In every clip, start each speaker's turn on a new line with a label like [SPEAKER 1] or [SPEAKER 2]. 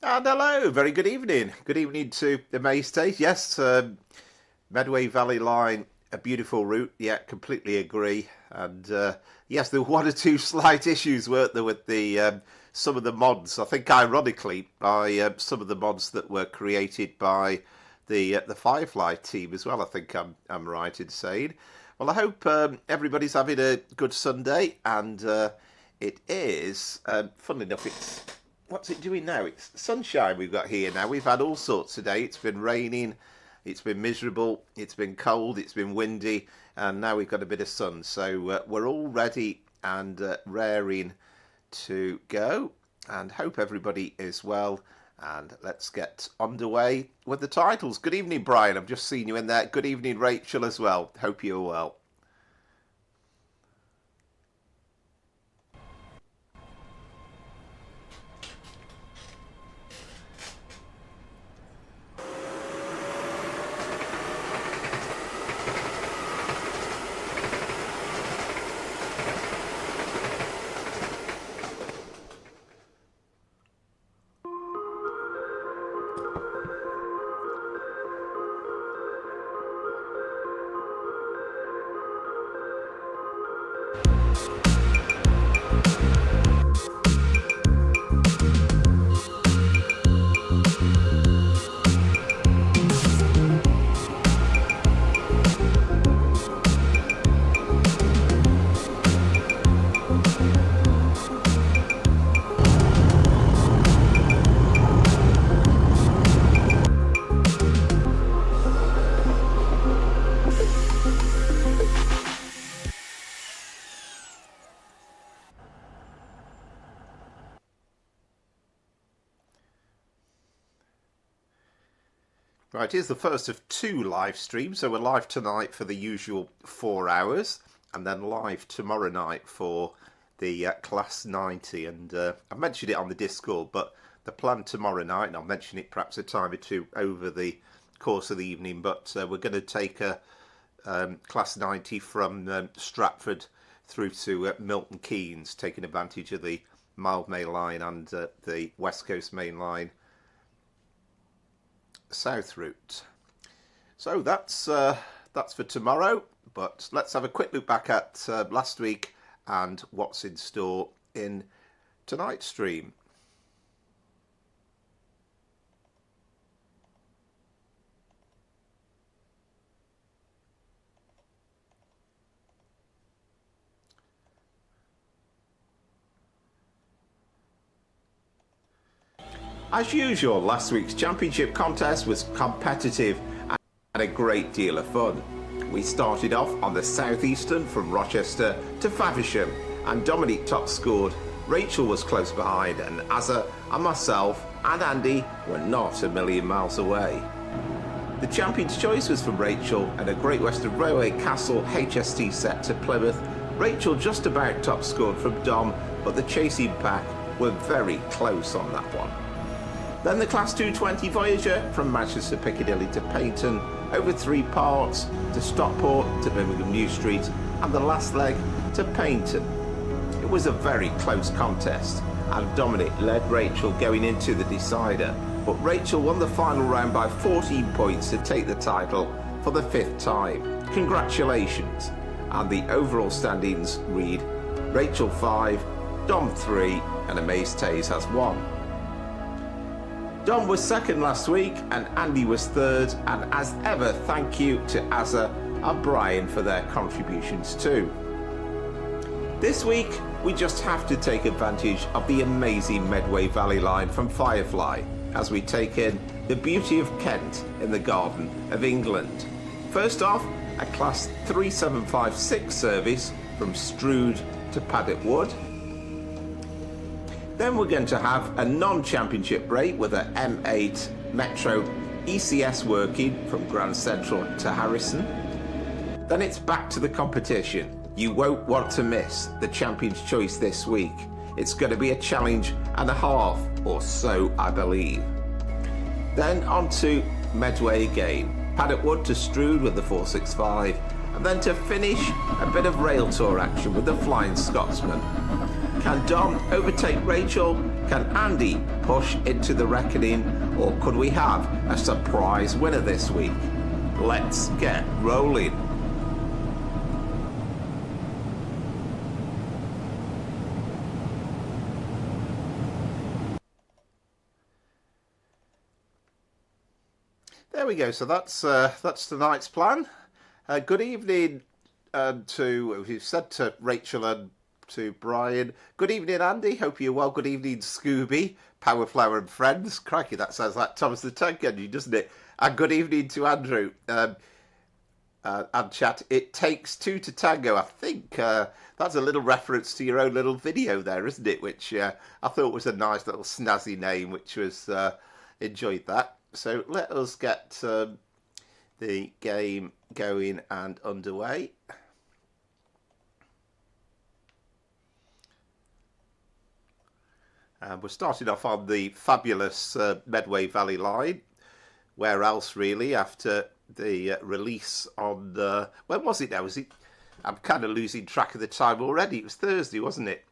[SPEAKER 1] And hello, very good evening. Good evening to the May State. Yes, Medway Valley line, a beautiful route. Yeah, completely agree. And yes, there were one or two slight issues, weren't there, with the some of the mods. I think, ironically, by some of the mods that were created by the Firefly team as well. I think I'm right in saying. Well, I hope everybody's having a good Sunday, and it is. Funnily enough, it's. What's it doing now? It's sunshine we've got here now. We've had all sorts today. It's been raining, it's been miserable, it's been cold, it's been windy, and now we've got a bit of sun. So we're all ready and raring to go, and hope everybody is well. And let's get underway with the titles. Good evening, Brian. I've just seen you in there. Good evening, Rachel, as well. Hope you're well. Right, here's the first of two live streams. So we're live tonight for the usual 4 hours, and then live tomorrow night for the Class 90. And I mentioned it on the Discord, but the plan tomorrow night, and I'll mention it perhaps a time or two over the course of the evening, but we're going to take a Class 90 from Stratford through to Milton Keynes, taking advantage of the Mildmay line and the West Coast Main Line south route. So that's for tomorrow, but let's have a quick look back at last week and what's in store in tonight's stream. As usual, last week's championship contest was competitive and a great deal of fun. We started off on the southeastern from Rochester to Faversham, and Dominic top scored. Rachel was close behind, and Azza and myself and Andy were not a million miles away. The champion's choice was from Rachel and a Great Western Railway Castle HST set to Plymouth. Rachel just about top scored from Dom, but the chasing pack were very close on that one. Then the Class 220 Voyager from Manchester Piccadilly to Paignton, over 3 parts to Stockport to Birmingham New Street, and the last leg to Paignton. It was a very close contest, and Dominic led Rachel going into the decider, but Rachel won the final round by 14 points to take the title for the 5th time. Congratulations! And the overall standings read Rachel 5, Dom 3, and Amaze Taze has 1. Dom was second last week and Andy was third, and as ever thank you to Azza and Brian for their contributions too. This week we just have to take advantage of the amazing Medway Valley line from Firefly as we take in the beauty of Kent in the Garden of England. First off, a Class 3756 service from Strood to Paddock Wood. Then we're going to have a non-championship break with a M8 Metro ECS working from Grand Central to Harrison. Then it's back to the competition. You won't want to miss the champion's choice this week. It's going to be a challenge and a half, or so I believe. Then on to Medway again. Paddock Wood to Strood with the 465, a And then to finish, a bit of rail tour action with the Flying Scotsman. Can Dom overtake Rachel? Can Andy push into the reckoning? Or could we have a surprise winner this week? Let's get rolling. There we go. So that's tonight's plan. Good evening to, we've said to Rachel and to Brian. Good evening, Andy. Hope you're well. Good evening, Scooby, Powerflower and friends. Crikey, that sounds like Thomas the Tank Engine, doesn't it? And good evening to Andrew. And chat, it takes two to tango. I think that's a little reference to your own little video there, isn't it? Which I thought was a nice little snazzy name, which was, enjoyed that. So let us get the game going and underway. And we're starting off on the fabulous Medway Valley line. Where else really, after the release on the... When was it now? Was it... I'm kind of losing track of the time already. It was Thursday, wasn't it?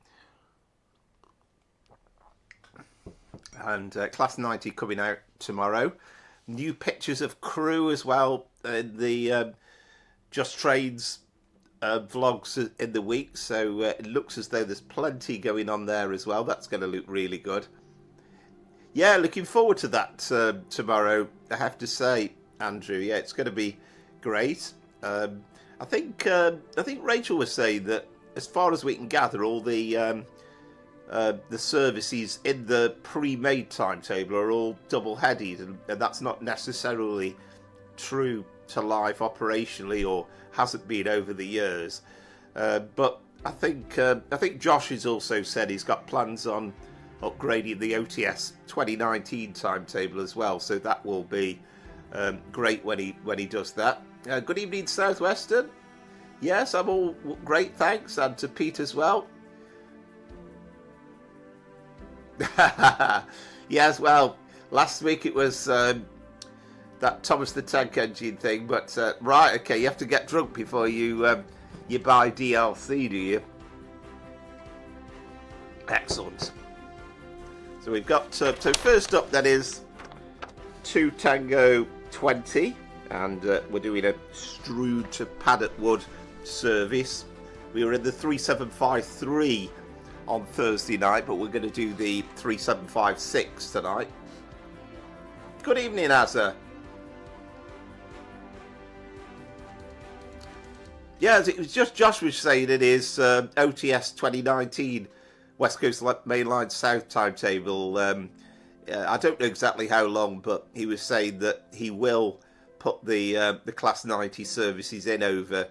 [SPEAKER 1] And Class 90 coming out tomorrow. New pictures of crew as well in the Just Trains vlogs in the week. So it looks as though there's plenty going on there as well. That's going to look really good. Yeah, looking forward to that tomorrow, I have to say, Andrew. Yeah, it's going to be great. I think Rachel was saying that, as far as we can gather, all the services in the pre-made timetable are all double-headed, and that's not necessarily true to life operationally, or hasn't been over the years. But I think Josh has also said he's got plans on upgrading the OTS 2019 timetable as well, so that will be great when he does that. Good evening, Southwestern. Yes, I'm all great, thanks, and to Pete as well. Yes, well, last week it was that Thomas the Tank Engine thing, but right, okay, you have to get drunk before you buy DLC, do you? Excellent. So we've got, so first up then is 2 Tango 20, and we're doing a Strood to Paddock Wood service. We were in the 3753 on Thursday night, but we're going to do the 3756 tonight. Good evening, Azza. Yeah, it was just Josh was saying it is OTS 2019 West Coast Main Line South timetable. I don't know exactly how long, but he was saying that he will put the Class 90 services in over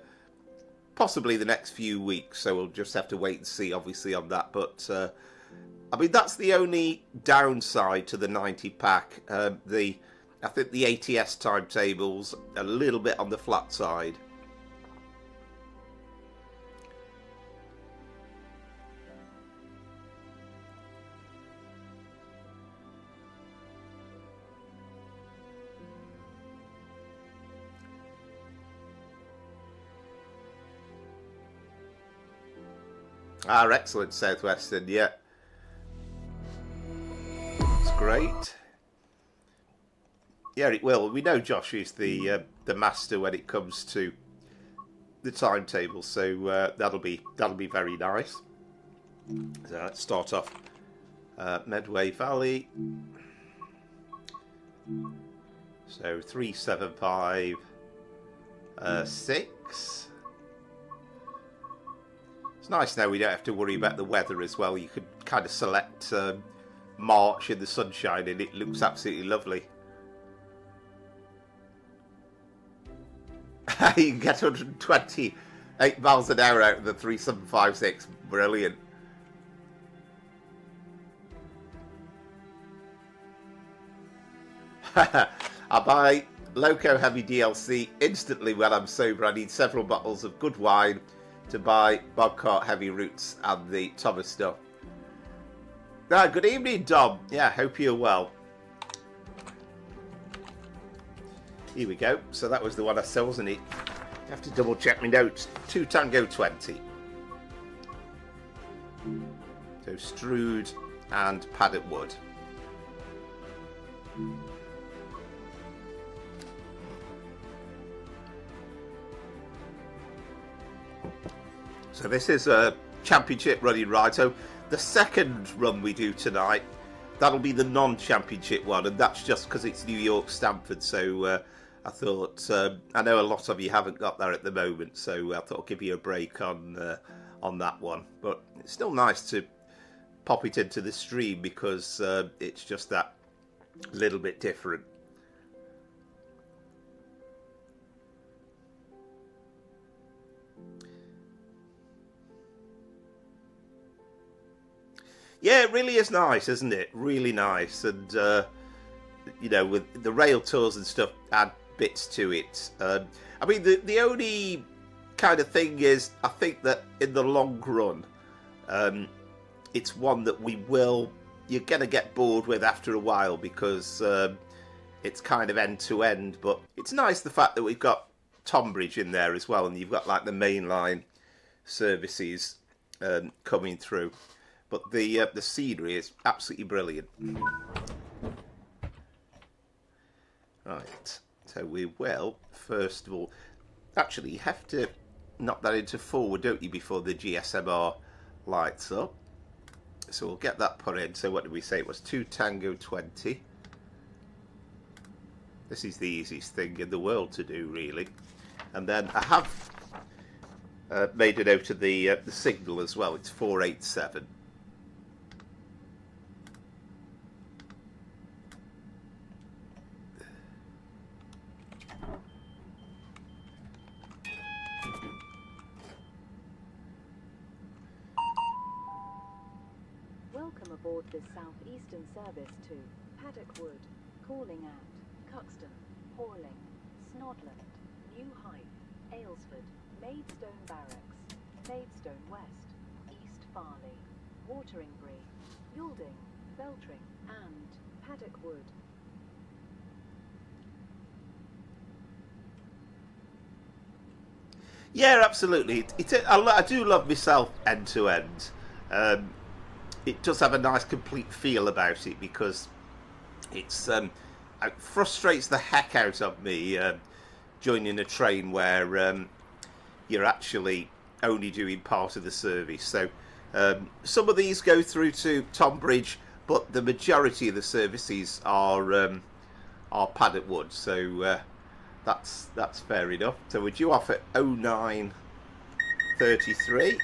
[SPEAKER 1] possibly the next few weeks. So we'll just have to wait and see, obviously, on that. But I mean, that's the only downside to the 90 pack. I think the ATS timetable's a little bit on the flat side. Ah, excellent, Southwestern, yeah. That's great. Yeah, it will. We know Josh is the master when it comes to the timetable, so that'll be very nice. So let's start off Medway Valley. So 3756. It's nice now we don't have to worry about the weather as well. You could kind of select March in the sunshine and it looks absolutely lovely. You can get 128 miles an hour out of the 3756. Brilliant. I buy Loco Heavy DLC instantly when I'm sober. I need several bottles of good wine to buy Bogcart Heavy Roots and the Thomas stuff. Ah, good evening, Dom. Yeah, hope you're well. Here we go. So that was the one I saw, wasn't it? Have to double check my notes. 2 Tango 20. So Strood and Paddock Wood. So this is a championship running ride. So the second run we do tonight, that'll be the non-championship one, and that's just because it's New York Stamford. So I thought, I know a lot of you haven't got there at the moment, so I thought I'd give you a break on that one. But it's still nice to pop it into the stream because it's just that little bit different. Yeah, it really is nice, isn't it? Really nice. And, you know, with the rail tours and stuff, add bits to it. I mean, the only kind of thing is, I think that in the long run, it's one that you're going to get bored with after a while because it's kind of end to end. But it's nice the fact that we've got Tonbridge in there as well, and you've got like the mainline services coming through. But the scenery is absolutely brilliant. Right, so we will, first of all, actually you have to knock that into forward, don't you, before the GSMR lights up. So we'll get that put in. So what did we say? It was 2 Tango 20. This is the easiest thing in the world to do, really. And then I have made a note of the signal as well. It's 487.
[SPEAKER 2] Welcome aboard this southeastern service to Paddock Wood, calling at Cuxton, Horling, Snodland, New Hythe, Aylesford, Maidstone Barracks, Maidstone West, East Farley, Wateringbury, Yalding, Beltring and Paddock Wood.
[SPEAKER 1] Yeah, absolutely. I do love myself end to end. It does have a nice complete feel about it because it frustrates the heck out of me joining a train where you're actually only doing part of the service. So some of these go through to Tonbridge, but the majority of the services are Paddock Wood. So that's fair enough. So we're due off at 09:33.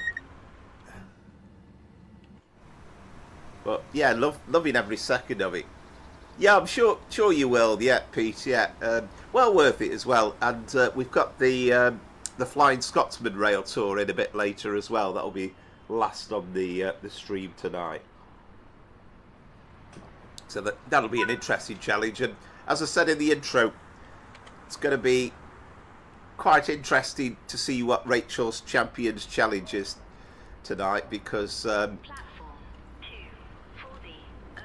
[SPEAKER 1] But yeah, loving every second of it. Yeah, I'm sure you will. Yeah, Pete. Yeah, well worth it as well. And we've got the Flying Scotsman Railtour in a bit later as well. That'll be last on the stream tonight. So that'll be an interesting challenge. And as I said in the intro, it's going to be quite interesting to see what Rachel's Champions Challenge is tonight because.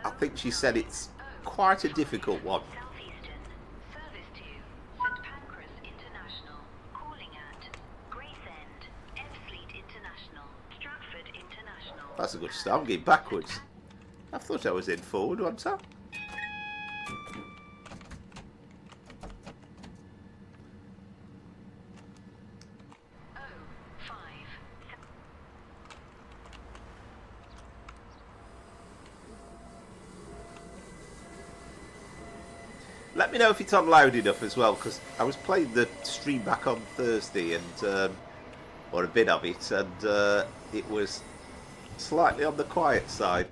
[SPEAKER 1] I think she said it's quite a difficult one. That's a good start. I'm getting backwards. I thought I was in forward, wasn't I? Let me know if it's on loud enough as well, because I was playing the stream back on Thursday, and or a bit of it, and it was slightly on the quiet side.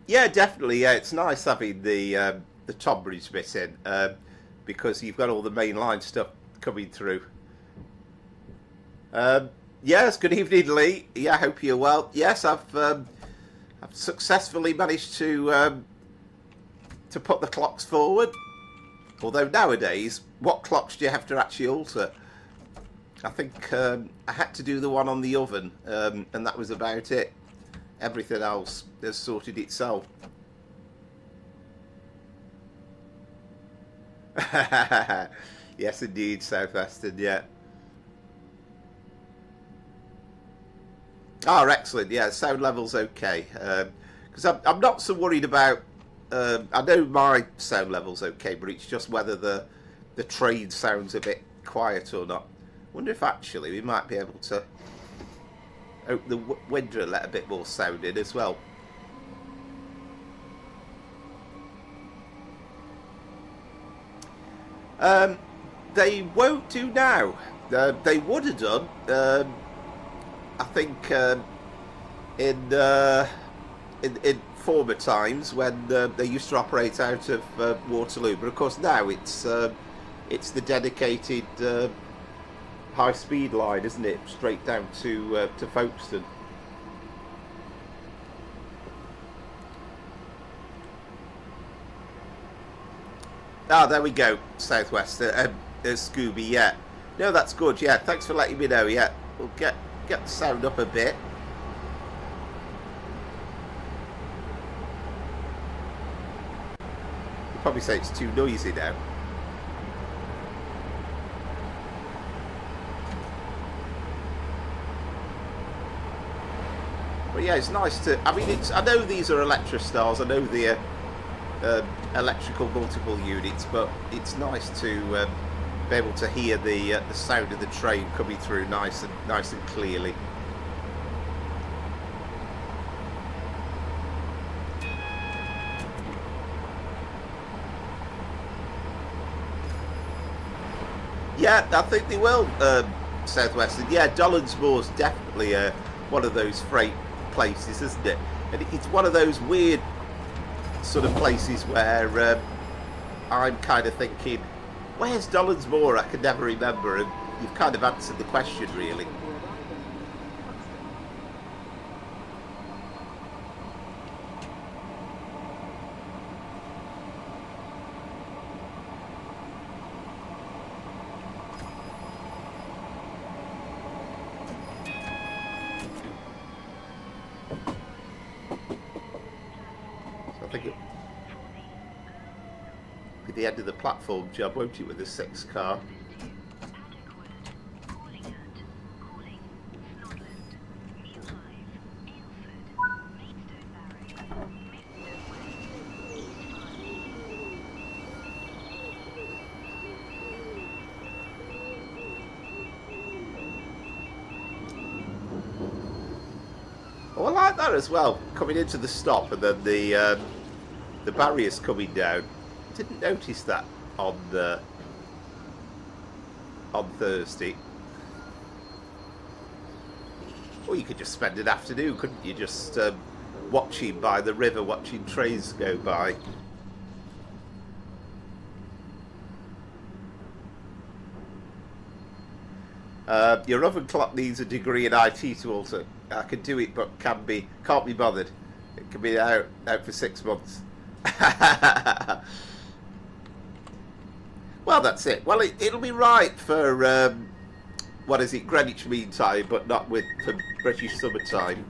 [SPEAKER 1] Yeah, definitely. Yeah, it's nice having the Tonbridge bit in. Because you've got all the mainline stuff coming through. Yes, good evening, Lee. Yeah, I hope you're well. Yes, I've successfully managed to put the clocks forward. Although nowadays, what clocks do you have to actually alter? I think I had to do the one on the oven, and that was about it. Everything else has sorted itself. Yes, indeed, Southwestern, yeah. Oh, excellent, yeah, sound level's okay. Because I'm not so worried about... I know my sound level's okay, but it's just whether the train sounds a bit quiet or not. Wonder if actually we might be able to open the window and let a bit more sound in as well. They won't do now. They would have done. I think in former times when they used to operate out of Waterloo, but of course now it's the dedicated high-speed line, isn't it? Straight down to Folkestone. Ah, there we go, Southwest, Scooby, yeah. No, that's good, yeah, thanks for letting me know, yeah. We'll get the sound up a bit. You'll probably say it's too noisy now. But yeah, it's nice to, I mean, I know these are Electrostars, I know the electrical multiple units, but it's nice to be able to hear the sound of the train coming through nice and clearly. Yeah, I think they will, Southwestern. Yeah, Dollonsmoor's definitely one of those freight places, isn't it? And it's one of those weird sort of places where I'm kind of thinking, where's Dollonsmoor? I can never remember, and you've kind of answered the question, really. So I think it'll be the end of the platform job, won't it, with the 6 car? Oh, I like that as well. Coming into the stop and then the barriers coming down. Didn't notice that on Thursday. Or you could just spend an afternoon, couldn't you? Just watching by the river, watching trains go by. Your oven clock needs a degree in IT to alter. I can do it, but can't be bothered. It can be out for 6 months. Well, that's it. Well, it'll be right for what is it, Greenwich Mean Time, but not for British summertime.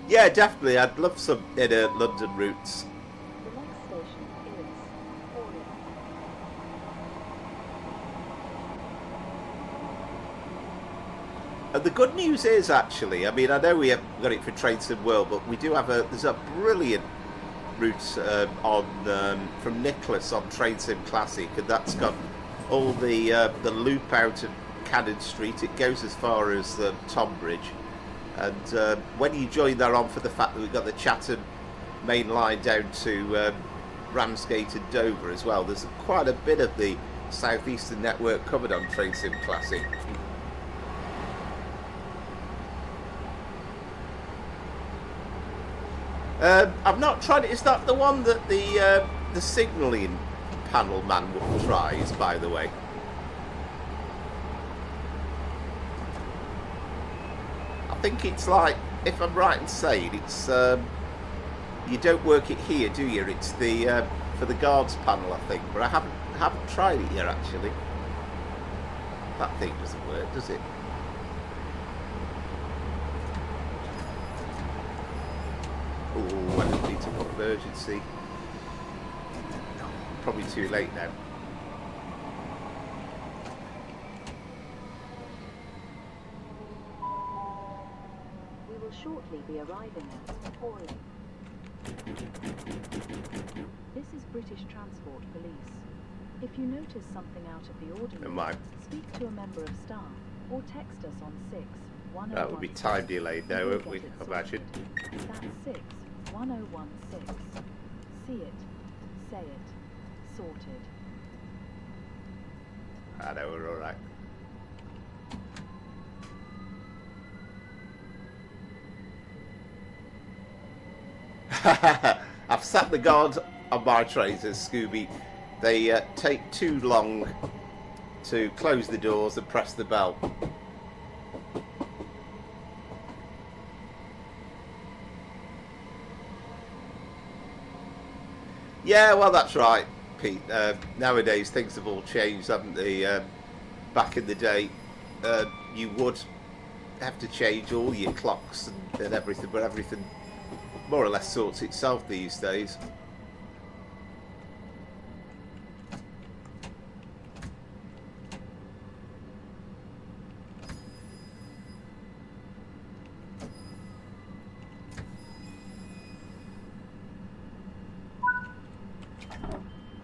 [SPEAKER 1] Yeah, definitely. I'd love some inner London routes.
[SPEAKER 2] The next station is Horley.
[SPEAKER 1] And the good news is, actually, I mean, I know we haven't got it for Trainsim World, but we do have there's a brilliant route from Nicholas on Trainsim Classic, and that's got all the loop out of Cannon Street. It goes as far as Tonbridge. And when you join that on for the fact that we've got the Chatham main line down to Ramsgate and Dover as well. There's quite a bit of the southeastern network covered on Train Sim Classic. I've not tried it. Is that the one that the signalling panel man tries, by the way? I think it's like, if I'm right in saying, it's you don't work it here, do you? It's the for the guards panel, I think. But I haven't tried it yet, actually. That thing doesn't work, does it? Oh, I don't need to put emergency. Probably too late now.
[SPEAKER 2] We will shortly be arriving at Horley. This is British Transport Police. If you notice something out of the ordinary, speak to a member of staff or text us on 61016.
[SPEAKER 1] That would be time delayed now, won't we? Imagine.
[SPEAKER 2] That's 61016. See it, say it, sorted.
[SPEAKER 1] I know, we're alright. I've sat the guards on my trains as Scooby. They take too long to close the doors and press the bell. Yeah, well, that's right, Pete. Nowadays, things have all changed, haven't they? Back in the day, you would have to change all your clocks and everything, but everything more or less sorts itself these days.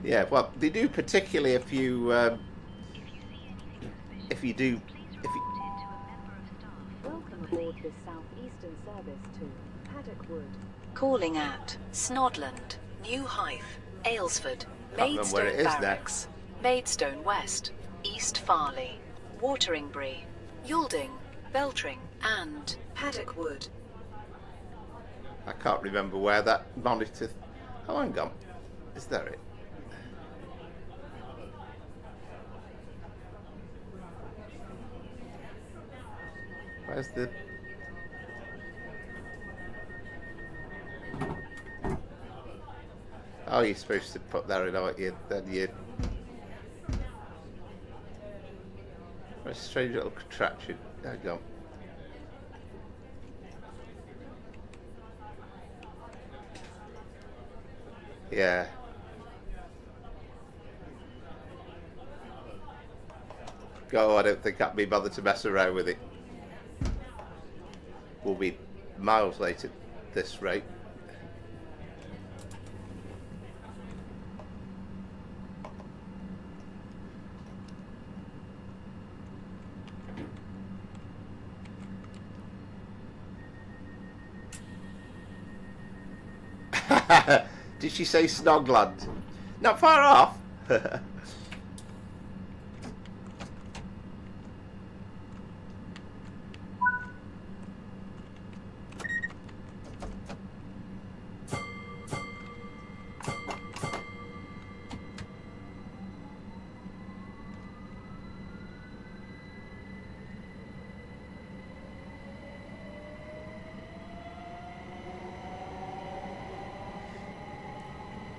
[SPEAKER 1] Yeah, well, they do, particularly if you do.
[SPEAKER 2] Welcome aboard this southeastern service to Paddock Wood. Calling at Snodland, New Hythe, Aylesford, Maidstone Barracks, Maidstone West, East Farley, Wateringbury, Yulding, Beltring, and Paddock Wood.
[SPEAKER 1] I can't remember where that monitor. Oh, hang on. Is that it? Where's the... Oh, you're supposed to put that in, aren't you? Then you... What a strange little contraption. Hang on. Yeah. Oh, I don't think I'd be bothered to mess around with it. We'll be miles late at this rate. Did she say Snogland? Not far off.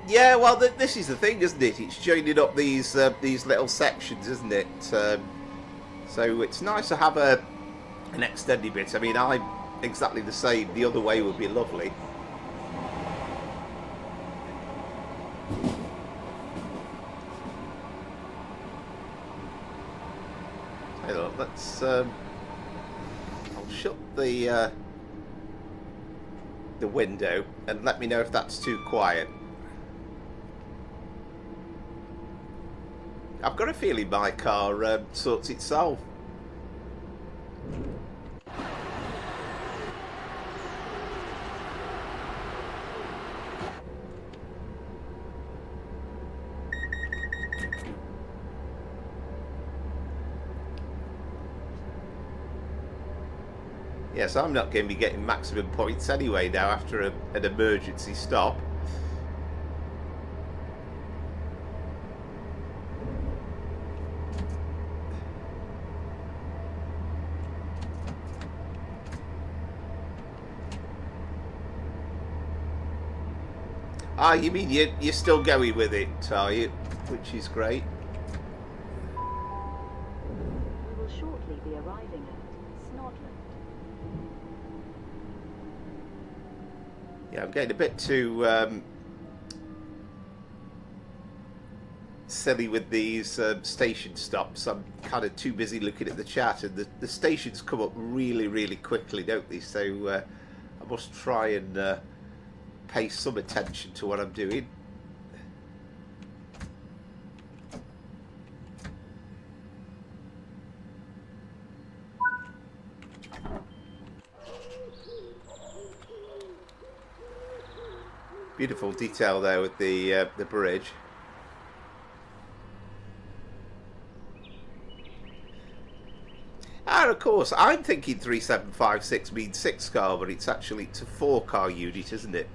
[SPEAKER 1] Yeah, well, this is the thing, isn't it? It's joining up these little sections, isn't it? So it's nice to have an extended bit. I mean, I'm exactly the same. The other way would be lovely. Hey, look, let's. I'll shut the window and let me know if that's too quiet. I've got a feeling my car sorts itself. Yes, I'm not going to be getting maximum points anyway now after an emergency stop. Ah, you mean you're still going with it, are you? Which is great.
[SPEAKER 2] We will shortly be arriving at Snodland.
[SPEAKER 1] Yeah, I'm getting a bit too silly with these station stops. I'm kind of too busy looking at the chat, and the stations come up really, really quickly, don't they? So I must try and pay some attention to what I'm doing. Beautiful detail there with the bridge. And of course, I'm thinking 3756 means 6-car, but it's a 4-car unit, isn't it?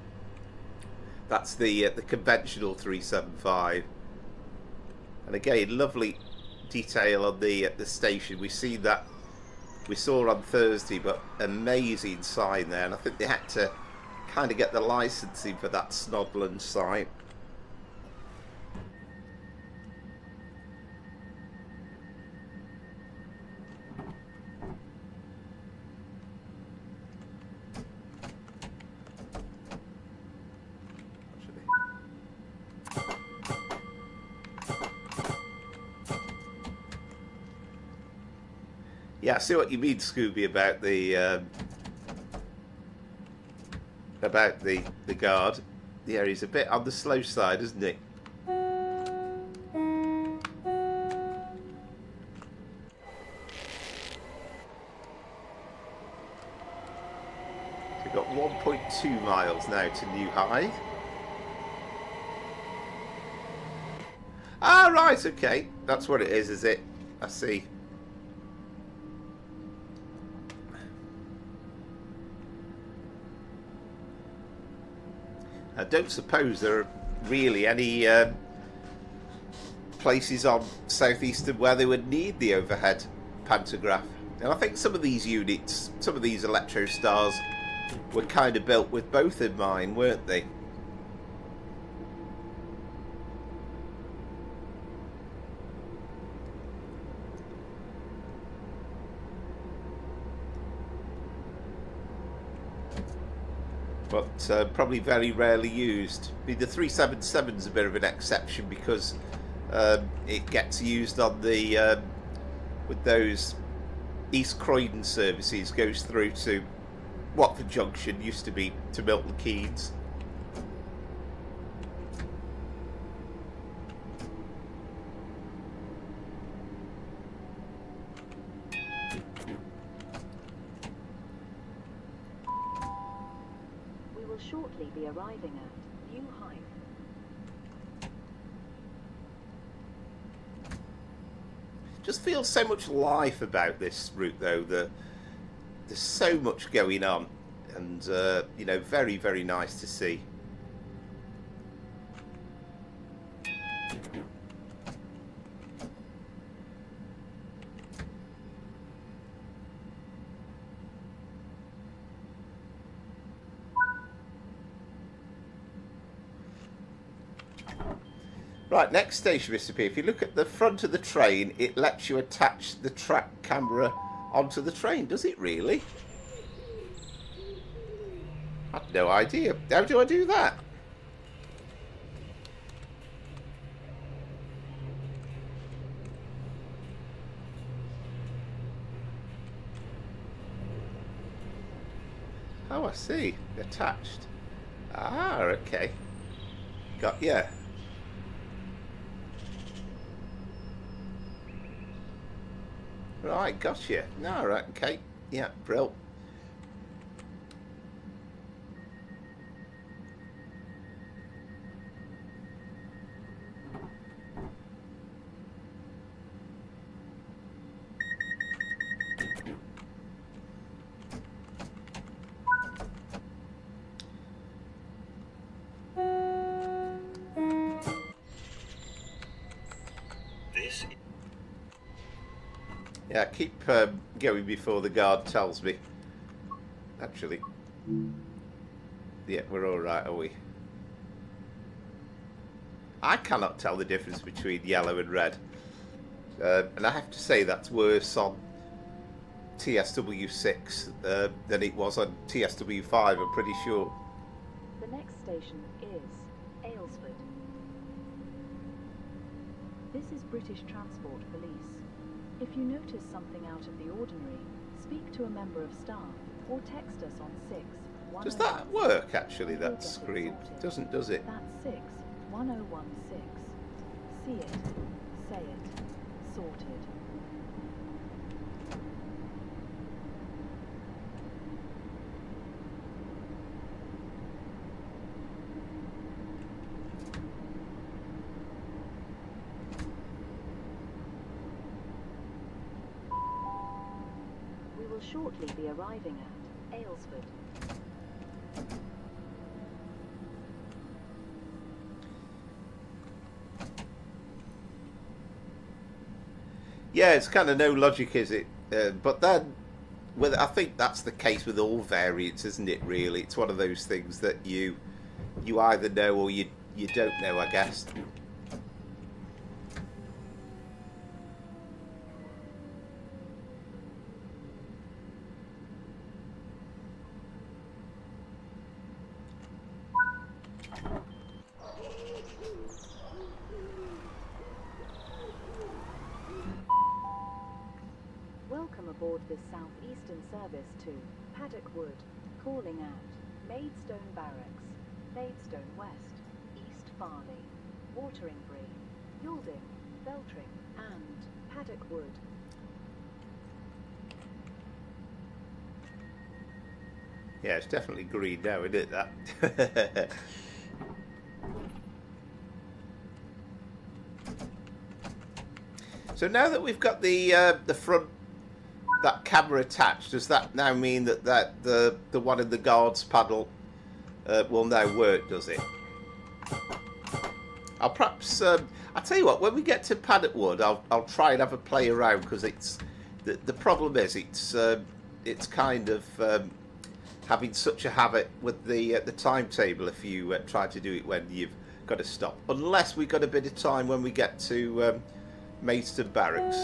[SPEAKER 1] That's the conventional 375. And again, lovely detail on the station. We saw on Thursday, but amazing sign there. And I think they had to kind of get the licensing for that Snodland site. Yeah, I see what you mean, Scooby, about the guard. Yeah, he's a bit on the slow side, isn't he? So we've got 1.2 miles now to New Hythe. Ah, right, okay. That's what it is it? I see. I don't suppose there are really any places on Southeastern where they would need the overhead pantograph. And I think some of these units, some of these Electrostars were kind of built with both in mind, weren't they? But probably very rarely used. I mean, the 377 is a bit of an exception because it gets used on the with those East Croydon services, goes through to Watford Junction, used to be to Milton Keynes.
[SPEAKER 2] Shortly be arriving at New Hythe.
[SPEAKER 1] Just feels so much life about this route, though. There's so much going on, and you know, very, very nice to see. Right, next station, Mr. P. If you look at the front of the train, it lets you attach the track camera onto the train. Does it really? I have no idea. How do I do that? Oh, I see. Attached. Ah, okay. Got, yeah. Right, gotcha. No, right, okay. Yeah, brill. Yeah, keep going before the guard tells me. Actually, yeah, we're all right, are we? I cannot tell the difference between yellow and red, and I have to say that's worse on TSW6 than it was on TSW5. I'm pretty sure.
[SPEAKER 2] The next station is Aylesford. This is British Transport Police. If you notice something out of the ordinary, speak to a member of staff or text us on 61016.
[SPEAKER 1] Does that work actually, that screen? It doesn't, does it?
[SPEAKER 2] That's 61016. See it, say it, sorted. We will shortly be arriving at Aylesford.
[SPEAKER 1] Yeah, it's kind of no logic, is it? But then, I think that's the case with all variants, isn't it? Really, it's one of those things that you either know or you don't know, I guess.
[SPEAKER 2] Welcome aboard this southeastern service to Paddock Wood, calling at Maidstone Barracks, Maidstone West, East Farley, Wateringbury, Yalding, Beltring and Paddock Wood.
[SPEAKER 1] Yeah, it's definitely green now, isn't it, that? So now that we've got the front, that camera attached, does that now mean that the one in the guards panel will now work, does it? I'll perhaps I'll tell you what, when we get to Paddock Wood, I'll try and have a play around, because it's the problem is it's kind of having such a habit with the timetable if you try to do it when you've got to stop, unless we've got a bit of time when we get to Maidstone Barracks.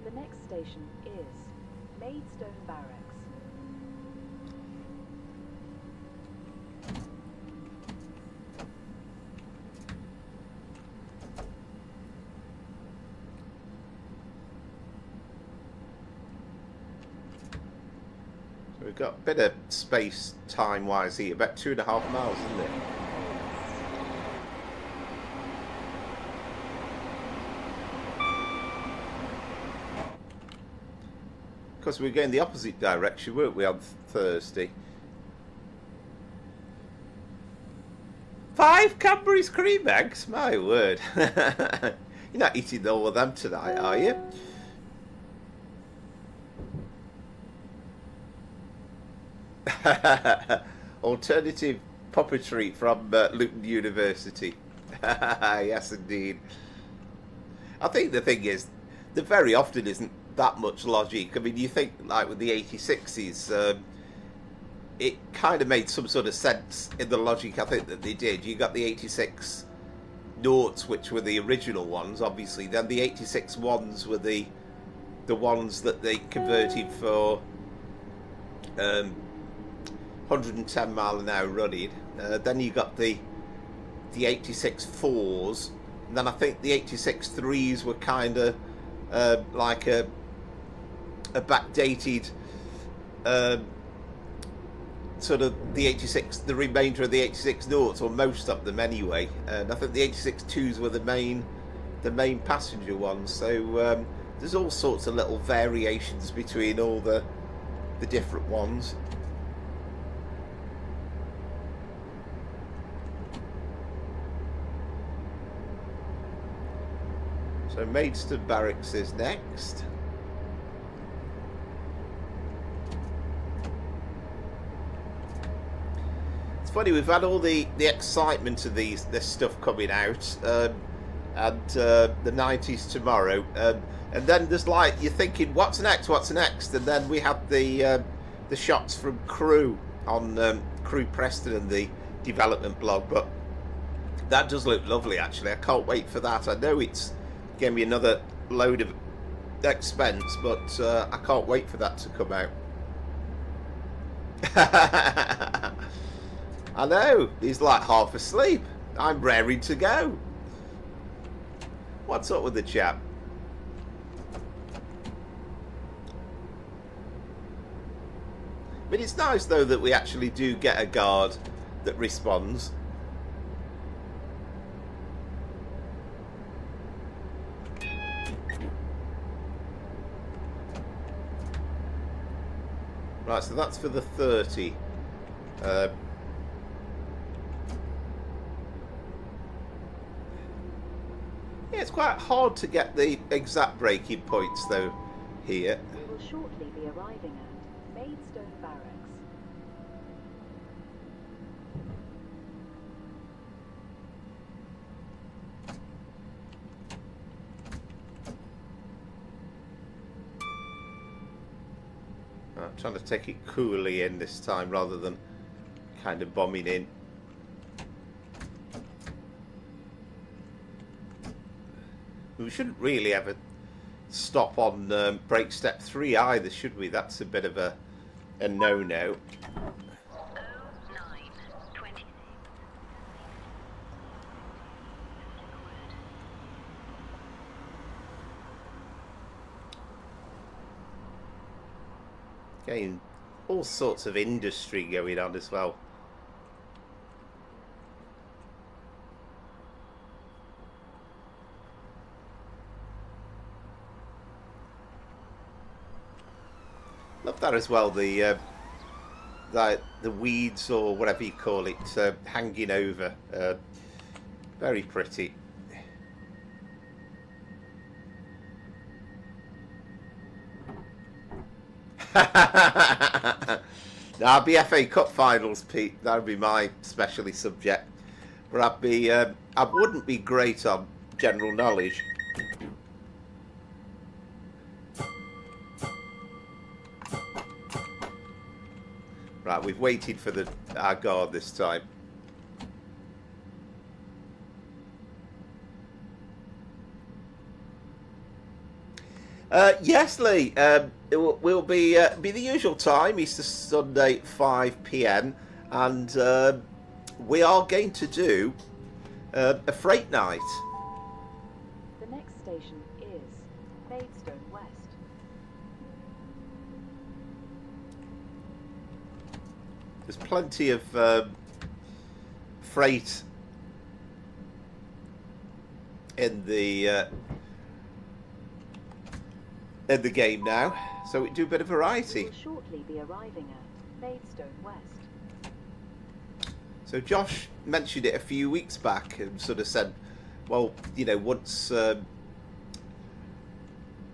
[SPEAKER 2] The next station is Maidstone Barracks.
[SPEAKER 1] So we've got a bit of space time-wise here, about 2.5 miles, isn't it? Because we were going the opposite direction, weren't we, on Thursday? 5 Cadbury's cream eggs? My word. You're not eating all of them tonight, are you? Alternative puppetry from Luton University. Yes, indeed. I think the thing is, there very often isn't that much logic. I mean, you think like with the 86s, it kind of made some sort of sense in the logic I think that they did. You got the 86 noughts, which were the original ones, obviously. Then the 86 ones were the ones that they converted for 110 mile an hour running. Then you got the 86 fours, and then I think the 86 threes were kind of like a backdated sort of the 86, the remainder of the 86 noughts, or most of them anyway. And I think the 86 twos were the main passenger ones. So there's all sorts of little variations between all the different ones. So Maidstone Barracks is next. It's funny, we've had all the excitement of this stuff coming out, and the 90s tomorrow. And then there's like, you're thinking, what's next? And then we had the shots from Crew on Crew Preston and the development blog. But that does look lovely, actually. I can't wait for that. I know it's going to be another load of expense, but I can't wait for that to come out. I know, he's like half asleep. I'm raring to go. What's up with the chap? I mean, it's nice though that we actually do get a guard that responds. Right, so that's for the 30. Yeah, it's quite hard to get the exact breaking points though here.
[SPEAKER 2] We will shortly be arriving at Maidstone Barracks.
[SPEAKER 1] I'm trying to take it coolly in this time rather than kind of bombing in. We shouldn't really ever stop on break step 3 either, should we? That's a bit of a no-no. Again, all sorts of industry going on as well. Love that as well. The weeds or whatever you call it hanging over. Very pretty. Now, BFA Cup finals, Pete. That would be my specialty subject. But I wouldn't be great on general knowledge. Right, we've waited for our guard this time. Yes, Lee. It will be the usual time, Easter Sunday, 5 p.m, and we are going to do a freight night.
[SPEAKER 2] The next station is Maidstone West.
[SPEAKER 1] There's plenty of freight in the game now, so we do a bit of variety.
[SPEAKER 2] We will shortly be arriving at Maidstone West.
[SPEAKER 1] So Josh mentioned it a few weeks back and sort of said, well, you know, once the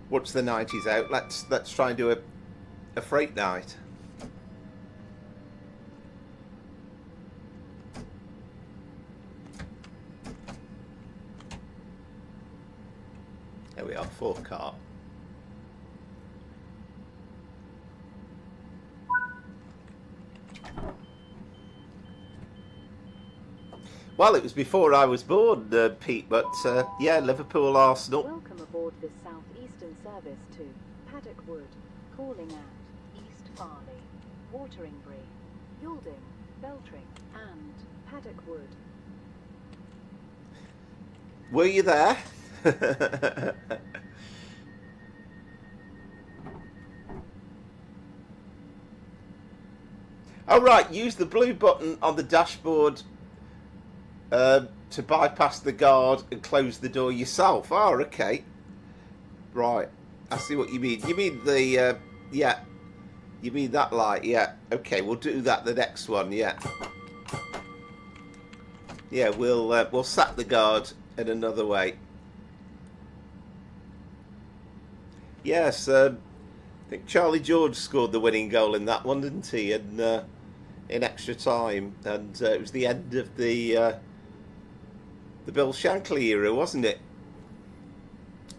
[SPEAKER 1] 90s out, let's try and do a freight night. There we are, 4th car. Well, it was before I was born, Pete, but yeah, Liverpool, Arsenal.
[SPEAKER 2] Welcome aboard this southeastern service to Paddock Wood, calling at East Farley, Wateringbury, Yulding, Beltring and Paddock Wood.
[SPEAKER 1] Were you there? Oh right, use the blue button on the dashboard to bypass the guard and close the door yourself. Oh, okay. Right, I see what you mean. You mean the yeah. You mean that light? Yeah. Okay, we'll do that the next one. Yeah. Yeah, we'll sack the guard in another way. Yes, I think Charlie George scored the winning goal in that one, didn't he? And in extra time, and it was the end of the Bill Shankly era, wasn't it?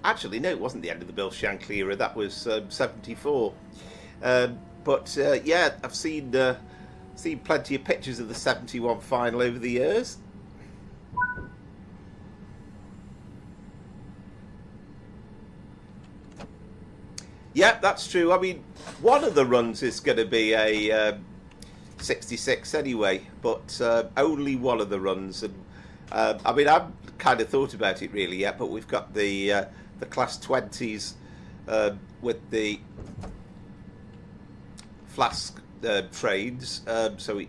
[SPEAKER 1] Actually, no, it wasn't the end of the Bill Shankly era. That was 74. But yeah, I've seen plenty of pictures of the 71 final over the years. Yeah, that's true. I mean, one of the runs is going to be a 66 anyway, but only one of the runs. And I mean, I've kind of thought about it really yet, but we've got the class 20s with the flask trades, so we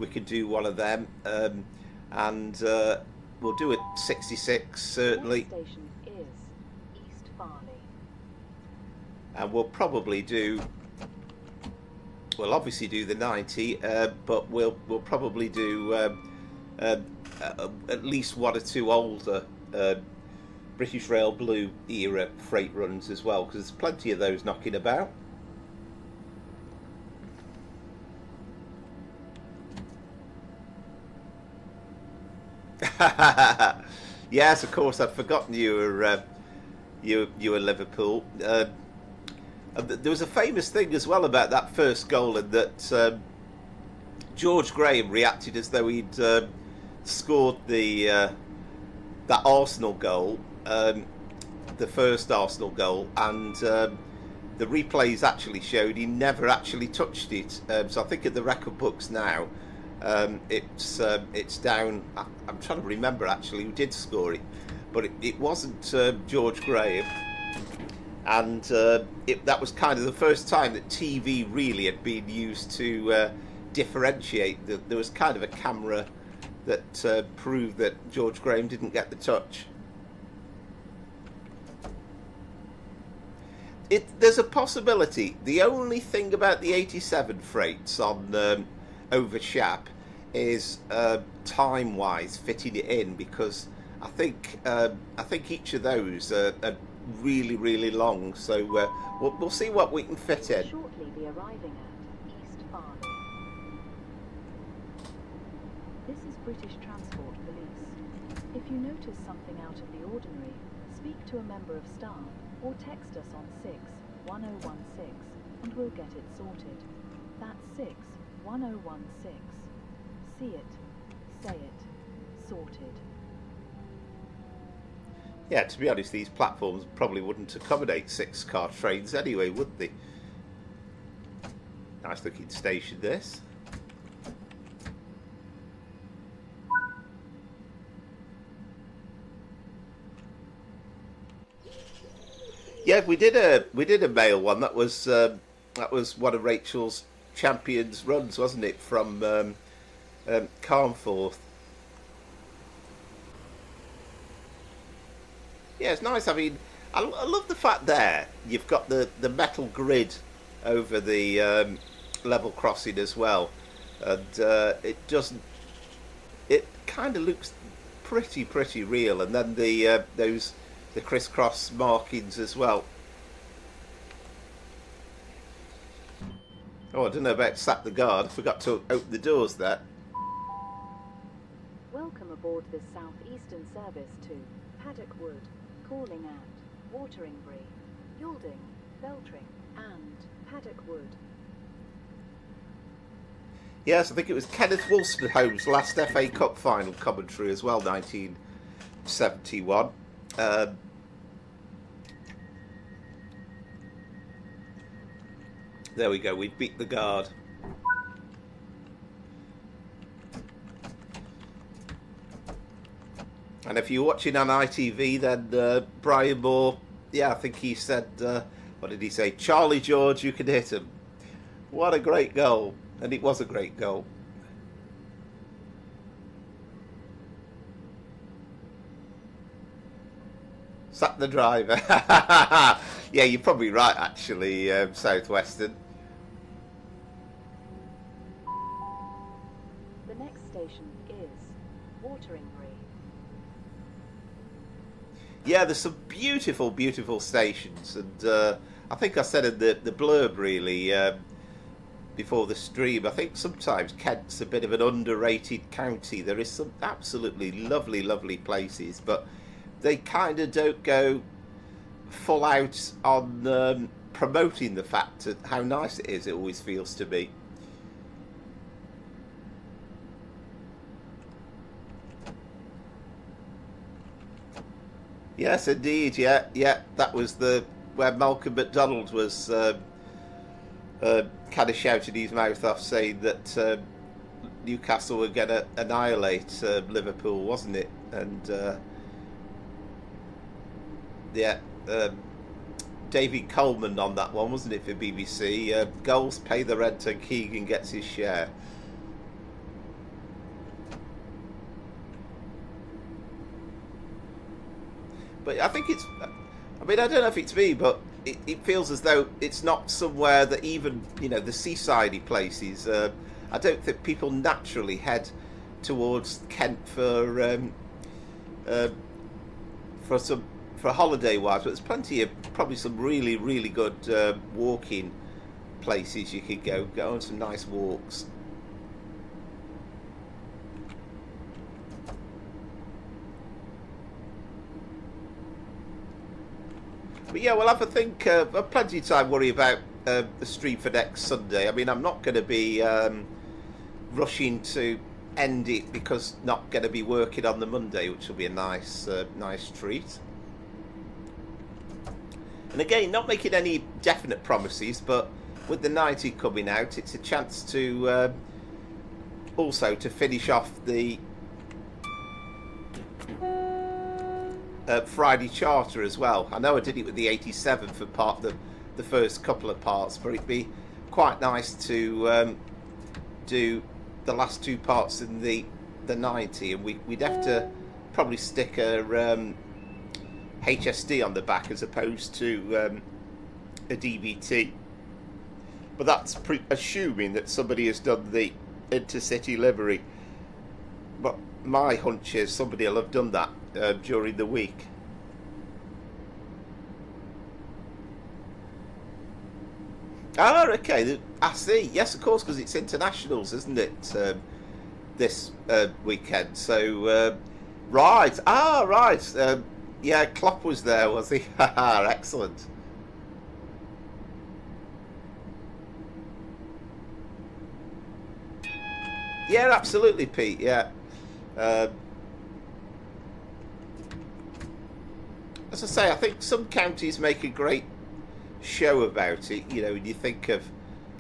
[SPEAKER 1] can do one of them, and we'll do it 66 certainly.
[SPEAKER 2] Next station is East Farley.
[SPEAKER 1] And we'll probably do. We'll obviously do the 90, but we'll probably do at least one or two older British Rail Blue era freight runs as well, because there's plenty of those knocking about. Yes, of course, I'd forgotten you were Liverpool. There was a famous thing as well about that first goal, and that George Graham reacted as though he'd scored that Arsenal goal, the first Arsenal goal, and the replays actually showed he never actually touched it. So I think at the record books now, it's down. I'm trying to remember actually who did score it, but it wasn't George Graham. And that was kind of the first time that TV really had been used to differentiate. There was kind of a camera that proved that George Graham didn't get the touch. There's a possibility. The only thing about the 87 freights on over Shap is time-wise fitting it in, because I think each of those are really long, so we'll see what we can fit in.
[SPEAKER 2] Shortly be arriving at East Farley. This is British Transport Police. If you notice something out of the ordinary, speak to a member of staff or text us on 61016 and we'll get it sorted. That's 61016. See it, say it, sorted.
[SPEAKER 1] Yeah, to be honest, these platforms probably wouldn't accommodate 6-car trains anyway, would they? Nice looking station, this. Yeah, we did a mail one. That was one of Rachel's Champions runs, wasn't it, from Carnforth. Yeah, it's nice. I mean, I love the fact there you've got the metal grid over the level crossing as well, and it kind of looks pretty real, and then the crisscross markings as well. Oh, I don't know about Sap the Guard. I forgot to open the doors there.
[SPEAKER 2] Welcome aboard this southeastern service to Paddock Wood, calling at Wateringbury, Yalding, Beltring and Paddock Wood.
[SPEAKER 1] Yes, I think it was Kenneth Wolstenholme's last FA Cup final commentary as well, 1971. There we go, we beat the Guard. And if you're watching on ITV, then Brian Moore, yeah, I think he said, what did he say? Charlie George, you can hit him. What a great goal. And it was a great goal. Sat the driver. Yeah, you're probably right, actually, Southwestern.
[SPEAKER 2] The next station is Wateringbury.
[SPEAKER 1] Yeah, there's some beautiful stations, and I think I said in the blurb really before the stream, I think sometimes Kent's a bit of an underrated county. There is some absolutely lovely places, but they kind of don't go full out on promoting the fact of how nice it is. It always feels to me. Yes, indeed. Yeah, yeah. That was where Malcolm McDonald was kind of shouting his mouth off, saying that Newcastle were going to annihilate Liverpool, wasn't it? And yeah, David Coleman on that one, wasn't it, for BBC? Goals pay the rent and Keegan gets his share. But I think it's, I mean, I don't know if it's me, but it feels as though it's not somewhere that even, you know, the seasidey places, I don't think people naturally head towards Kent for holiday wise, but there's plenty of probably some really, really good walking places you could go on some nice walks. But yeah, we'll have a think. Plenty of time worry about the stream for next Sunday. I mean, I'm not going to be rushing to end it because not going to be working on the Monday, which will be a nice treat. And again, not making any definite promises, but with the 90 coming out, it's a chance to also to finish off the Friday charter as well. I know I did it with the 87 for the first couple of parts, but it'd be quite nice to do the last two parts in the 90, and we'd have to probably stick a HSD on the back as opposed to a DVT. But that's assuming that somebody has done the intercity livery. But my hunch is somebody will have done that during the week. Ah, okay. I see. Yes, of course, because it's internationals, isn't it? This weekend. So, right. Ah, right. Yeah, Klopp was there, was he? Excellent. Yeah, absolutely, Pete. Yeah. As I say, I think some counties make a great show about it. You know, when you think of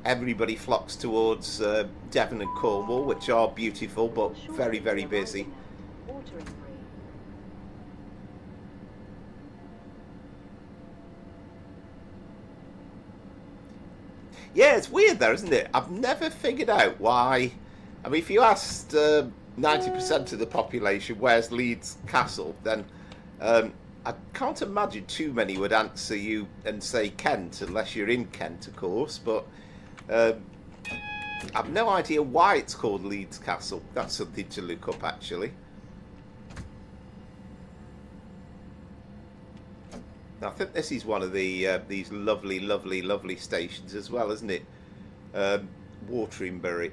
[SPEAKER 1] everybody flocks towards Devon and Cornwall, which are beautiful but very, very busy. Yeah, it's weird there, isn't it? I've never figured out why. I mean, if you asked 90% of the population where's Leeds Castle, then I can't imagine too many would answer you and say Kent, unless you're in Kent, of course. But I've no idea why it's called Leeds Castle. That's something to look up, actually. Now, I think this is one of the these lovely, lovely, lovely stations as well, isn't it? Wateringbury.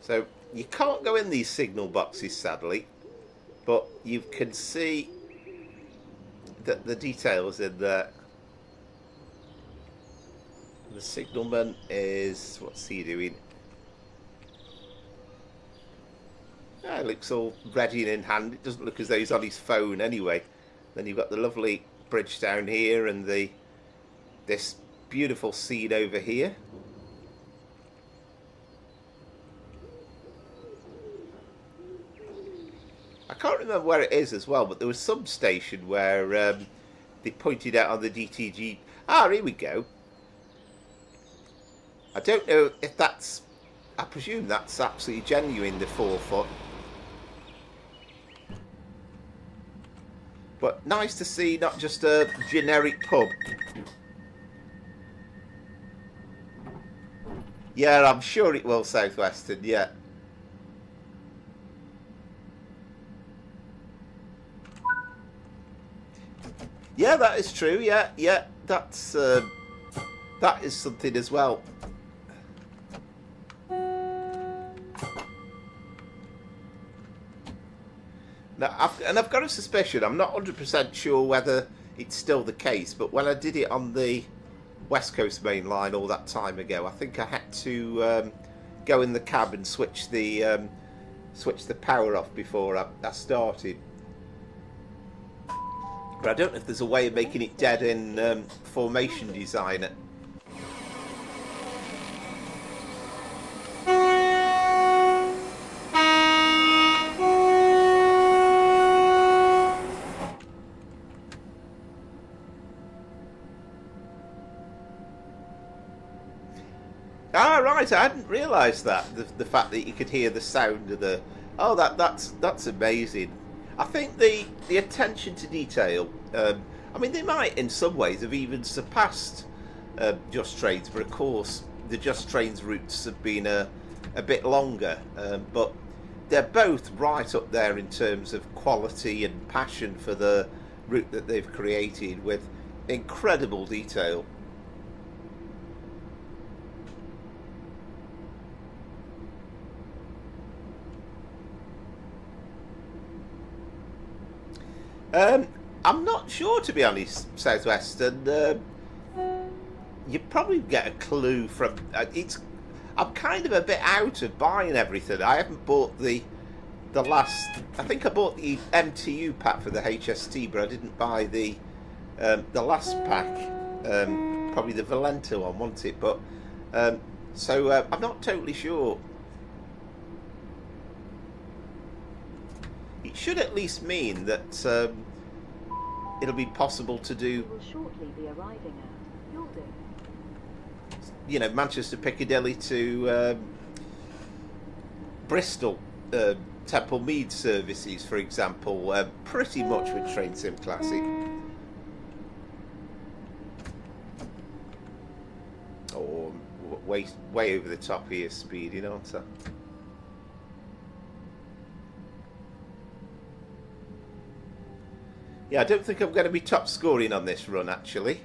[SPEAKER 1] So you can't go in these signal boxes, sadly, but you can see that the details in there. The signalman is, what's he doing? Ah, it looks all ready and in hand. It doesn't look as though he's on his phone anyway. Then you've got the lovely bridge down here and this beautiful scene over here. I can't remember where it is as well, but there was some station where they pointed out on the DTG. Ah, here we go. I don't know if that's, I presume that's absolutely genuine, the 4 foot. But nice to see not just a generic pub. Yeah, I'm sure it will, Southwestern, yeah. Yeah, that is true. Yeah, yeah, that's that is something as well. Now, I've got a suspicion. I'm not 100% sure whether it's still the case, but when I did it on the West Coast main line all that time ago, I think I had to go in the cab and switch the power off before I started. But I don't know if there's a way of making it dead in Formation Designer. Ah, right, I hadn't realised that. The fact that you could hear the sound of the... Oh, that's amazing. I think the attention to detail, I mean, they might in some ways have even surpassed Just Trains, but of course the Just Trains routes have been a bit longer, but they're both right up there in terms of quality and passion for the route that they've created, with incredible detail. I'm not sure, to be honest, Southwestern. You probably get a clue from it's. I'm kind of a bit out of buying everything. I haven't bought the last. I think I bought the MTU pack for the HST, but I didn't buy the last pack. Probably the Valenta one, wasn't it? But so I'm not totally sure. It should at least mean that it'll be possible to do.
[SPEAKER 2] You will shortly be arriving at Yalding.
[SPEAKER 1] You know, Manchester Piccadilly to Bristol, Temple Mead services, for example, pretty much with Train Sim Classic. Oh, way over the top here, speed, you know, so. Yeah, I don't think I'm going to be top scoring on this run, actually.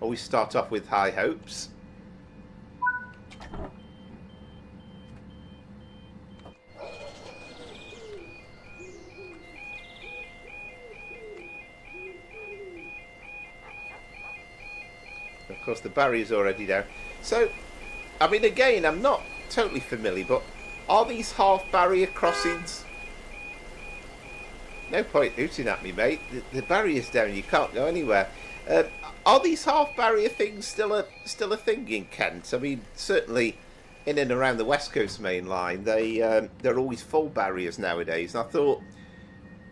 [SPEAKER 1] Always start off with high hopes. Of course, the barrier's already down. So, I mean, again, I'm not totally familiar, but are these half barrier crossings... No point hooting at me, mate. The barrier's down. You can't go anywhere. Are these half-barrier things still a thing in Kent? I mean, certainly in and around the West Coast main line, they're always full barriers nowadays. And I thought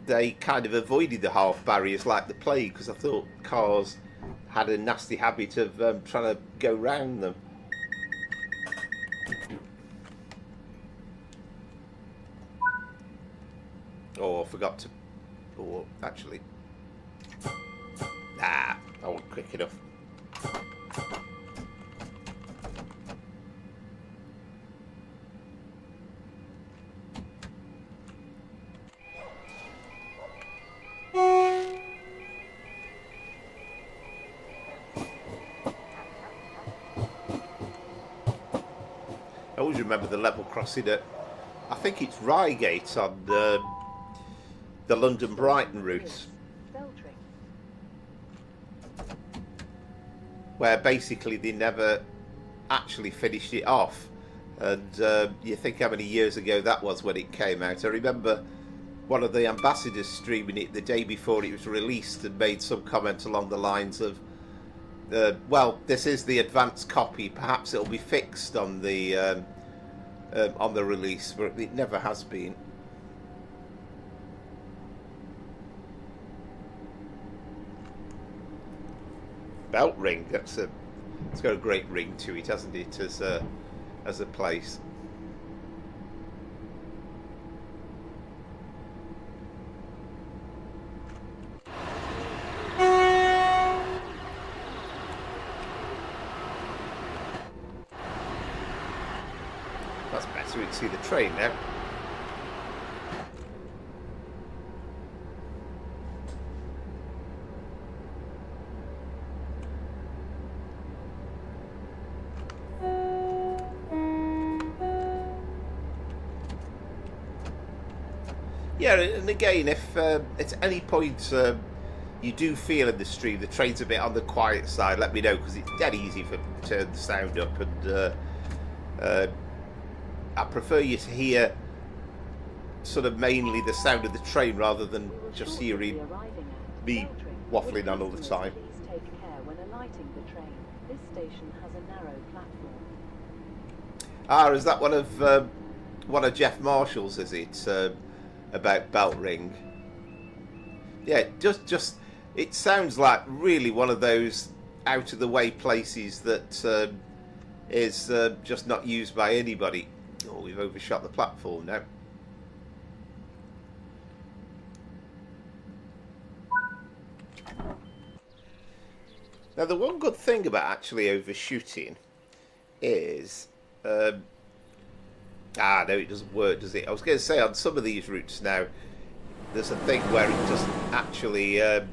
[SPEAKER 1] they kind of avoided the half barriers like the plague, because I thought cars had a nasty habit of trying to go round them. Oh, I forgot to... Oh, actually... Nah, I wasn't quick enough. I always remember the level crossing at... I think it's Reigate on the London-Brighton route, where basically they never actually finished it off. And you think how many years ago that was when it came out. I remember one of the ambassadors streaming it the day before it was released and made some comment along the lines of, well, this is the advanced copy, perhaps it'll be fixed on the release, but it never has been. Belt ring, it's got a great ring to it, hasn't it, as a place. That's better, we can see the train now. Yeah, and again, if at any point you do feel in the stream the train's a bit on the quiet side, let me know, because it's dead easy to turn the sound up, and I prefer you to hear sort of mainly the sound of the train rather than just hearing me waffling on all the time.
[SPEAKER 2] Please take care when alighting the train. This station has a narrow platform.
[SPEAKER 1] Ah, is that one of Jeff Marshall's? Is it about Belt Ring? Yeah, just it sounds like really one of those out of the way places that is just not used by anybody. Oh, we've overshot the platform now. Now, the one good thing about actually overshooting is no, it doesn't work, does it? I was going to say, on some of these routes now, there's a thing where it doesn't actually it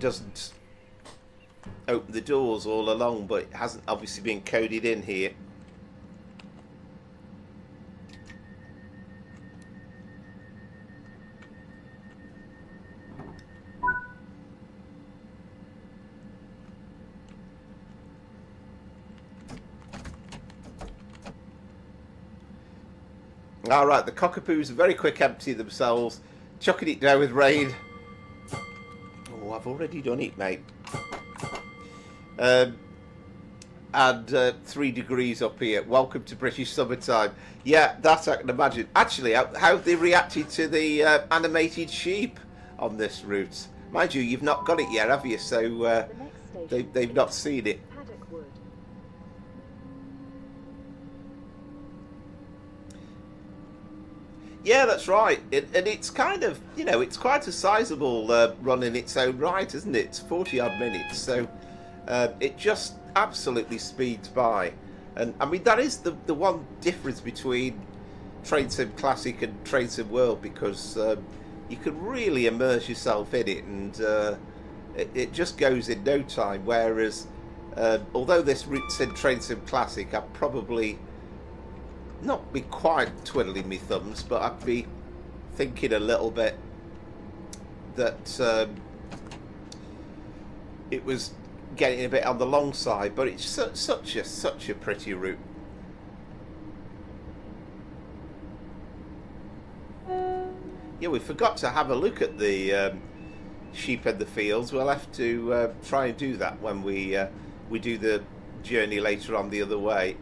[SPEAKER 1] doesn't open the doors all along, but it hasn't obviously been coded in here. Alright, the cockapoos are very quick empty themselves, chucking it down with rain. Oh, I've already done it, mate. And 3 degrees up here. Welcome to British summertime. Yeah, that I can imagine. Actually, how have they reacted to the animated sheep on this route? Mind you, you've not got it yet, have you? So they've not seen it.
[SPEAKER 2] Paddock Wood.
[SPEAKER 1] Yeah, that's right. And it's kind of, you know, it's quite a sizable run in its own right, isn't it? It's 40 odd minutes, so it just absolutely speeds by. And I mean, that is the one difference between Train Sim Classic and Train Sim World, because you can really immerse yourself in it, and it just goes in no time. Whereas, although this route's in Train Sim Classic, I'd probably not be quite twiddling my thumbs, but I'd be thinking a little bit that it was getting a bit on the long side. But it's such a pretty route. Yeah, we forgot to have a look at the sheep in the fields. We'll have to try and do that when we do the journey later on the other way.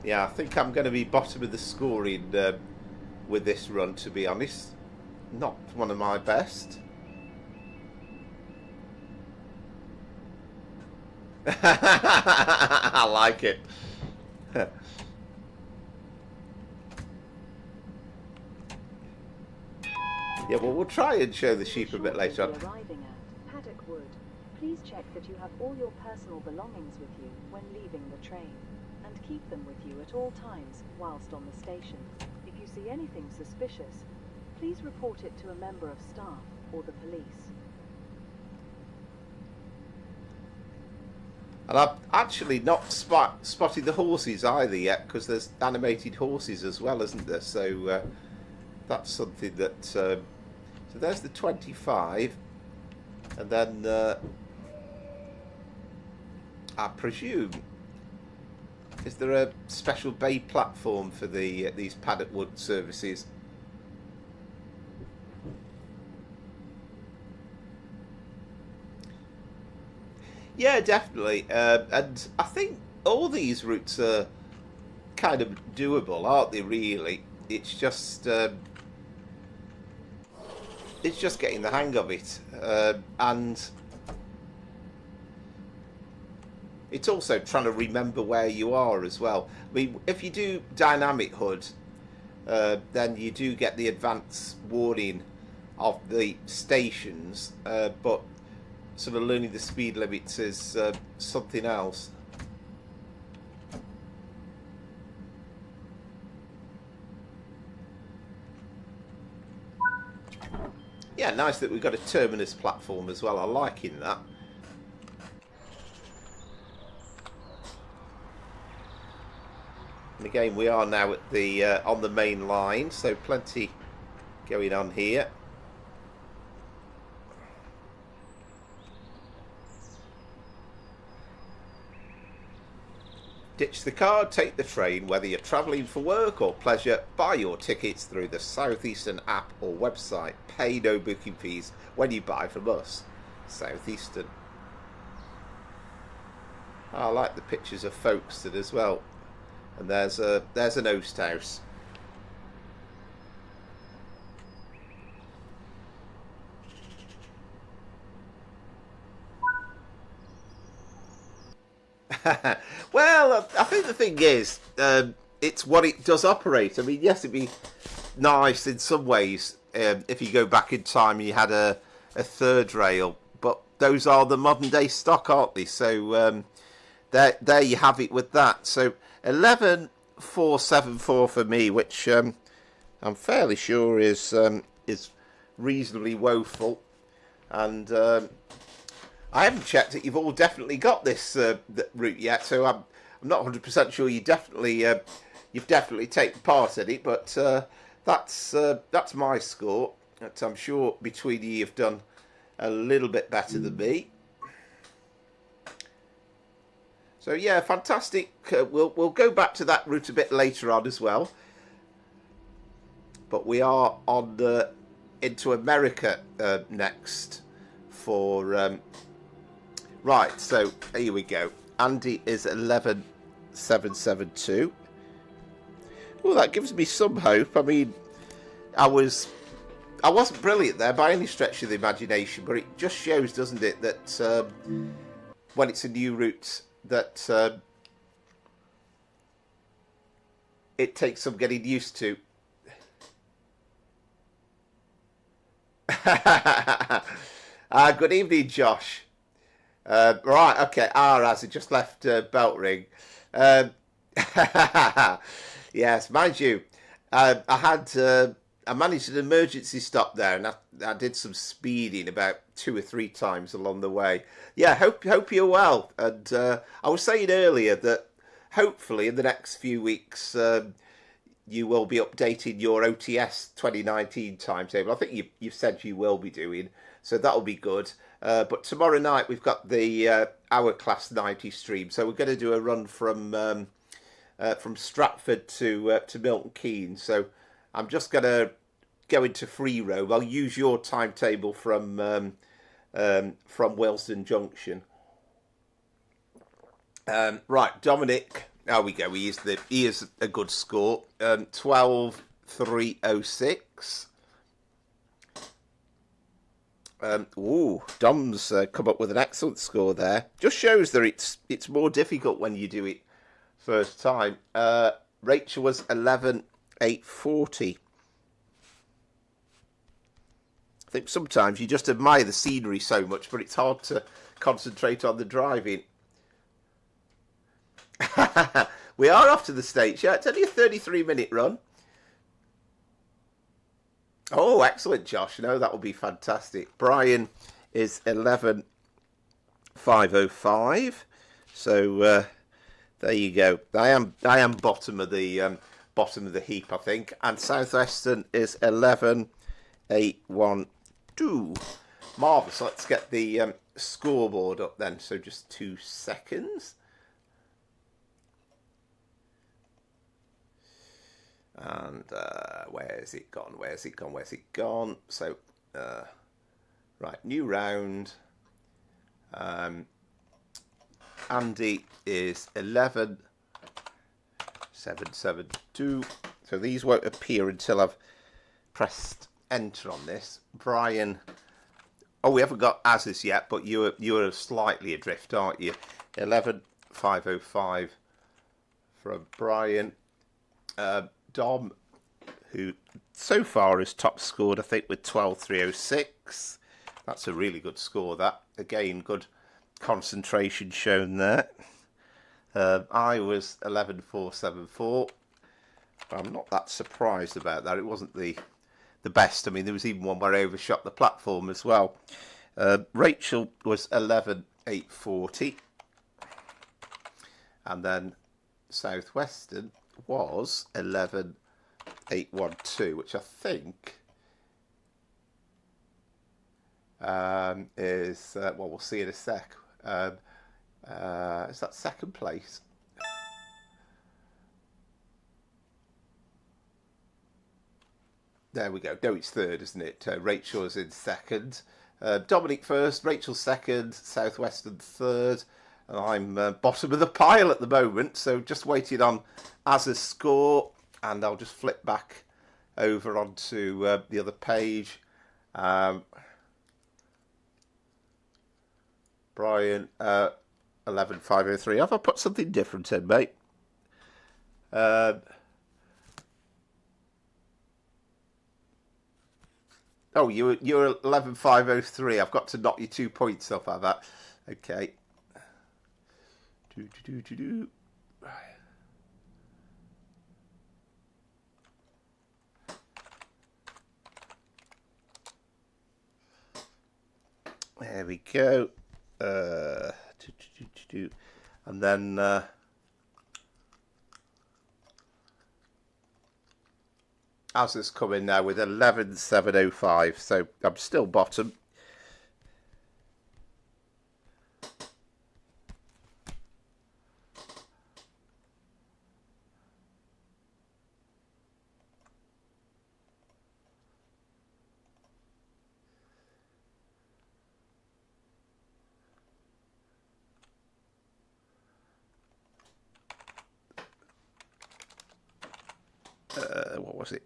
[SPEAKER 1] Yeah, I think I'm going to be bottom of the scoring with this run, to be honest. Not one of my best. I like it. Yeah, well, we'll try and show the sheep a bit later on.
[SPEAKER 2] Arriving at Paddock Wood. Please check that you have all your personal belongings with you when leaving the train, and keep them with you at all times whilst on the station. If you see anything suspicious, please report it to a member of staff or the police.
[SPEAKER 1] And I've actually not spotted the horses either yet, because there's animated horses as well, isn't there? So that's something that... so there's the 25, and then I presume, is there a special bay platform for the these Paddock Wood services? Yeah, definitely. And I think all these routes are kind of doable, aren't they, really? It's just getting the hang of it. And it's also trying to remember where you are as well. I mean, if you do dynamic HUD, then you do get the advance warning of the stations, but sort of learning the speed limits is something else. Yeah, nice that we've got a terminus platform as well. I'm liking that. And again, we are now at the on the main line, so plenty going on here. Ditch the car, take the train, whether you're travelling for work or pleasure. Buy your tickets through the Southeastern app or website. Pay no booking fees when you buy from us. Southeastern. I like the pictures of Folkestone as well. And there's an oast house. Well, I think the thing is, it's what it does operate. I mean, yes, it'd be nice in some ways if you go back in time and you had a third rail, but those are the modern day stock, aren't they? So there you have it with that. So 11,474 for me, which I'm fairly sure is reasonably woeful, and I haven't checked it. You've all definitely got this route yet, so I'm not 100% sure you've definitely taken part in it. But that's my score. But I'm sure between you, you've done a little bit better than me. So yeah, fantastic. We'll go back to that route a bit later on as well. But we are on into America next for. Right, so here we go. Andy is 11,772. Well, that gives me some hope. I mean, I wasn't brilliant there by any stretch of the imagination, but it just shows, doesn't it, that when it's a new route, that it takes some getting used to. Good evening, Josh. Right, okay. As he just left Beltring. Yes, mind you, I managed an emergency stop there, and I did some speeding about 2 or 3 times along the way. Yeah, hope you're well. And I was saying earlier that hopefully in the next few weeks you will be updating your OTS 2019 timetable. I think you've said you will be doing, so that'll be good. But tomorrow night we've got the Hour Class 90 stream, so we're going to do a run from Stratford to Milton Keynes. So I'm just going to go into free roam. I'll use your timetable from Willesden Junction. Right, Dominic. There we go. He is a good score. 12,306. Dom's come up with an excellent score there. Just shows that it's more difficult when you do it first time. Rachel was 11,840. I think sometimes you just admire the scenery so much, but it's hard to concentrate on the driving. We are off to the States. Yeah, it's only a 33-minute run. Oh, excellent, Josh. No, that will be fantastic. Brian is 11,505. So there you go. I am bottom of the heap, I think. And Southwestern is 11,812. Marvellous. So let's get the scoreboard up then. So just 2 seconds. And where's it gone? So, right, new round. Andy is 11,772. So these won't appear until I've pressed enter on this. Brian, oh, we haven't got Az's yet, but you're slightly adrift, aren't you? 11,505 from Brian. Dom, who so far has top scored, I think, with 12,306. That's a really good score, that. Again, good concentration shown there. I was 11,474. I'm not that surprised about that. It wasn't the the best. I mean, there was even one where I overshot the platform as well. Rachel was 11,840. And then Southwestern was 11,812, which I think is, well, we'll see in a sec. Is that second place? There we go. No, it's third, isn't it? Rachel's in second. Dominic first, Rachel second, Southwestern third. And I'm bottom of the pile at the moment, so just waiting on Az's score, and I'll just flip back over onto the other page. Brian, 11,503. Have I put something different in, mate? Oh, you're 11,503. I've got to knock you 2 points off of that. Okay. There we go. And then as is coming now with 11,705, so I'm still bottom. What was it?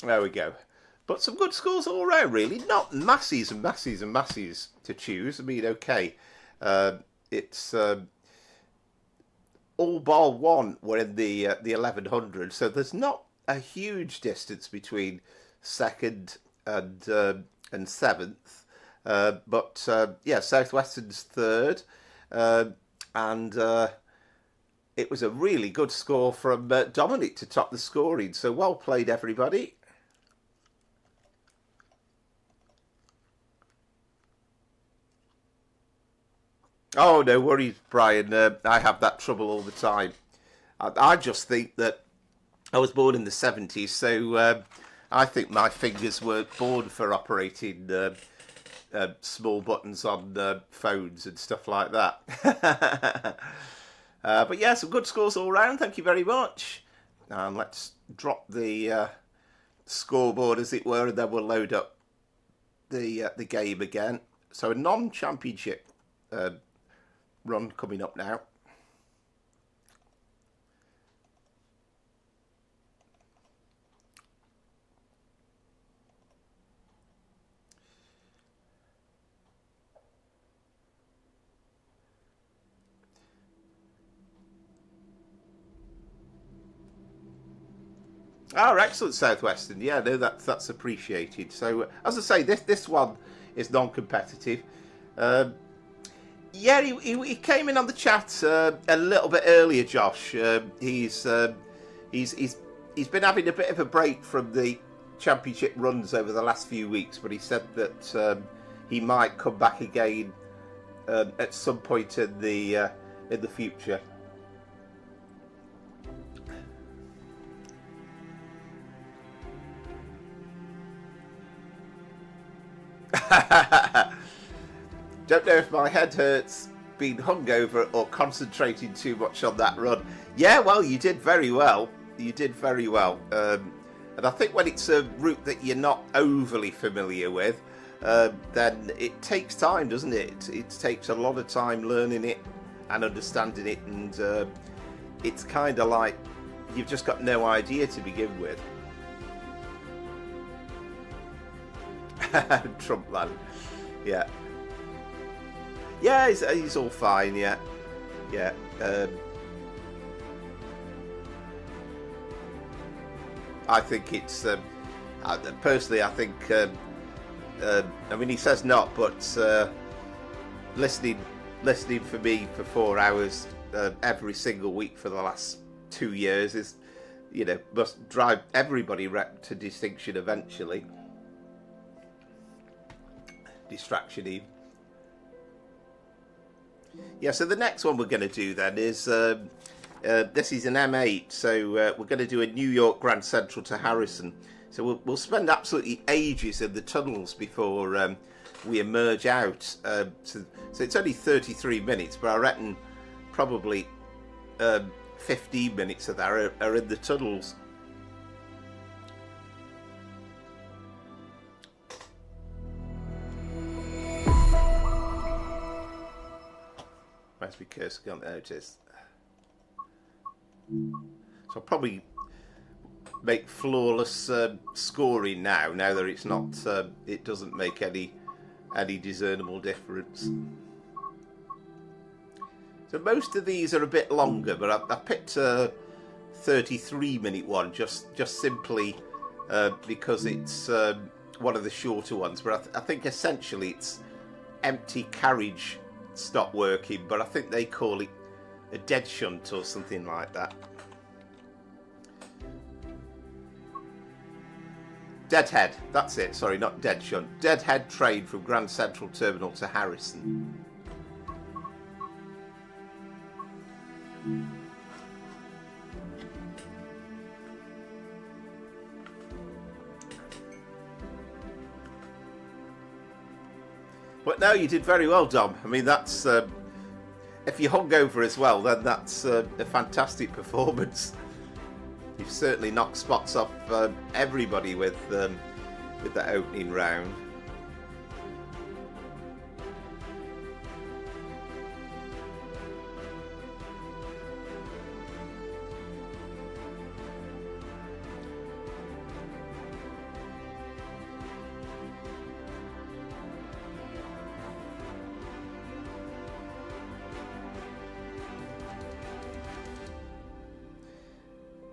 [SPEAKER 1] There we go. But some good scores all around, really. Not masses and masses and masses to choose. I mean, okay, it's all bar one were in the 1100, so there's not a huge distance between second and seventh. But yeah, Southwestern's third, and it was a really good score from Dominic to top the scoring. So well played, everybody. Oh, no worries, Brian. I have that trouble all the time. I just think that I was born in the 70s, so I think my fingers were born for operating small buttons on phones and stuff like that. But yeah, some good scores all round. Thank you very much. And let's drop the scoreboard, as it were, and then we'll load up the game again. So a non-championship run coming up now. Oh, excellent, Southwestern. Yeah, no, that's appreciated. So, as I say, this one is non-competitive. Yeah, he came in on the chat a little bit earlier, Josh. He's been having a bit of a break from the championship runs over the last few weeks, but he said that he might come back again at some point in the future. Don't know if my head hurts being hungover or concentrating too much on that run. Yeah, well, you did very well. You did very well. And I think when it's a route that you're not overly familiar with, then it takes time, doesn't it? It takes a lot of time learning it and understanding it, and it's kind of like you've just got no idea to begin with. Trumpland, yeah. Yeah, he's all fine, yeah. Yeah. I think it's, personally, I think, I mean, he says not, but listening listening for me for 4 hours every single week for the last 2 years is, you know, must drive everybody to distinction eventually. Distraction even. Yeah, so the next one we're going to do then is, this is an M8, so we're going to do a New York Grand Central to Harrison. So we'll spend absolutely ages in the tunnels before we emerge out. So it's only 33 minutes, but I reckon probably 15 minutes of that are in the tunnels. Where's my cursor gone? There it is. So I'll probably make flawless scoring now that it's not, it doesn't make any discernible difference. So most of these are a bit longer, but I picked a 33-minute one just simply because it's one of the shorter ones. But I think essentially it's empty carriage stopped working, but I think they call it a dead shunt or something like that. Deadhead, that's it, sorry, not dead shunt. Deadhead train from Grand Central Terminal to Harrison. But no, you did very well, Dom. I mean, that's if you're hungover as well, then that's a fantastic performance. You've certainly knocked spots off everybody with that opening round.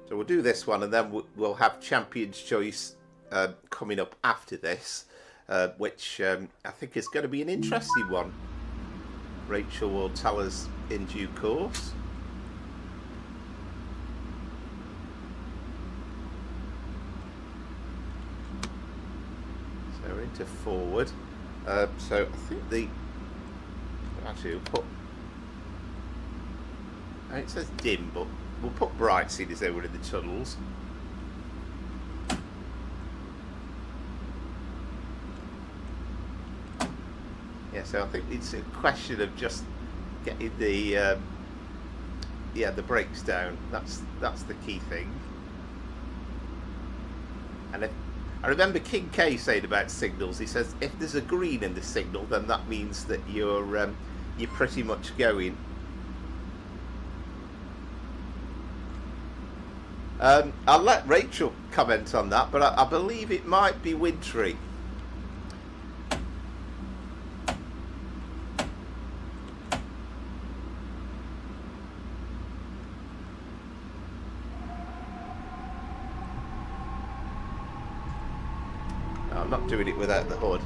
[SPEAKER 1] So we'll do this one, and then we'll have Champion's Choice coming up after this, which I think is going to be an interesting one. Rachel will tell us in due course. So we're into forward. So I think actually we'll put, it says dim, but we'll put bright seeing as though we're in the tunnels. Yeah, so I think it's a question of just getting the the brakes down. That's the key thing. And I remember King K saying about signals. He says if there's a green in the signal, then that means that you're pretty much going. I'll let Rachel comment on that, but I believe it might be wintry. I'm not doing it without the hood.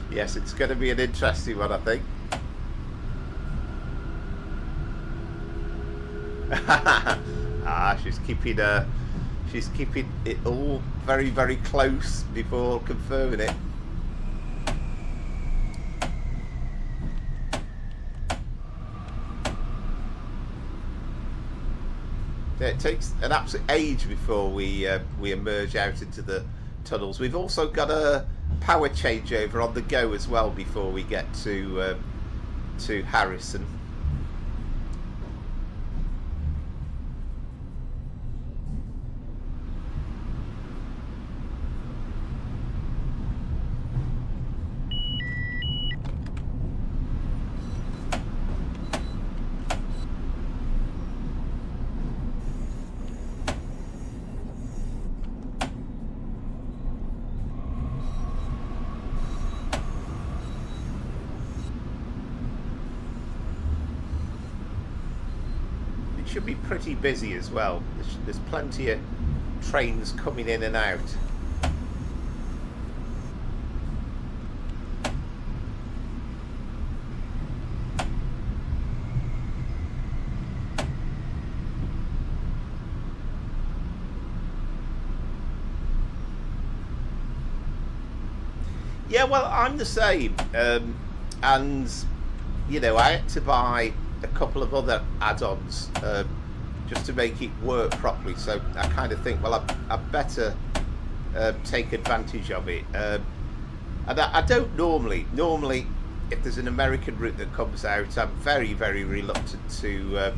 [SPEAKER 1] Yes, it's going to be an interesting one, I think. She's keeping it all very, very close before confirming it. Yeah, it takes an absolute age before we emerge out into the tunnels. We've also got a power changeover on the go as well before we get to Harrison. should be pretty busy as well. There's plenty of trains coming in and out. Yeah, well, I'm the same, and you know, I had to buy a couple of other add-ons just to make it work properly. So I kind of think, well, I better take advantage of it. And I don't normally, if there's an American route that comes out, I'm very, very reluctant to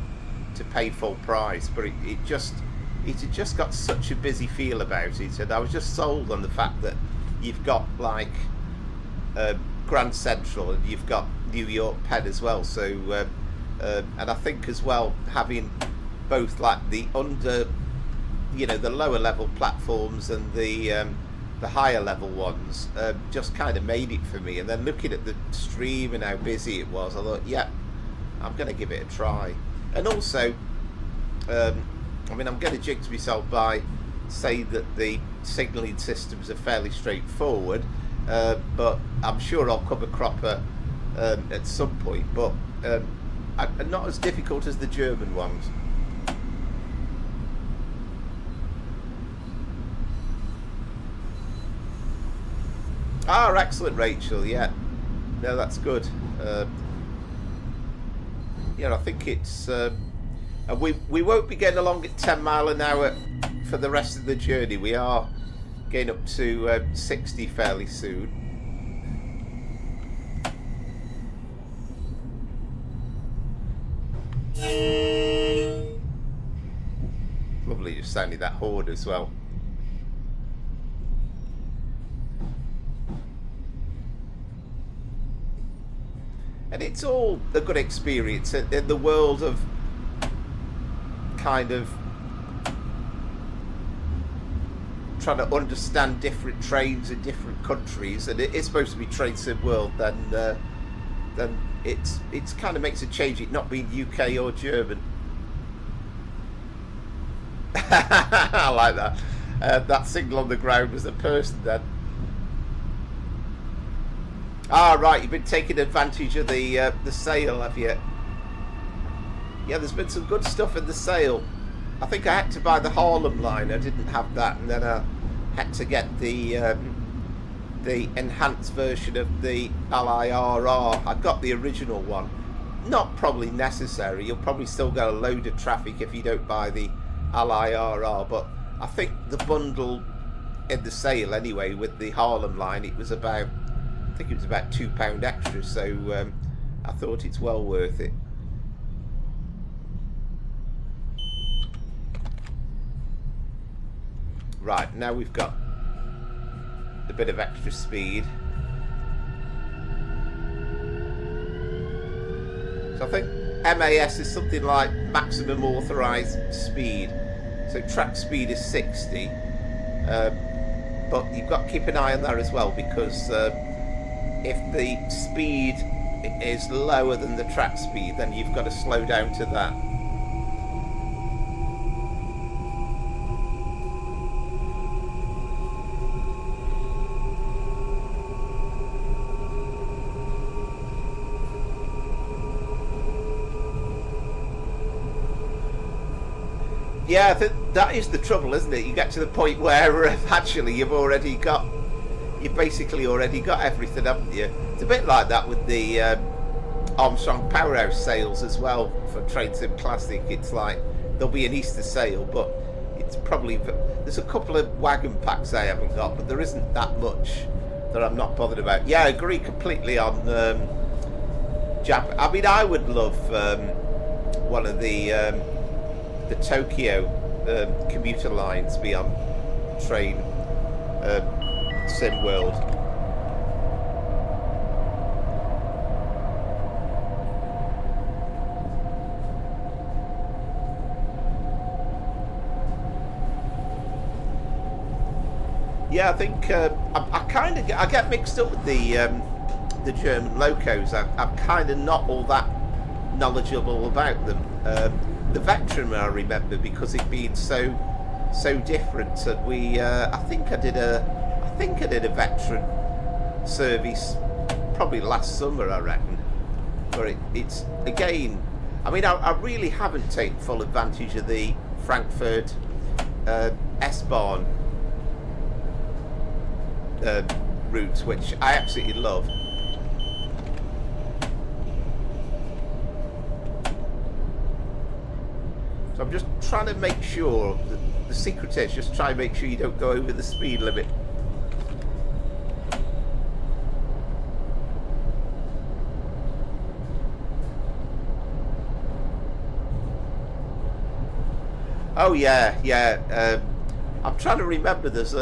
[SPEAKER 1] pay full price. But it had just got such a busy feel about it, and I was just sold on the fact that you've got like Grand Central and you've got New York Penn as well. So and I think as well, having both like the the lower level platforms and the higher level ones just kind of made it for me. And then looking at the stream and how busy it was, I thought, yeah, I'm going to give it a try. And also, I mean, I'm going to jinx myself by saying that the signalling systems are fairly straightforward, but I'm sure I'll come a cropper at some point, but not as difficult as the German ones. Ah, excellent, Rachel. Yeah, no, that's good. Yeah, I think it's we won't be getting along at 10 mile an hour for the rest of the journey. We are getting up to 60 fairly soon. Lovely, just sounding that horn as well. And it's all a good experience in the world of kind of trying to understand different trains in different countries, and it is supposed to be Train Sim World. Then it's kind of makes a change, it not being UK or German. I like that. That signal on the ground was a person then. Ah, right, you've been taking advantage of the sale, have you? Yeah, there's been some good stuff in the sale. I think I had to buy the Harlem line. I didn't have that, and then I had to get the enhanced version of the LIRR. I got the original one. Not probably necessary. You'll probably still get a load of traffic if you don't buy the LIRR, but I think the bundle in the sale anyway with the Harlem line, it was about, I think it was about £2 extra, so I thought it's well worth it. Right, now we've got a bit of extra speed. So I think MAS is something like maximum authorised speed. So track speed is 60. But you've got to keep an eye on that as well, because if the speed is lower than the track speed, then you've got to slow down to that. Yeah, I think that is the trouble, isn't it? You get to the point where actually you've basically already got everything, haven't you? It's a bit like that with the Armstrong Powerhouse sales as well for Train Sim Classic. It's like there'll be an Easter sale, but it's probably, there's a couple of wagon packs I haven't got, but there isn't that much that I'm not bothered about. Yeah, I agree completely on Japan. I mean, I would love one of the Tokyo commuter lines be on Train Sim World. Yeah, I think I get mixed up with the German locos. I'm kind of not all that knowledgeable about them. the veteran I remember because it being so different. And we I think I did a veteran service probably last summer, I reckon. But it's again, I mean, I really haven't taken full advantage of the Frankfurt S-Bahn routes, which I absolutely love. So I'm just trying to make sure that the secret is just try and make sure you don't go over the speed limit. Oh yeah. I'm trying to remember. There's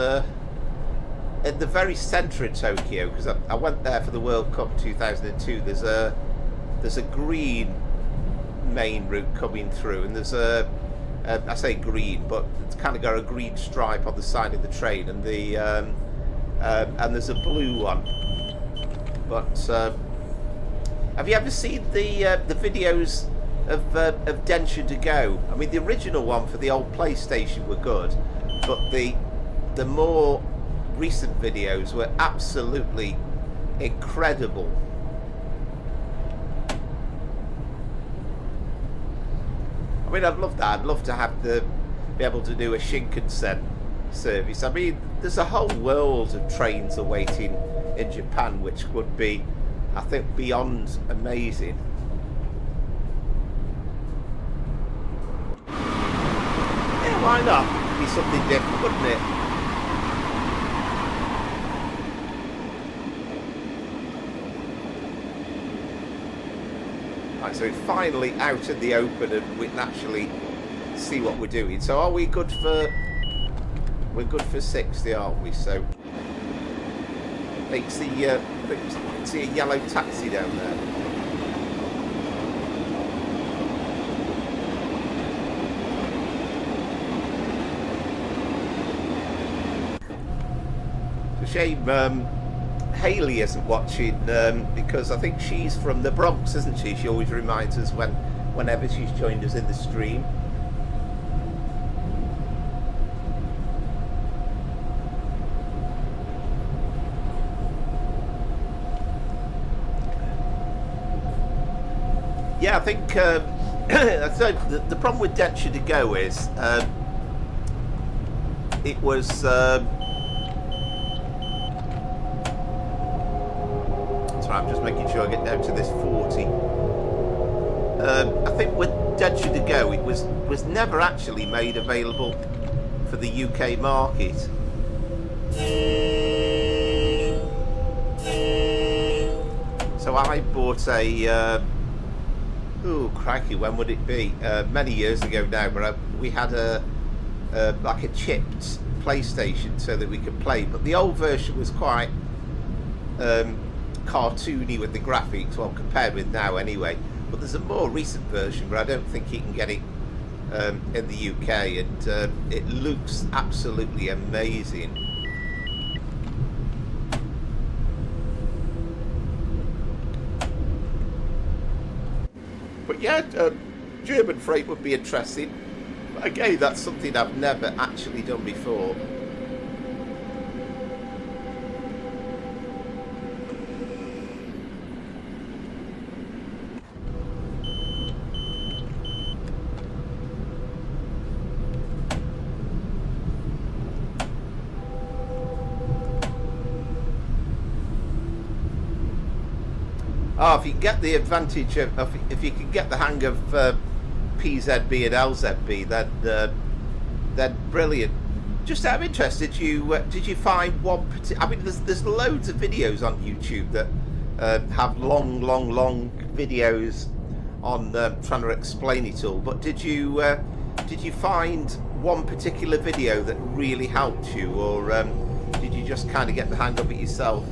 [SPEAKER 1] in the very centre of Tokyo, because I went there for the World Cup 2002. There's a green main route coming through, and there's I say green, but it's kind of got a green stripe on the side of the train, and and there's a blue one. But have you ever seen the videos of Densha to Go? I mean, the original one for the old PlayStation were good, but the more recent videos were absolutely incredible. I mean, I'd love that. I'd love to have be able to do a Shinkansen service. I mean, there's a whole world of trains awaiting in Japan, which would be, I think, beyond amazing. Yeah, why not? Be something different, wouldn't it? Right, so it's finally out in the open and we can actually see what we're doing. So are we good for... We're good for 60, aren't we? So let's see a yellow taxi down there. It's a shame Hayley isn't watching because I think she's from the Bronx, isn't she? She always reminds us whenever she's joined us in the stream. Yeah, I think the problem with Densha to Go is it was sorry, I'm just making sure I get down to this 40. I think with Densha to Go, it was never actually made available for the UK market. So I bought a oh crikey, when would it be? Many years ago now, but we had like a chipped PlayStation so that we could play. But the old version was quite cartoony with the graphics, well, compared with now anyway. But there's a more recent version where I don't think you can get it in the UK, and it looks absolutely amazing. But yeah, German freight would be interesting. But again, that's something I've never actually done before. Oh, if you can get the advantage of, if you can get the hang of PZB and LZB, then brilliant. Just out of interest, did you find one particular? I mean, there's loads of videos on YouTube that have long videos on trying to explain it all. But did you find one particular video that really helped you, or did you just kind of get the hang of it yourself?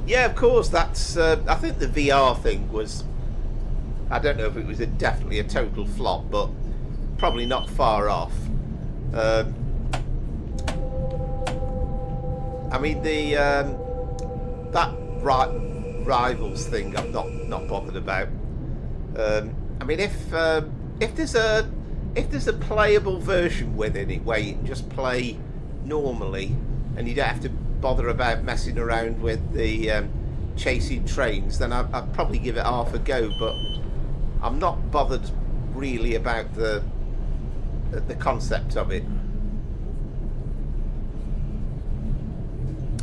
[SPEAKER 1] Yeah, of course. That's. I think the VR thing was. I don't know if it was definitely a total flop, but probably not far off. I mean, the that rivals thing I'm not bothered about. I mean, if there's a playable version within it where you can just play normally and you don't have to bother about messing around with the chasing trains, then I'd probably give it half a go. But I'm not bothered really about the concept of it.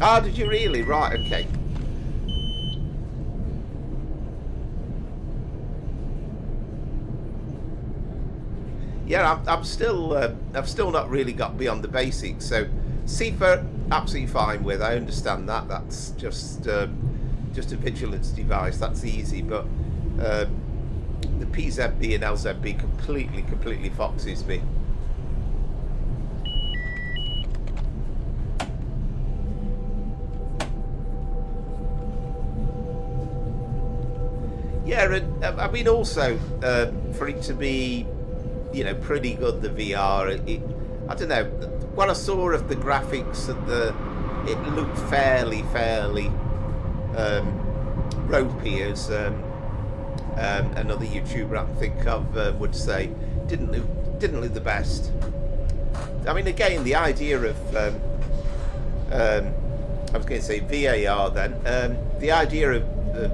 [SPEAKER 1] Ah, did you really? Right, okay. Yeah, I've still not really got beyond the basics. So CIFA, absolutely fine with. I understand that. That's just a vigilance device. That's easy. But the PZB and LZB completely foxes me. Yeah, and I mean also for it to be, you know, pretty good, the VR. I don't know. What I saw of the graphics and it looked fairly ropey, as another YouTuber I can think of would say. Didn't look the best. I mean, again, the idea of I was going to say VAR then. The idea of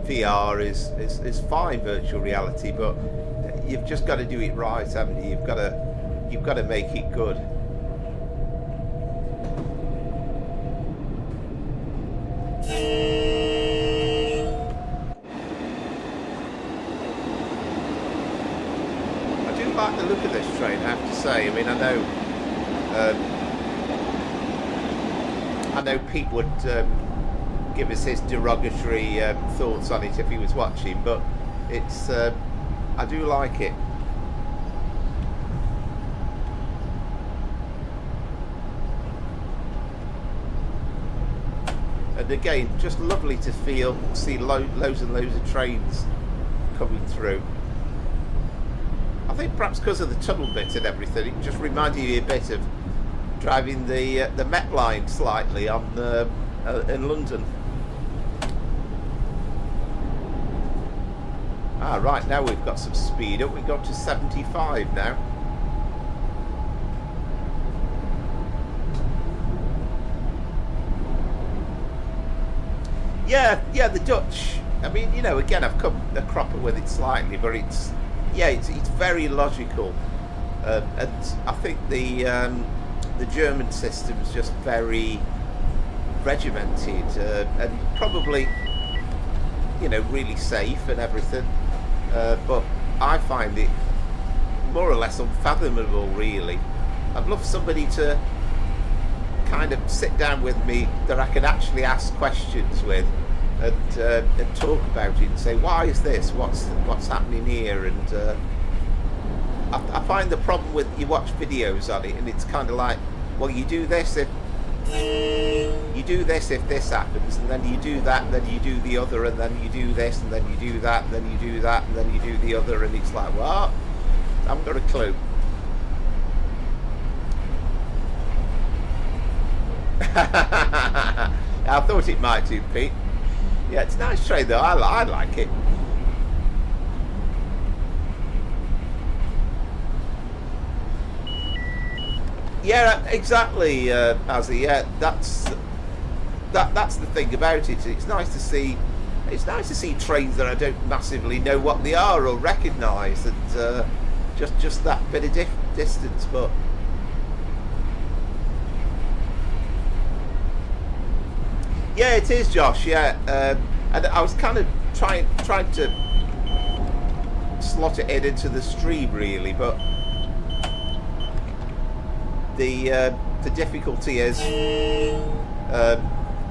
[SPEAKER 1] VR is fine, virtual reality, but you've just got to do it right, haven't you? You've got to make it good. I do like the look of this train, I have to say. I mean, I know Pete would give us his derogatory thoughts on it if he was watching, but it's I do like it. And again, just lovely to see loads and loads of trains coming through. I think perhaps because of the tunnel bit and everything, it just reminded you a bit of driving the Met line slightly on in London. Ah, right, now we've got some speed up. We've got to 75 now. Yeah, the Dutch. I mean, you know, again, I've come a cropper with it slightly, but it's very logical, and I think the German system is just very regimented and probably, you know, really safe and everything. But I find it more or less unfathomable, really. I'd love somebody to kind of sit down with me that I can actually ask questions with and talk about it and say, why is this? What's happening here? And I find the problem with, you watch videos on it and it's kind of like, well, you do this if this happens, and then you do that, and then you do the other, and then you do this, and then you do that, and then you do that, and then you do the other, and it's like, what? I haven't got a clue. I thought it might do, Pete. Yeah, it's a nice train though. I like it. Yeah, exactly, Azzy. Yeah, that's the thing about it. It's nice to see. It's nice to see trains that I don't massively know what they are or recognise, and just that bit of distance. But yeah, it is, Josh. Yeah, and I was kind of trying to slot it into the stream, really, but the difficulty is,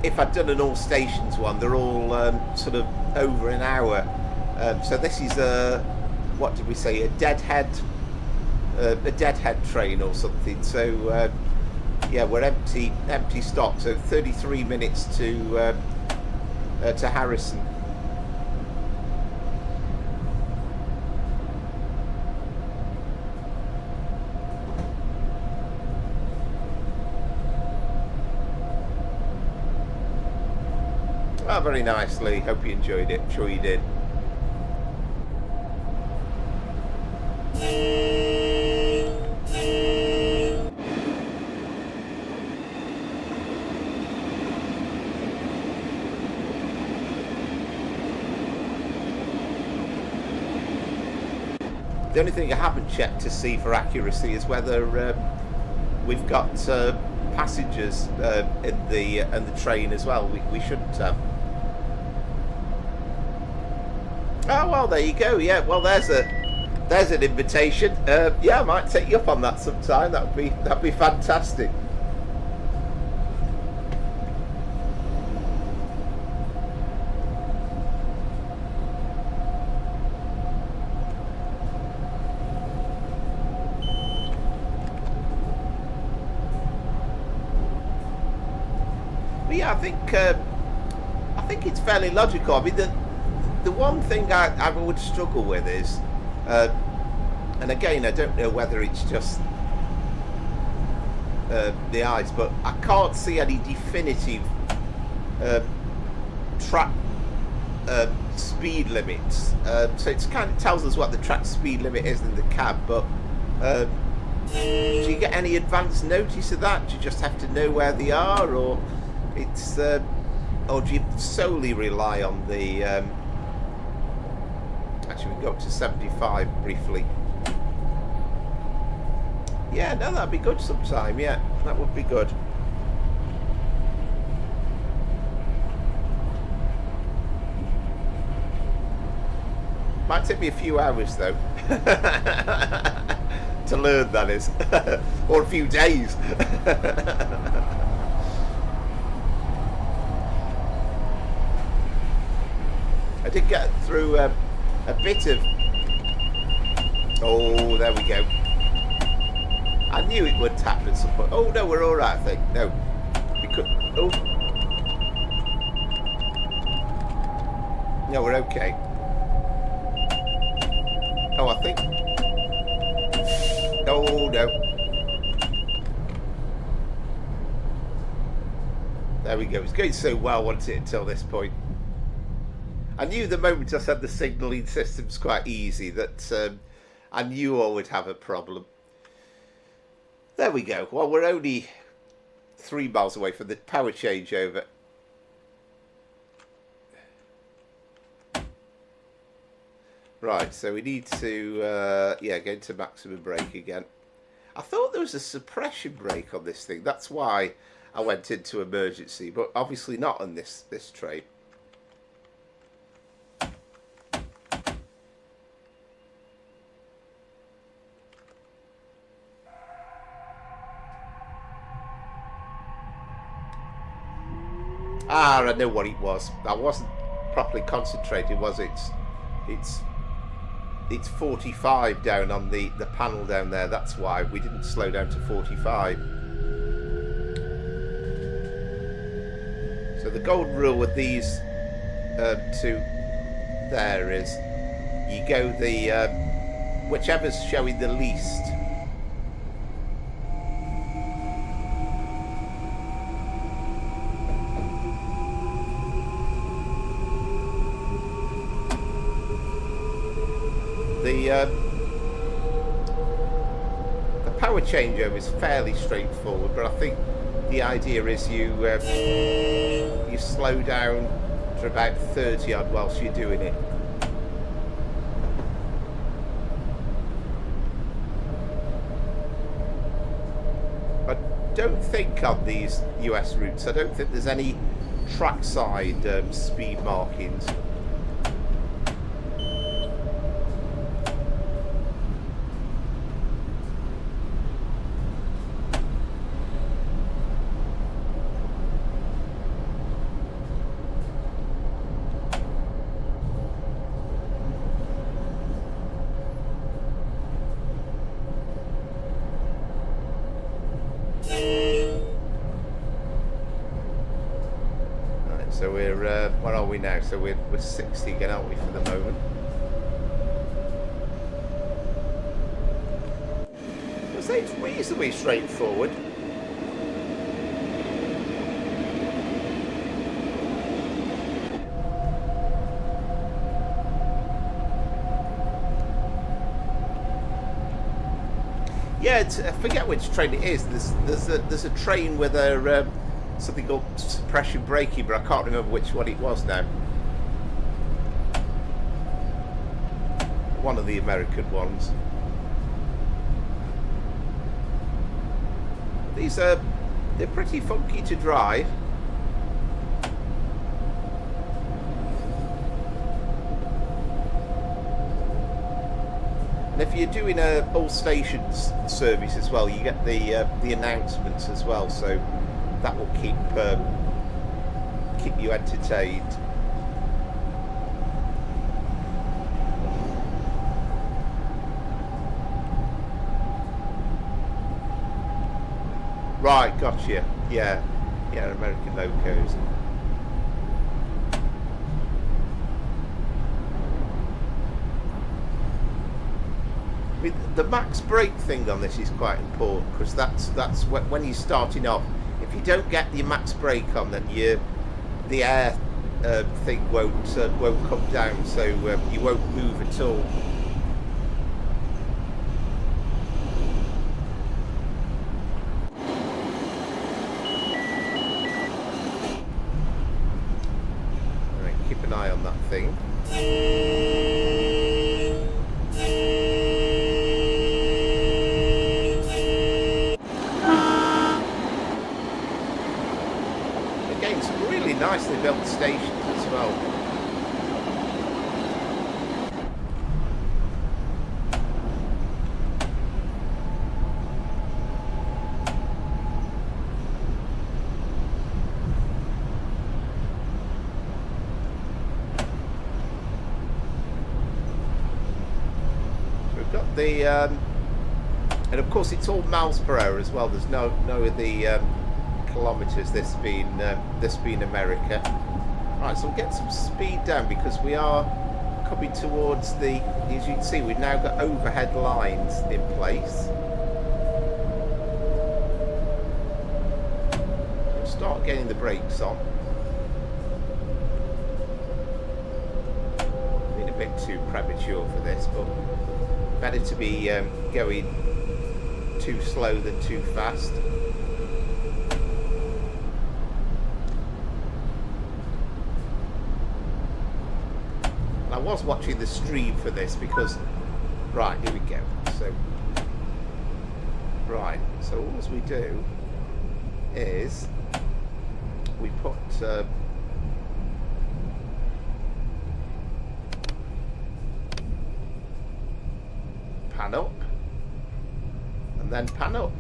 [SPEAKER 1] if I'd done an all stations one, they're all sort of over an hour. So this is what did we say? A deadhead train or something. So yeah, we're empty stop. So 33 minutes to Harrison. Ah, very nicely. Hope you enjoyed it. I'm sure you did. The only thing I haven't checked to see for accuracy is whether we've got passengers in the train as well. We shouldn't have. Oh well, there you go. Yeah, well there's an invitation. Yeah, I might take you up on that sometime. That'd be fantastic. But yeah, I think it's fairly logical. I mean, the one thing I would struggle with is, and again, I don't know whether it's just the eyes, but I can't see any definitive track speed limits. So it kind of tells us what the track speed limit is in the cab, but do you get any advance notice of that? Do you just have to know where they are, or it's or do you solely rely on the actually we go up to 75 briefly. Yeah, no, that'd be good sometime. Yeah, that would be good. Might take me a few hours though to learn, that is. Or a few days. I did get through a bit of... Oh, there we go. I knew it would happen at some point. Oh no, we're all right, I think. No, we could. Oh, no, we're okay. Oh, I think. Oh no. There we go. It's going so well, wasn't it, until this point? I knew the moment I said the signalling system's quite easy that I knew I would have a problem. There we go. Well, we're only 3 miles away from the power changeover. Right, so we need to, yeah, go into maximum brake again. I thought there was a suppression brake on this thing. That's why I went into emergency, but obviously not on this train. Ah, I know what it was. I wasn't properly concentrated, was it? It's 45 down on the panel down there. That's why we didn't slow down to 45. So the golden rule with these two there is you go the whichever's showing the least. The power changeover is fairly straightforward, but I think the idea is you slow down to about 30 odd whilst you're doing it. I don't think on these US routes, I don't think there's any trackside speed markings. So we're, where are we now? So we're 60 again, aren't we, for the moment? I'd say it's reasonably straightforward. Yeah, I forget which train it is. There's a train with a something called suppression braking, but I can't remember which one it was now. One of the American ones. They're pretty funky to drive. And if you're doing a all stations service as well, you get the announcements as well, so that will keep you entertained. Right, gotcha. Yeah, American locos. I mean, the max brake thing on this is quite important, because that's when you're starting off. If you don't get your max brake on, then the air thing won't come down, so you won't move at all. Right, keep an eye on that thing. Nicely built stations as well. So we've got the and of course it's all miles per hour as well. There's no of the kilometers, this being America. Right, so we'll get some speed down because we are coming towards the, as you can see, we've now got overhead lines in place. We'll start getting the brakes on. Been a bit too premature for this, but better to be going too slow than too fast. I was watching the stream for this because, right, here we go. So, right, so all we do is we put pan up and then pan up.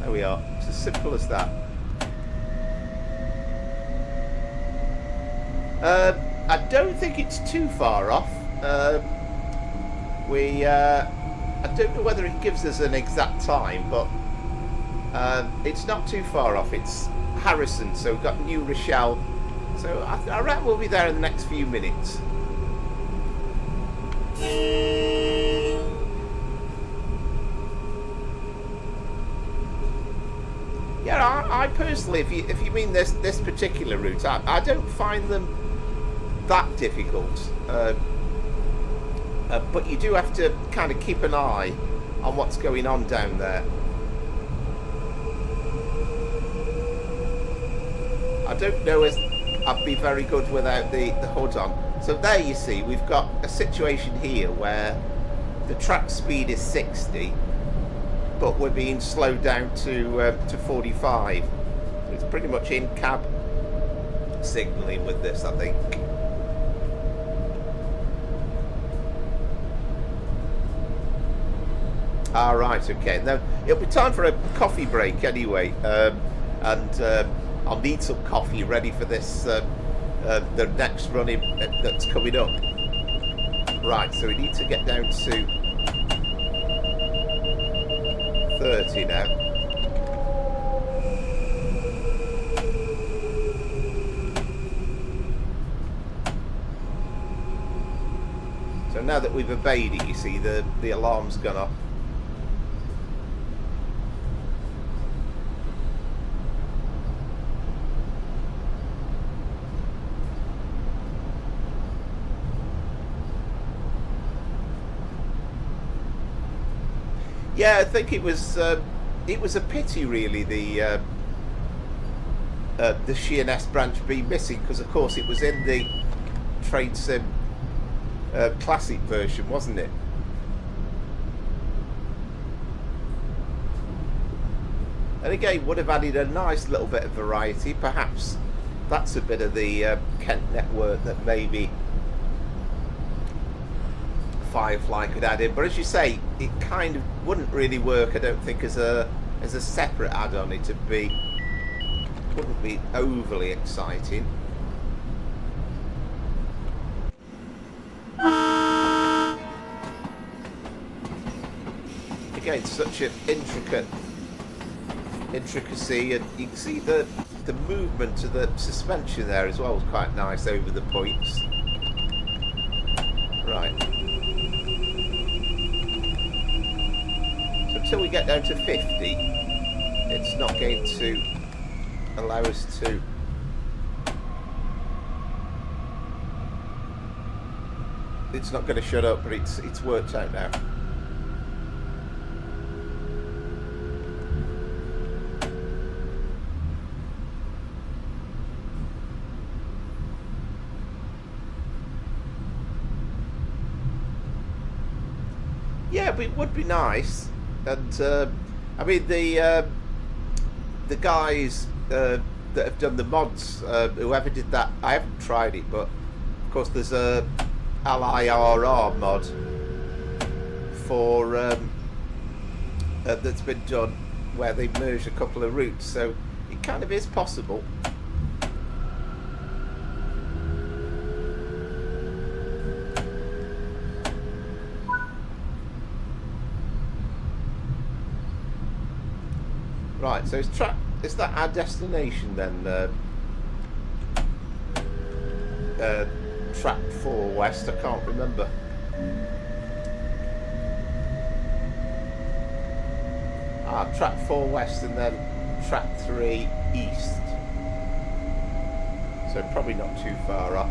[SPEAKER 1] There we are. It's as simple as that. I don't think it's too far off. I don't know whether it gives us an exact time, but it's not too far off. It's Harrison, so we've got New Rochelle. So I reckon we'll be there in the next few minutes. Yeah, I personally, if you mean this particular route, I don't find them that difficult, but you do have to kind of keep an eye on what's going on down there. I don't know if I'd be very good without the hood on. So there you see, we've got a situation here where the track speed is 60, but we're being slowed down to 45. So it's pretty much in-cab signalling with this, I think. Right, okay. Now it'll be time for a coffee break anyway, and I'll need some coffee ready for this the next running that's coming up. Right, so we need to get down to 30 now. So now that we've obeyed it, you see the alarm's gone off. Yeah, I think it was a pity really the Sheerness branch being missing, because of course it was in the Trade Sim Classic version, wasn't it? And again, would have added a nice little bit of variety. Perhaps that's a bit of the Kent network that maybe Firefly could add in. But as you say, it kind of wouldn't really work, I don't think, as a separate add-on. Wouldn't be overly exciting. Again, such an intricacy, and you can see the movement of the suspension there as well is quite nice over the points. Right. So until we get down to 50, it's not going to allow us to it's not going to shut up, but it's worked out now. Yeah, but it would be nice, and I mean the guys that have done the mods, whoever did that, I haven't tried it, but of course there's a LIRR mod for that's been done where they merge a couple of routes, so it kind of is possible. Right, so is that our destination then? Track 4 West, I can't remember. Track 4 West and then Track 3 East. So probably not too far off.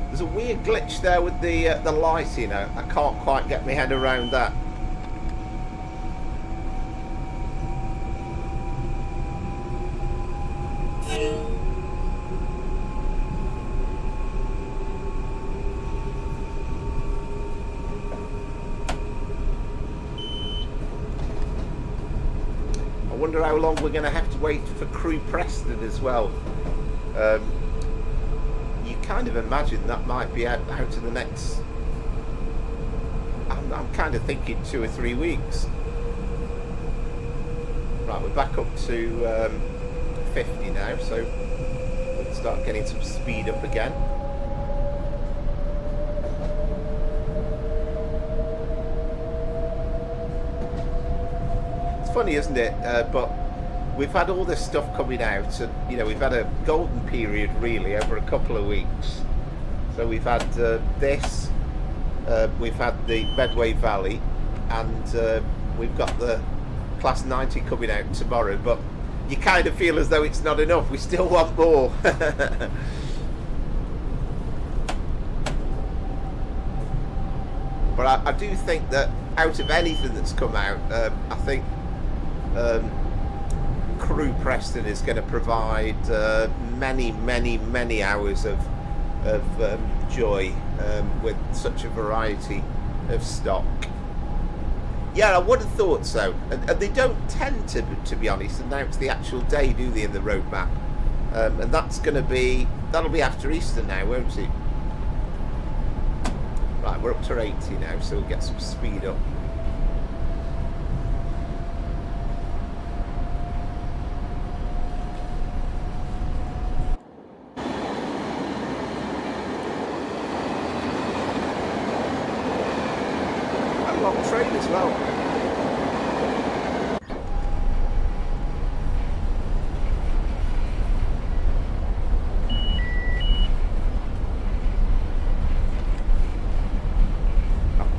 [SPEAKER 1] There's a weird glitch there with the lighting. I can't quite get my head around that. I wonder how long we're going to have to wait for Crew Preston as well. You kind of imagine that might be out of the next... I'm kind of thinking 2 or 3 weeks. Right, we're back up to 50 now, so we'll start getting some speed up again. Funny, isn't it? But we've had all this stuff coming out, and you know, we've had a golden period really over a couple of weeks. So we've had this, we've had the Medway Valley, and we've got the Class 90 coming out tomorrow. But you kind of feel as though it's not enough. We still want more. But I do think that out of anything that's come out, I think Crew Preston is going to provide many hours of joy with such a variety of stock. Yeah, I would have thought so, and they don't tend to be honest, announce the actual day, do they, in the roadmap? And that'll be after Easter now, won't it? Right, we're up to 80 now, so we'll get some speed up. Train as well.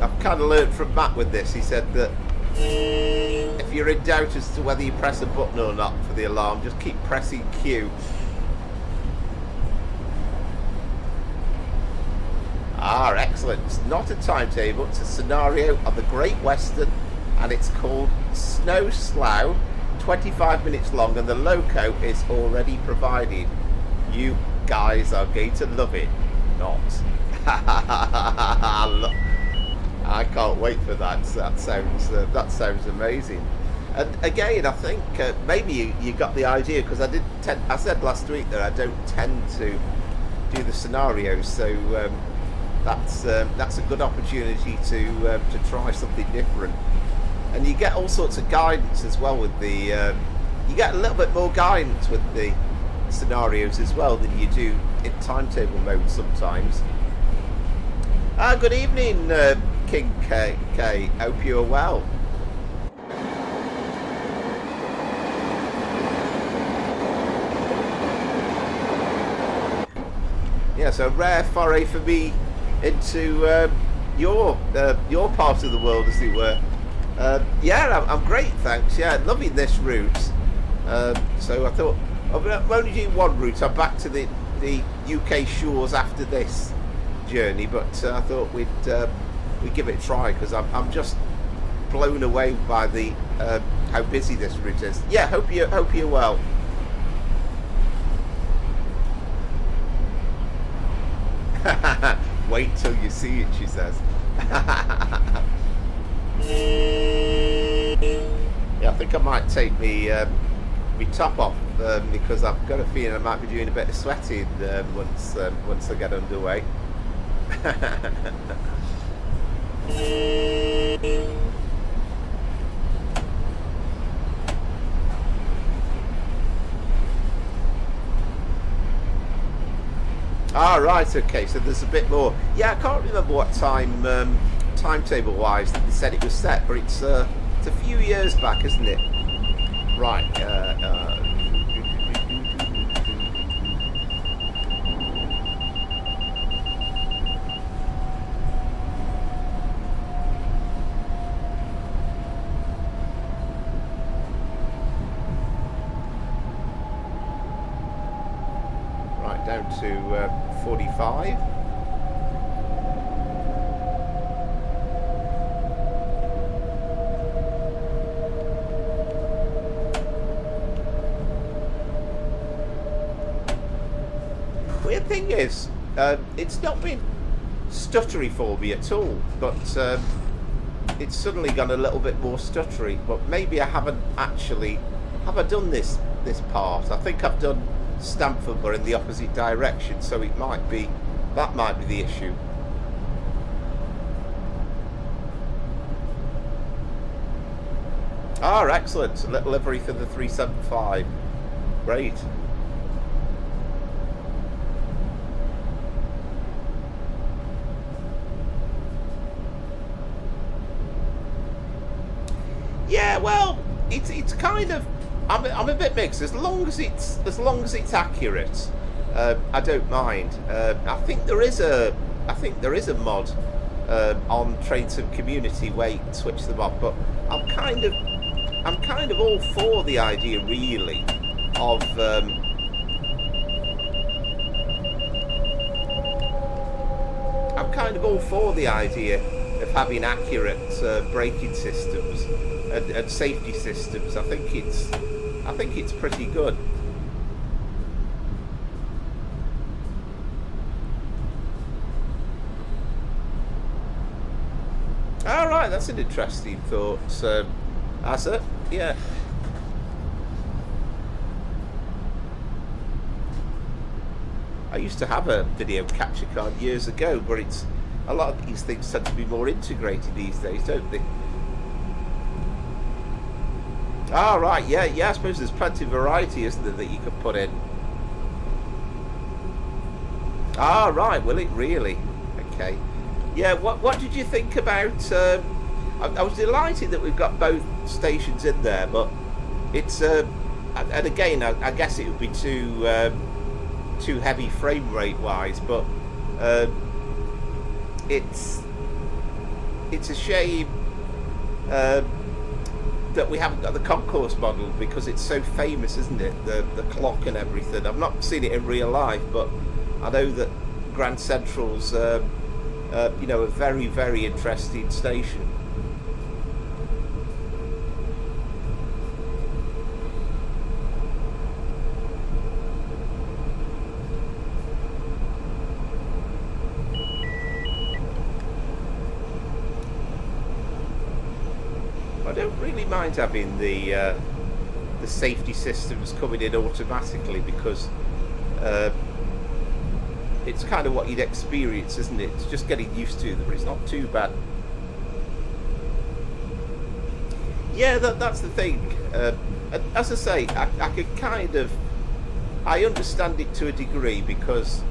[SPEAKER 1] I've kind of learned from Matt with this. He said that if you're in doubt as to whether you press a button or not for the alarm, just keep pressing Q. Ah, excellent. It's not a timetable, it's a scenario of the Great Western, and it's called Snow Slough, 25 minutes long, and the loco is already provided. You guys are going to love it. Not. I can't wait for that. That sounds amazing. And again, I think maybe you got the idea, because I said last week that I don't tend to do the scenarios, so that's a good opportunity to try something different. And you get all sorts of guidance as well with the you get a little bit more guidance with the scenarios as well than you do in timetable mode sometimes. Good evening, King K. Hope you're well. Yeah, so rare foray for me into your part of the world, as it were. Yeah, I'm great, thanks. Yeah, loving this route. So I thought I'm only doing one route. I'm back to the UK shores after this journey, but I thought we'd give it a try, because I'm just blown away by the how busy this route is. Yeah, hope you're well. Wait till you see it, she says. Yeah, I think I might take me top off, because I've got a feeling I might be doing a bit of sweating once I get underway. Ah, right, okay, so there's a bit more. Yeah, I can't remember what timetable wise that they said it was set, but it's a few years back, isn't it? Right, down to 45. Weird thing is, it's not been stuttery for me at all, but it's suddenly gone a little bit more stuttery. But maybe I haven't actually. Have I done this part? I think I've done Stamford, but in the opposite direction, so it might be that might be the issue. Ah, excellent. A little livery for the 375. Great. Yeah, well, it's kind of. I'm a bit mixed. As long as it's accurate, I don't mind. I think there is a mod on Trainsim Community where you can switch them off. But I'm kind of all for the idea, really, of I'm kind of all for the idea of having accurate braking systems and safety systems. I think it's pretty good. All right, that's an interesting thought. That's it. Yeah. I used to have a video capture card years ago, but it's a lot of these things tend to be more integrated these days, don't they? Ah, right, yeah, I suppose there's plenty of variety, isn't there, that you could put in. Ah, right, will it really? Okay. Yeah, what did you think about... I was delighted that we've got both stations in there, but it's... and again, I guess it would be too heavy frame rate wise, but it's a shame that we haven't got the concourse model, because it's so famous, isn't it? The clock and everything. I've not seen it in real life, but I know that Grand Central's you know, a very, very interesting station. I don't really mind having the safety systems coming in automatically, because it's kind of what you'd experience, isn't it? It's just getting used to them, but it's not too bad. Yeah, that's the thing. As I say, I could kind of, I understand it to a degree, because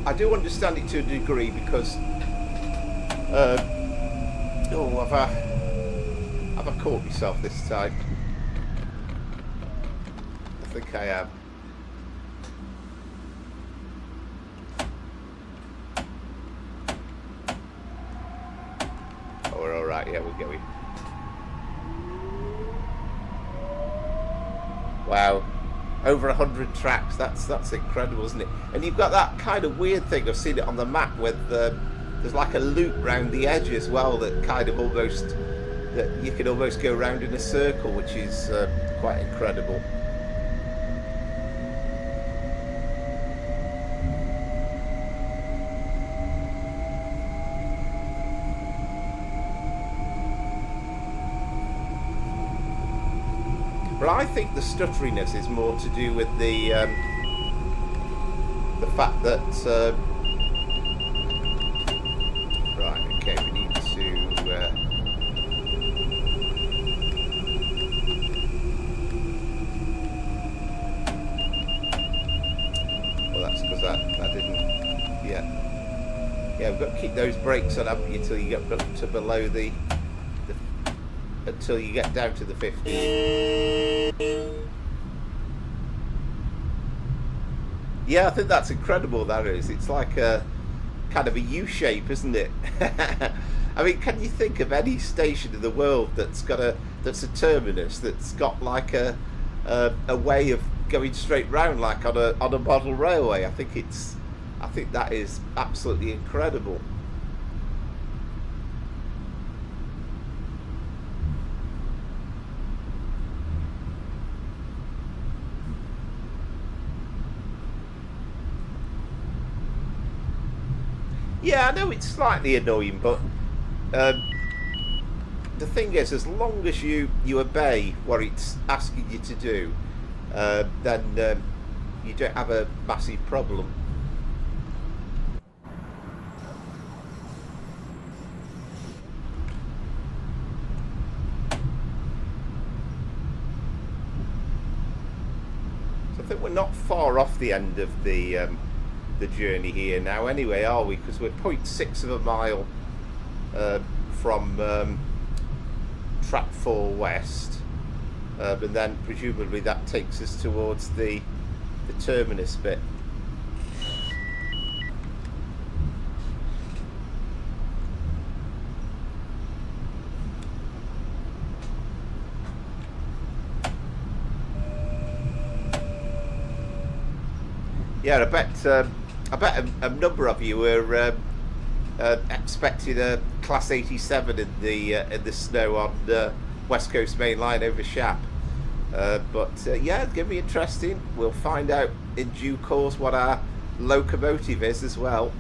[SPEAKER 1] I do understand it to a degree, because oh, have I caught myself this time? I think I have. Oh, we're all right. Yeah, we're going. Wow. Over 100 tracks, that's incredible, isn't it? And you've got that kind of weird thing, I've seen it on the map, with there's like a loop round the edge as well, that kind of almost, that you can almost go round in a circle, which is quite incredible. But I think the stutteriness is more to do with the fact that right, okay, we need to well, that's because that didn't, yeah, we've got to keep those brakes on, haven't you, till you get to below the until you get down to the 50. Yeah, I think that's incredible, that is. It's like a kind of a U-shape, isn't it? I mean, can you think of any station in the world that's a terminus that's got like a way of going straight round, like on a model railway? I think that is absolutely incredible. Yeah, I know it's slightly annoying, but the thing is, as long as you obey what it's asking you to do, then you don't have a massive problem. So I think we're not far off the end of the journey here now anyway, are we? Because we're 0.6 of a mile from track 4 west, and then presumably that takes us towards the terminus bit. Yeah, I bet a number of you were expecting a Class 87 in the snow on West Coast Main Line over Shap. But yeah, it's going to be interesting. We'll find out in due course what our locomotive is as well.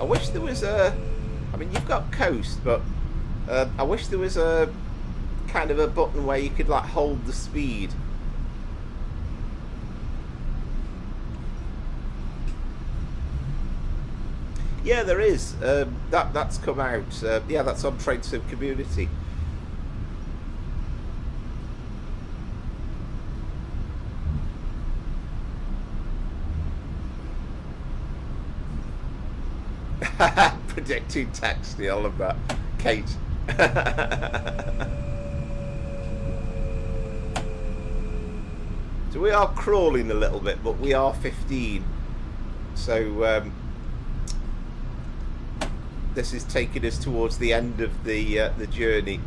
[SPEAKER 1] I wish there was I mean, you've got coast, but I wish there was a kind of a button where you could like hold the speed. Yeah, there is. That's come out. Yeah, that's on Train Sim Community. Predicting text, I love that. Kate. So we are crawling a little bit, but we are 15. So this is taking us towards the end of the journey.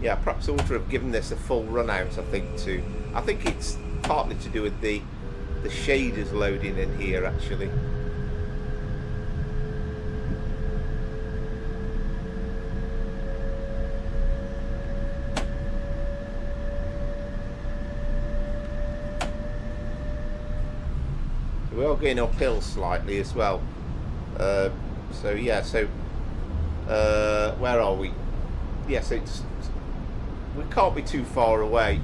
[SPEAKER 1] Yeah, perhaps I ought to have given this a full run out, I think, too. I think it's partly to do with the shaders loading in here, actually. We are going uphill slightly as well. So yeah, so where are we? Yes, we can't be too far away.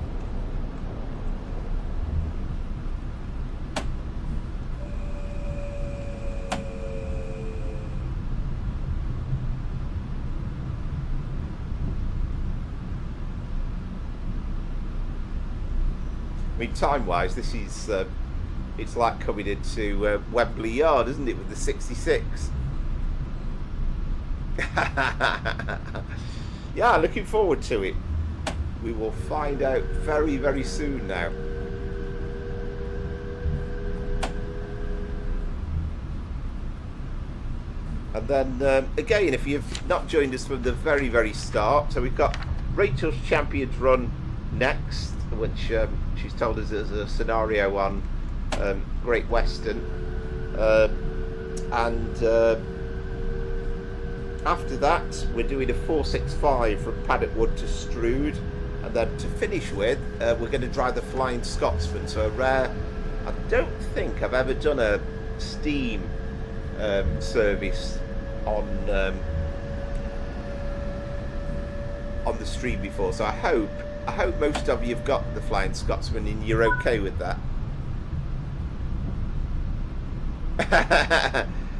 [SPEAKER 1] I mean, time-wise, this is it's like coming into Wembley Yard, isn't it, with the 66? Yeah, looking forward to it. We will find out very, very soon now. And then, again, if you've not joined us from the very, very start, so we've got Rachel's Champions Run next, which she's told us is a scenario on Great Western. After that, we're doing a 465 from Paddock Wood to Strood, and then to finish with, we're going to drive the Flying Scotsman. So a rare. I don't think I've ever done a steam service on the stream before. So I hope most of you have got the Flying Scotsman and you're okay with that.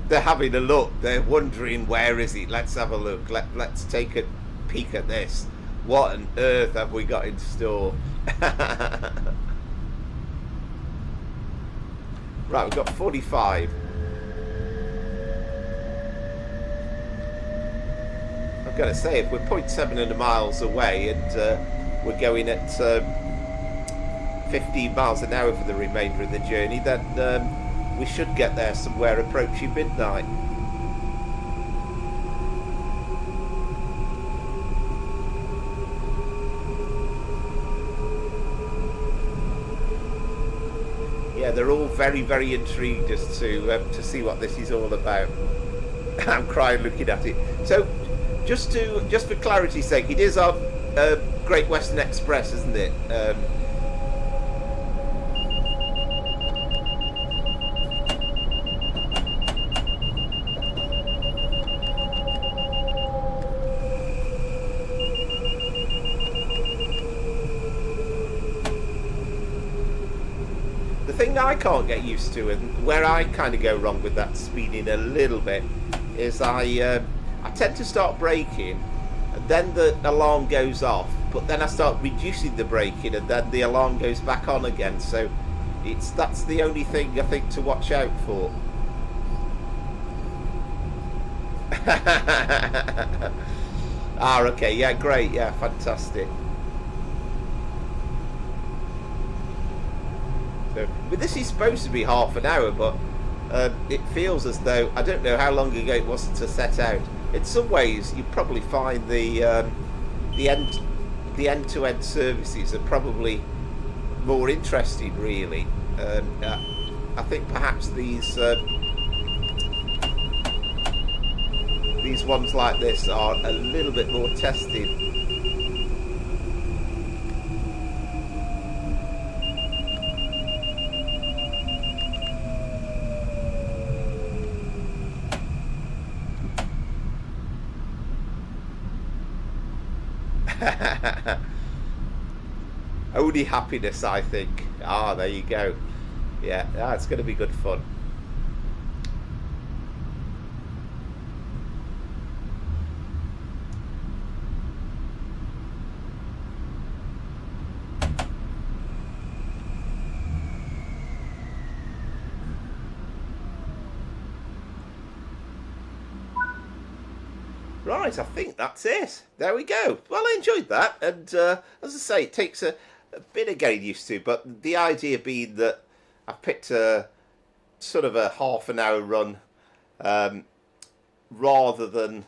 [SPEAKER 1] They're having a look. They're wondering, where is it? Let's have a look. Let's take a peek at this. What on earth have we got in store? Right, we've got 45. I've got to say, if we're 0.7 miles away and we're going at 15 miles an hour for the remainder of the journey, then we should get there somewhere approaching midnight. Yeah, they're all very, very intrigued as to see what this is all about. I'm crying looking at it. So, just for clarity's sake, it is on Great Western Express, isn't it? The thing I can't get used to, and where I kind of go wrong with that speeding a little bit, is I tend to start braking, and then the alarm goes off, but then I start reducing the braking, and then the alarm goes back on again. So that's the only thing I think to watch out for. Okay, yeah, great, yeah, fantastic. So, but this is supposed to be half an hour, but it feels as though, I don't know how long ago it was to set out. In some ways, you probably find the end-to-end services are probably more interesting, really. I think perhaps these ones like this are a little bit more tested. Only happiness, I think. There you go. Yeah, it's going to be good fun. Right, I think that's it. There we go. Well, I enjoyed that, and as I say, it takes a bit of getting used to, but the idea being that I've picked a sort of a half an hour run rather than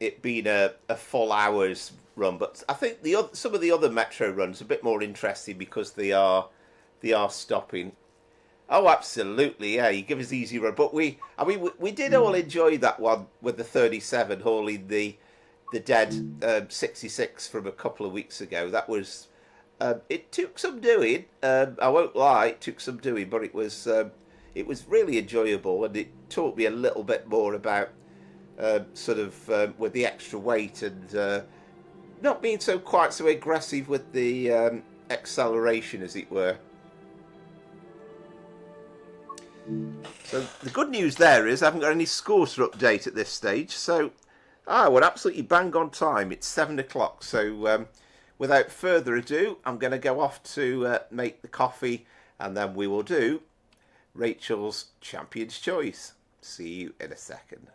[SPEAKER 1] it being a full hour's run. But I think some of the other metro runs are a bit more interesting because they are stopping. Oh, absolutely, yeah. You give us easy run, but we did all enjoy that one with the 37 hauling the dead 66 from a couple of weeks ago. That was it took some doing. I won't lie, it took some doing, but it was really enjoyable, and it taught me a little bit more about sort of with the extra weight and not being quite so aggressive with the acceleration, as it were. So the good news there is I haven't got any scores to update at this stage. So we're absolutely bang on time. It's 7 o'clock. So without further ado, I'm going to go off to make the coffee, and then we will do Rachel's Champion's Choice. See you in a second.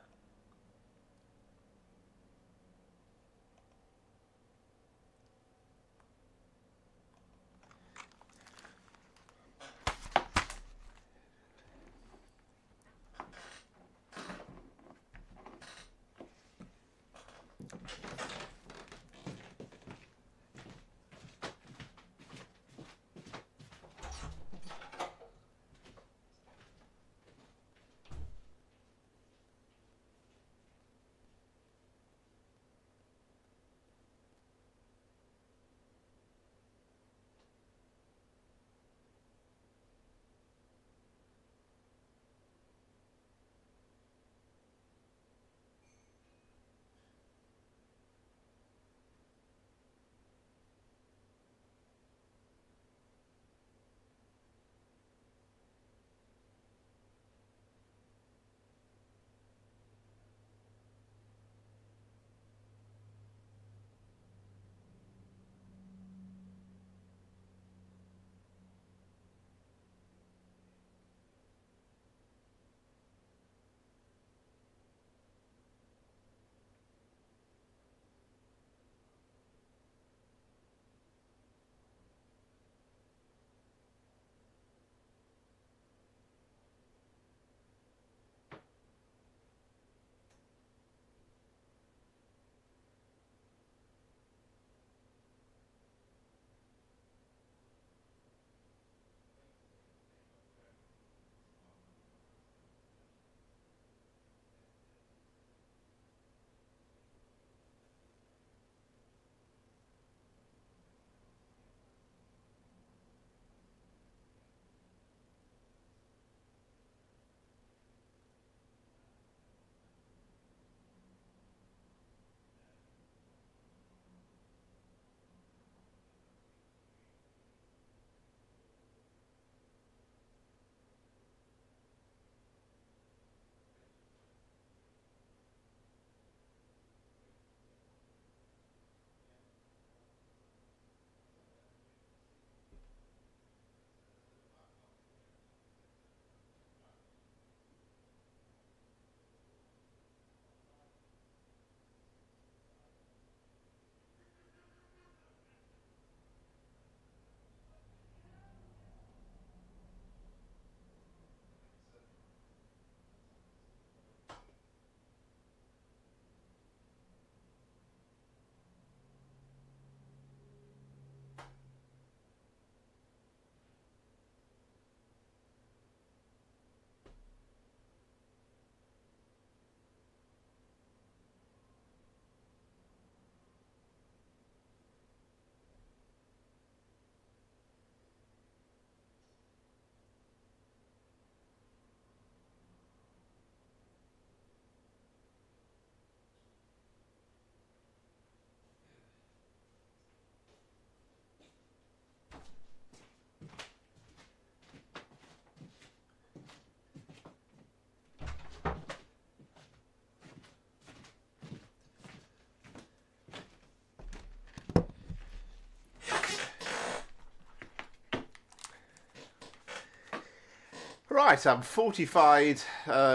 [SPEAKER 1] Right, I'm fortified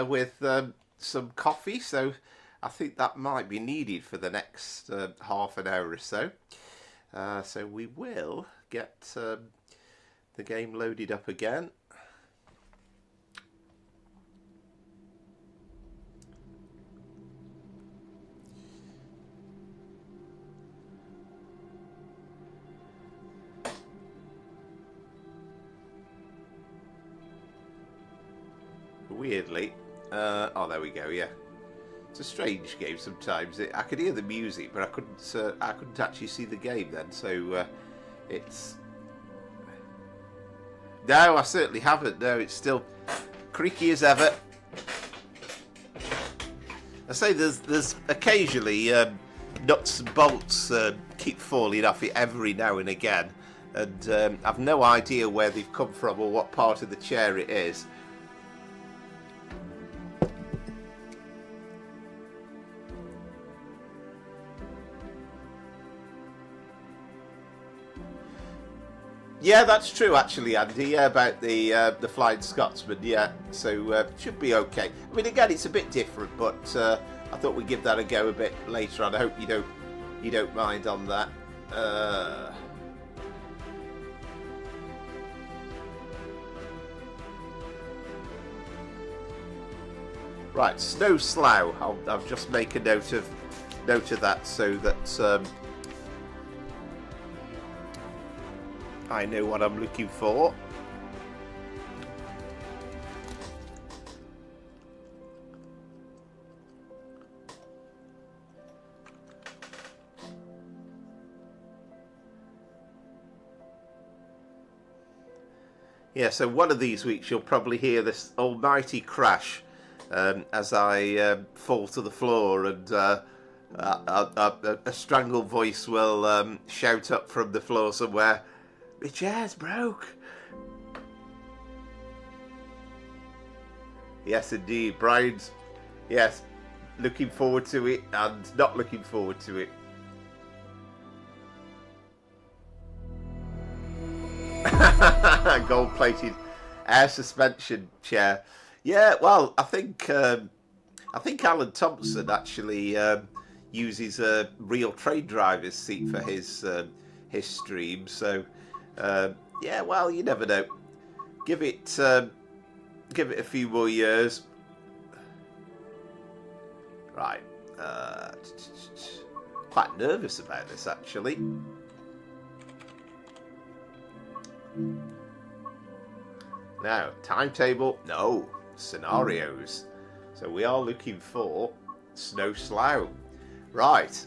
[SPEAKER 1] with some coffee, so I think that might be needed for the next half an hour or so. So we will get the game loaded up again. Weirdly, oh, there we go. Yeah, it's a strange game sometimes. I could hear the music, but I couldn't actually see the game then. So it's no, I certainly haven't. No, it's still creaky as ever. I say there's occasionally nuts and bolts keep falling off it every now and again, and I've no idea where they've come from or what part of the chair it is. Yeah, that's true actually, Andy. Yeah, about the Flying Scotsman. Yeah, so should be okay. I mean, again, it's a bit different, but I thought we'd give that a go a bit later on. I hope you don't mind on that. Right, snow slough. I'll just make a note of that so that I know what I'm looking for. Yeah, so one of these weeks you'll probably hear this almighty crash as I fall to the floor, and a strangled voice will shout up from the floor somewhere, "My chair's broke." Yes, indeed. Brian's, yes, looking forward to it and not looking forward to it. Gold-plated air suspension chair. Yeah, well, I think Alan Thompson actually uses a real train driver's seat for his stream. So yeah, well, you never know. Give it a few more years. Right. Quite nervous about this actually. Now, timetable, no. Scenarios. So we are looking for snow slough. Right.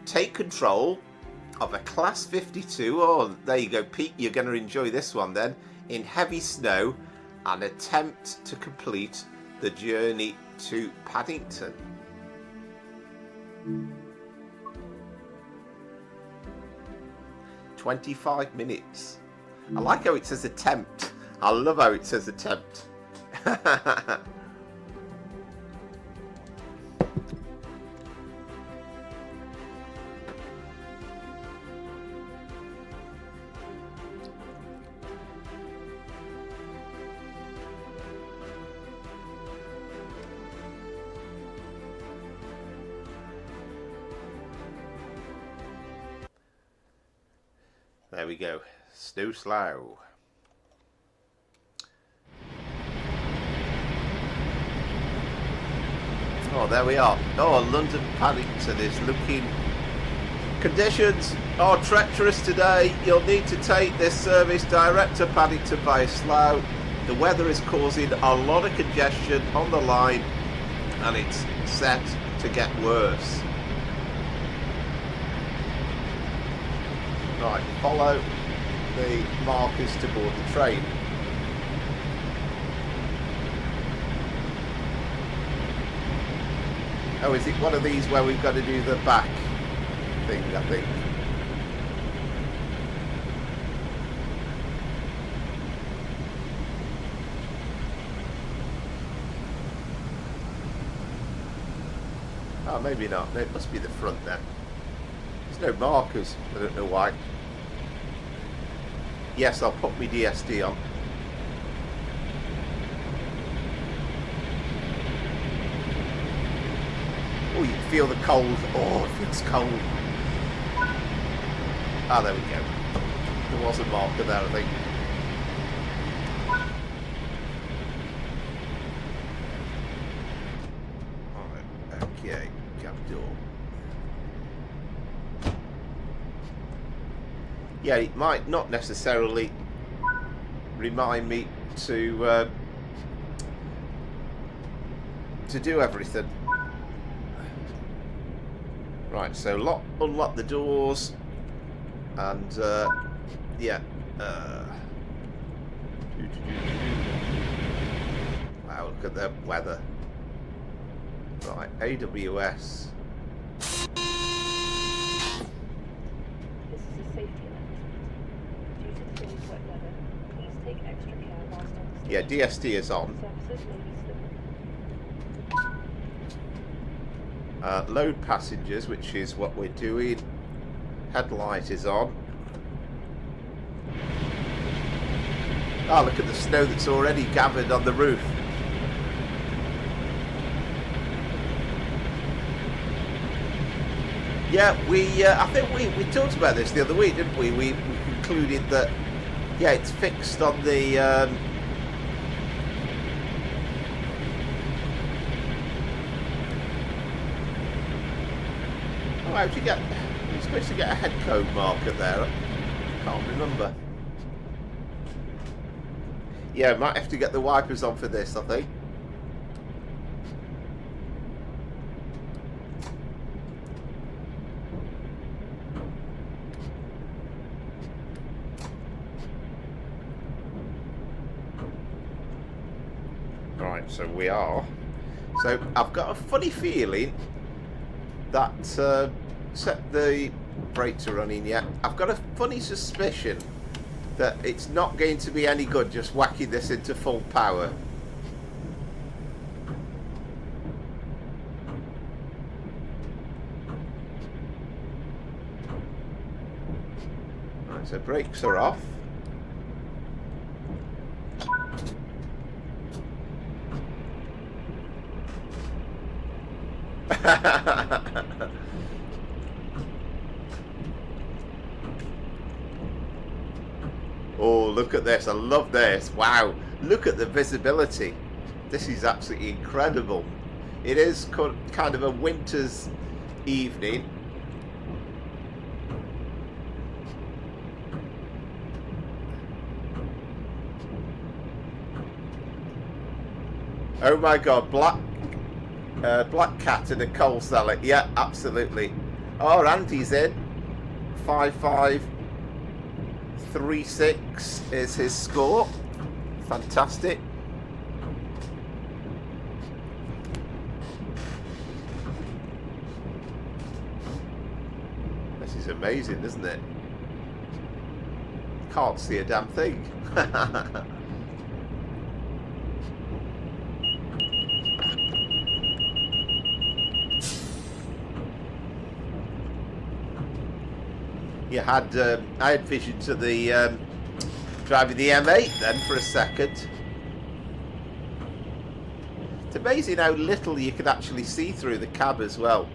[SPEAKER 1] Take control of a Class 52. Oh, there you go, Pete. You're going to enjoy this one then. In heavy snow and attempt to complete the journey to Paddington. "25 minutes. I like how it says attempt. I love how it says attempt. There we go. Snow slough. Oh, there we are. Oh, London Paddington is looking... Conditions are treacherous today. You'll need to take this service direct to Paddington by slough. The weather is causing a lot of congestion on the line and it's set to get worse. Right, follow the markers to board the train. Oh, is it one of these where we've got to do the back thing, I think? Oh, maybe not. No, it must be the front then. There's no markers. I don't know why. Yes, I'll put my DSD on. Oh, you can feel the cold. Oh, it feels cold. Ah, there we go. There was a marker there, I think. Alright, okay, cab door. Yeah, it might not necessarily remind me to do everything. Right, so unlock the doors, and yeah. Wow, look at the weather. Right, AWS.
[SPEAKER 2] This is a safety announcement. Due to today's wet weather, please take extra care whilst on the station.
[SPEAKER 1] Yeah, DST is on.
[SPEAKER 2] Services may be slippery.
[SPEAKER 1] Load passengers, which is what we're doing. Headlight is on. Oh, look at the snow that's already gathered on the roof. Yeah, I think we talked about this the other week, didn't we? We concluded that, yeah, it's fixed on the oh, how'd you get? You're supposed to get a head code marker there. I can't remember. Yeah, might have to get the wipers on for this, I think. Right, so we are. So I've got a funny feeling that set the brakes are running yet. I've got a funny suspicion that it's not going to be any good just whacking this into full power. Right, so brakes are off. Oh, look at this. I love this. Wow. Look at the visibility. This is absolutely incredible. It is kind of a winter's evening. Oh my God, black cat in a coal cellar. Yeah, absolutely. Oh, Andy's in. 5536 is his score. Fantastic. This is amazing, isn't it? Can't see a damn thing. You had, I had vision to the driving the M8 then for a second. It's amazing how little you can actually see through the cab as well.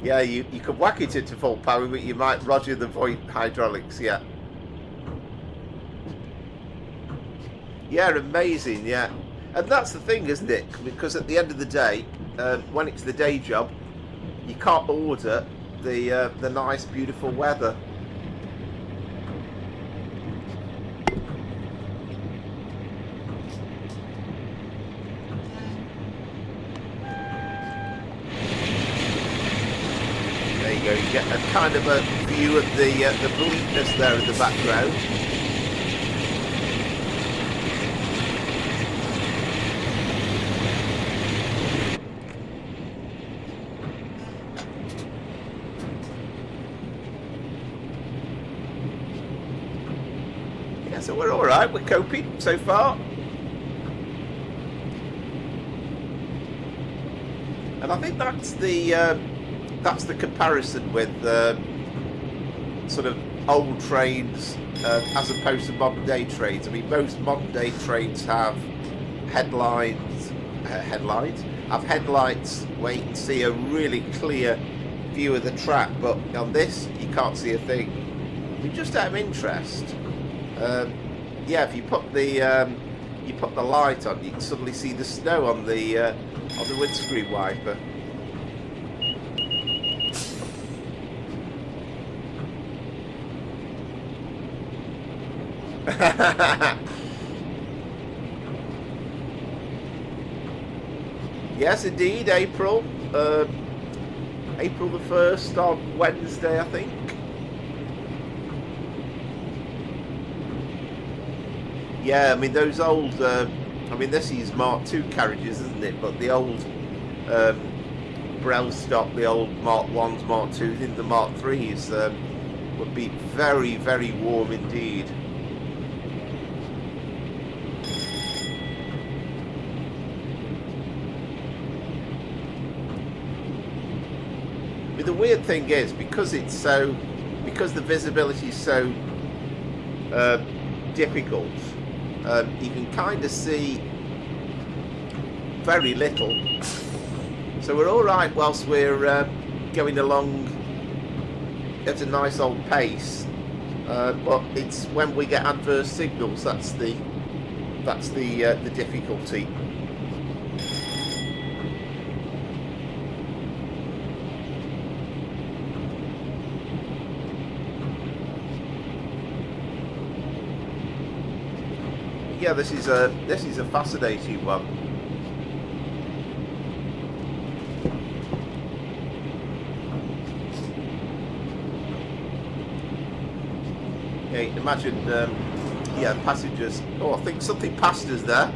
[SPEAKER 1] Yeah, you could whack it into full power, but you might roger the void hydraulics, yeah. Yeah, amazing, yeah. And that's the thing, isn't it? Because at the end of the day, when it's the day job, you can't order the nice, beautiful weather. There you go. You get a kind of a view of the bleakness there in the background. So we're all right. We're coping so far, and I think that's the comparison with sort of old trains as opposed to modern day trains. I mean, most modern day trains have headlights where you can see a really clear view of the track, but on this you can't see a thing. I mean, just out of interest, yeah, if you put the light on, you can suddenly see the snow on the windscreen wiper. Yes, indeed, April. April the 1st on Wednesday, I think. Yeah, I mean, those old, I mean, this is Mark II carriages, isn't it? But the old Brell stock, the old Mark 1s, Mark 2s, into the Mark 3s would be very, very warm indeed. But the weird thing is, because the visibility is so difficult, you can kind of see very little. So we're all right whilst we're going along at a nice old pace, but it's when we get adverse signals that's the difficulty. Yeah, this is a fascinating one. Yeah, you can imagine, yeah, passengers. Oh, I think something passed us there.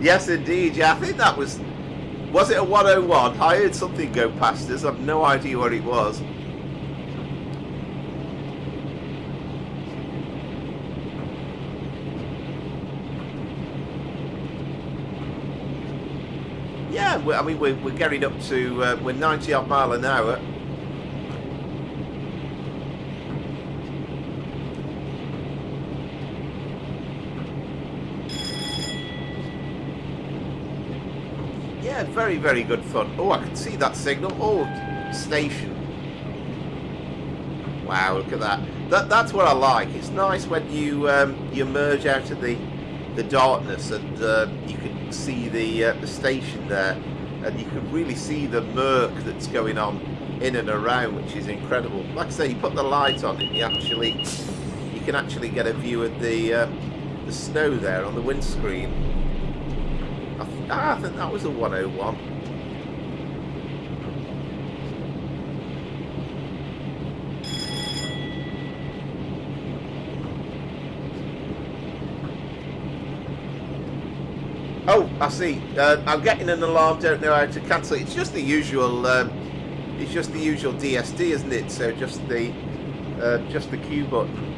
[SPEAKER 1] Yes, indeed. Yeah, I think that was it a 101? I heard something go past us. I've no idea what it was. Yeah, I mean, we're getting up to we're 90 odd mile an hour. Yeah, very, very good fun. Oh, I can see that signal. Oh, station. Wow, look at that. That's what I like. It's nice when you emerge out of the darkness and you can see the station there, and you can really see the murk that's going on in and around, which is incredible. Like I say, you put the light on and you can actually get a view of the snow there on the windscreen. I think that was a 101. Oh, I see. I'm getting an alarm. Don't know how to cancel it. It's just the usual. It's just the usual DSD, isn't it? So just the Q button.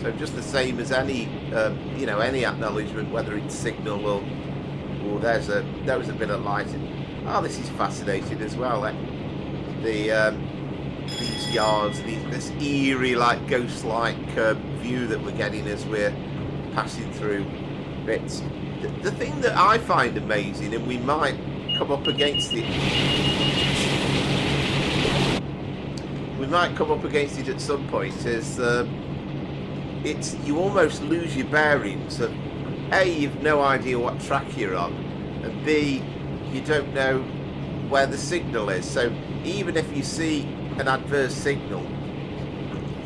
[SPEAKER 1] So just the same as any, you know, any acknowledgement, whether it's signal or there was a bit of lighting. Oh, this is fascinating as well. These yards, this eerie, like ghost-like view that we're getting as we're passing through bits. The thing that I find amazing, and we might come up against it. We might come up against it at some point. Is you almost lose your bearings of A, you've no idea what track you're on, and B, you don't know where the signal is. So even if you see an adverse signal,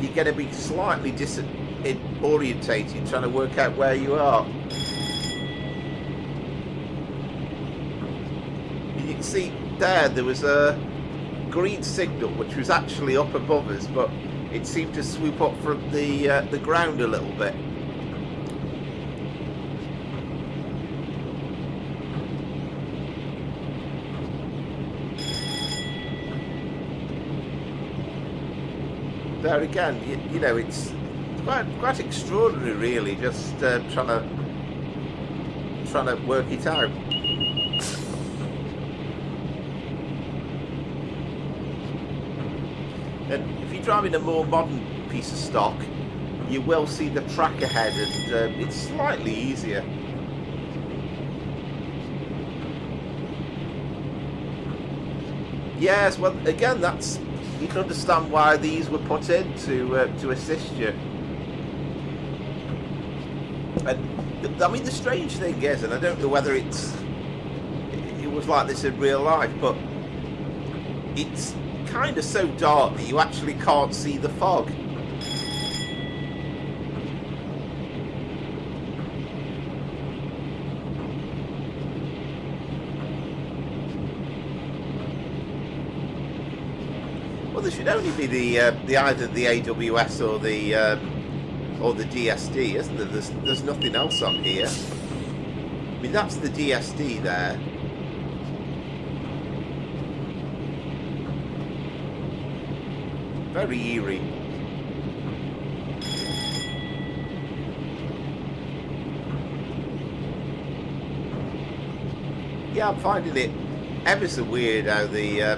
[SPEAKER 1] you're going to be slightly disorientated trying to work out where you are. You can see there was a green signal which was actually up above us, but it seemed to swoop up from the ground a little bit. there again, you know, it's quite extraordinary, really. Just trying to work it out. And if you're driving a more modern piece of stock, you will see the track ahead, and it's slightly easier. Yes, well, again, that's, you can understand why these were put in to assist you. And I mean, the strange thing is, and I don't know whether it was like this in real life, but it's kind of so dark that you actually can't see the fog. Well, there should only be the either the AWS or the DSD, isn't there? There's nothing else on here. I mean, that's the DSD there. Very eerie. Yeah, I'm finding it ever so weird how the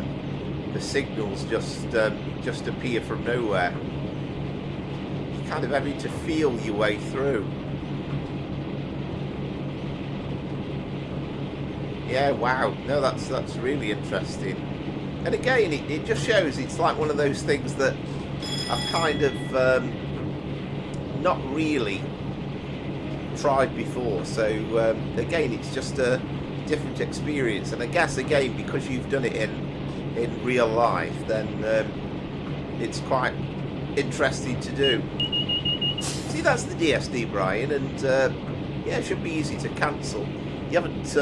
[SPEAKER 1] signals just appear from nowhere. You're kind of having to feel your way through. Yeah, wow. No, that's really interesting. And again, it just shows it's like one of those things that I've kind of not really tried before. So again, it's just a different experience. And I guess again, because you've done it in real life, then it's quite interesting to do. See, that's the DSD, Brian, and yeah, it should be easy to cancel. You haven't.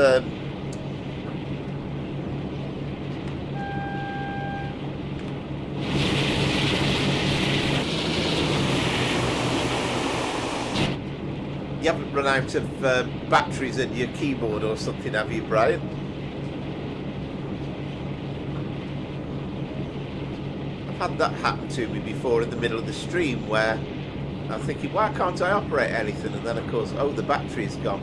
[SPEAKER 1] You haven't run out of batteries in your keyboard or something, have you, Brian? I've had that happen to me before in the middle of the stream, where I'm thinking, why can't I operate anything? And then, of course, oh, the battery's gone.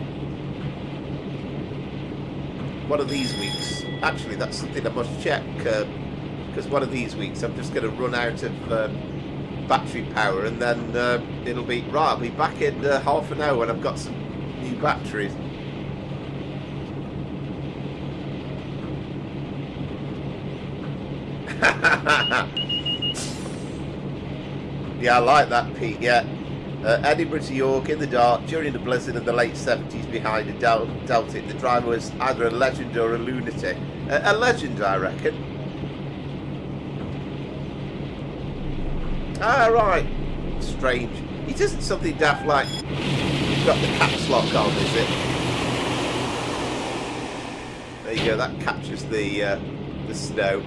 [SPEAKER 1] One of these weeks, actually, that's something I must check, because one of these weeks I'm just going to run out of battery power, and then it'll be right. I'll be back in half an hour when I've got some new batteries. Yeah, I like that, Pete. Yeah, Edinburgh to York in the dark during the blizzard of the late 70s behind a Deltic. The driver was either a legend or a lunatic. A legend, I reckon. Ah, right. Strange. It isn't something daft like you've got the caps lock on, is it? There you go. That captures the snow.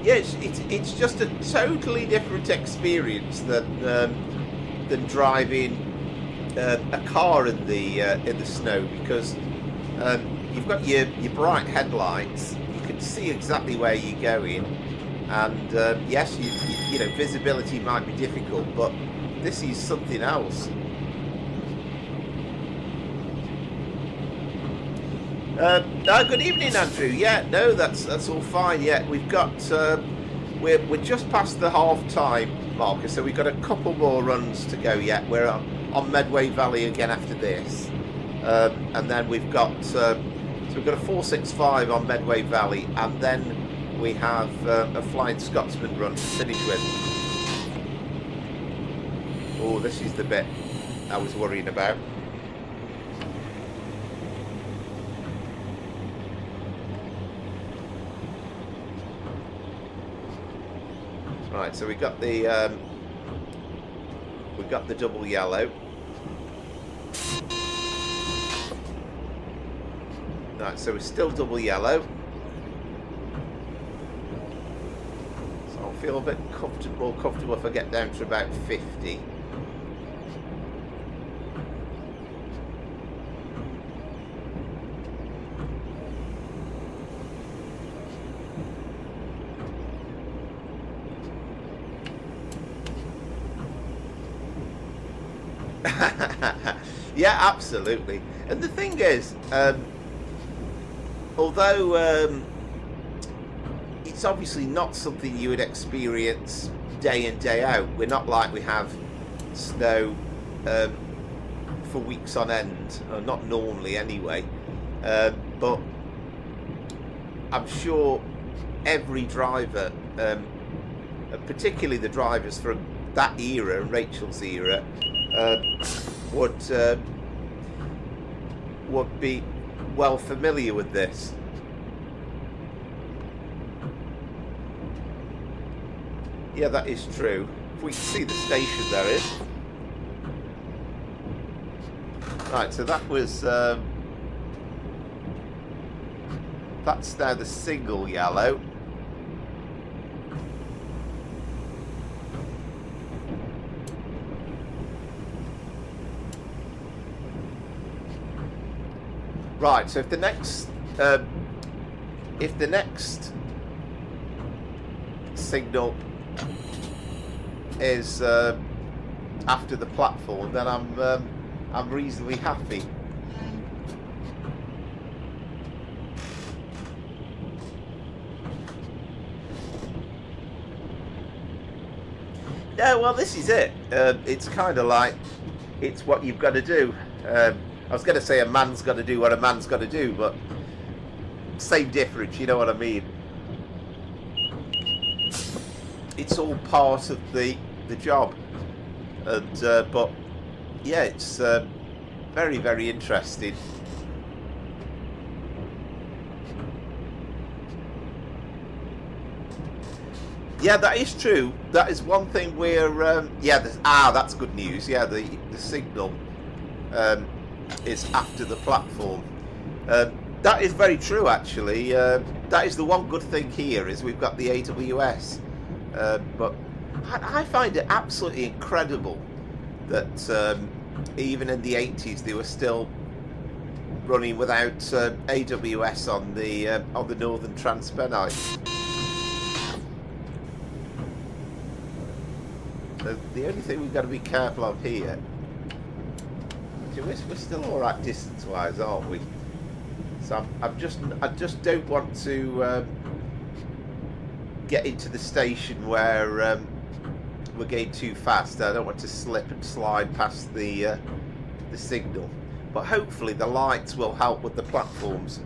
[SPEAKER 1] Yeah, it's just a totally different experience than driving a car in the snow, because you've got your bright headlights. You can see exactly where you're going. And yes, you know, visibility might be difficult, but this is something else. Good evening, Andrew. Yeah, no, that's all fine. Yeah, we've got we're just past the half-time marker, so we've got a couple more runs to go yet. We're on Medway Valley again after this, and then we've got so we've got a 465 on Medway Valley, and then we have a Flying Scotsman run to finish with. Oh, this is the bit I was worrying about. Right, so we got the double yellow. Right, so we're still double yellow. I'll feel a bit more comfortable if I get down to about 50. Yeah, absolutely. And the thing is, although it's obviously not something you would experience day in, day out, we're not like we have snow for weeks on end, or not normally anyway, but I'm sure every driver, particularly the drivers from that era and Rachel's era, would be well familiar with this. Yeah, that is true. If we can see the station, there is. Right, so that was that's now the single yellow. Right, so if the next signal is after the platform, then I'm reasonably happy. Yeah, well, this is it. It's kind of like, it's what you've got to do. I was going to say a man's got to do what a man's got to do, but same difference, you know what I mean? It's all part of the job. And but yeah, it's very, very interesting. Yeah, that is true. That is one thing we're yeah. That's good news. Yeah, the signal is after the platform. That is very true, actually. That is the one good thing here, is we've got the AWS. But I find it absolutely incredible that even in the 80s they were still running without AWS on the Northern Transpennine. The only thing we've got to be careful of here, we're still all right distance-wise, aren't we? So I just don't want to get into the station where we're going too fast. I don't want to slip and slide past the signal. But hopefully the lights will help with the platforms.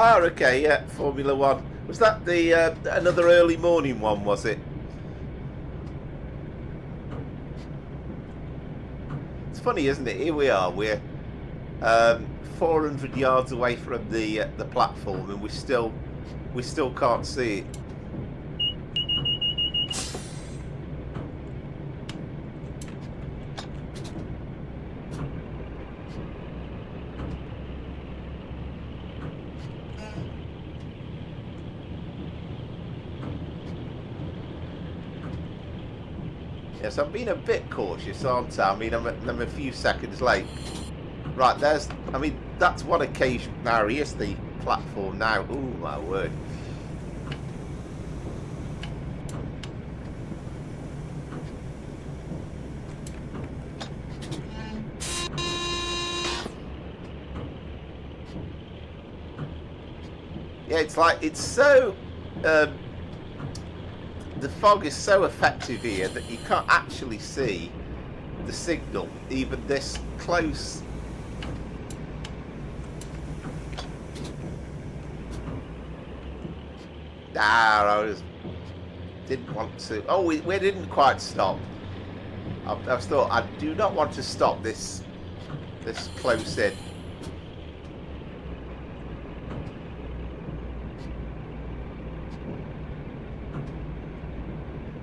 [SPEAKER 1] Ah, okay, yeah, Formula One. Was that the another early morning one, was it? It's funny, isn't it? Here we are, we're 400 yards away from the platform, and we still can't see it. Yes, I'm being a bit cautious, aren't I? I mean, I'm a few seconds late. Right, that's one occasion. Now, here's the platform now. Oh, my word. Yeah, it's so... the fog is so effective here that you can't actually see the signal, even this close. I didn't want to. Oh, we didn't quite stop. I thought I do not want to stop this close in.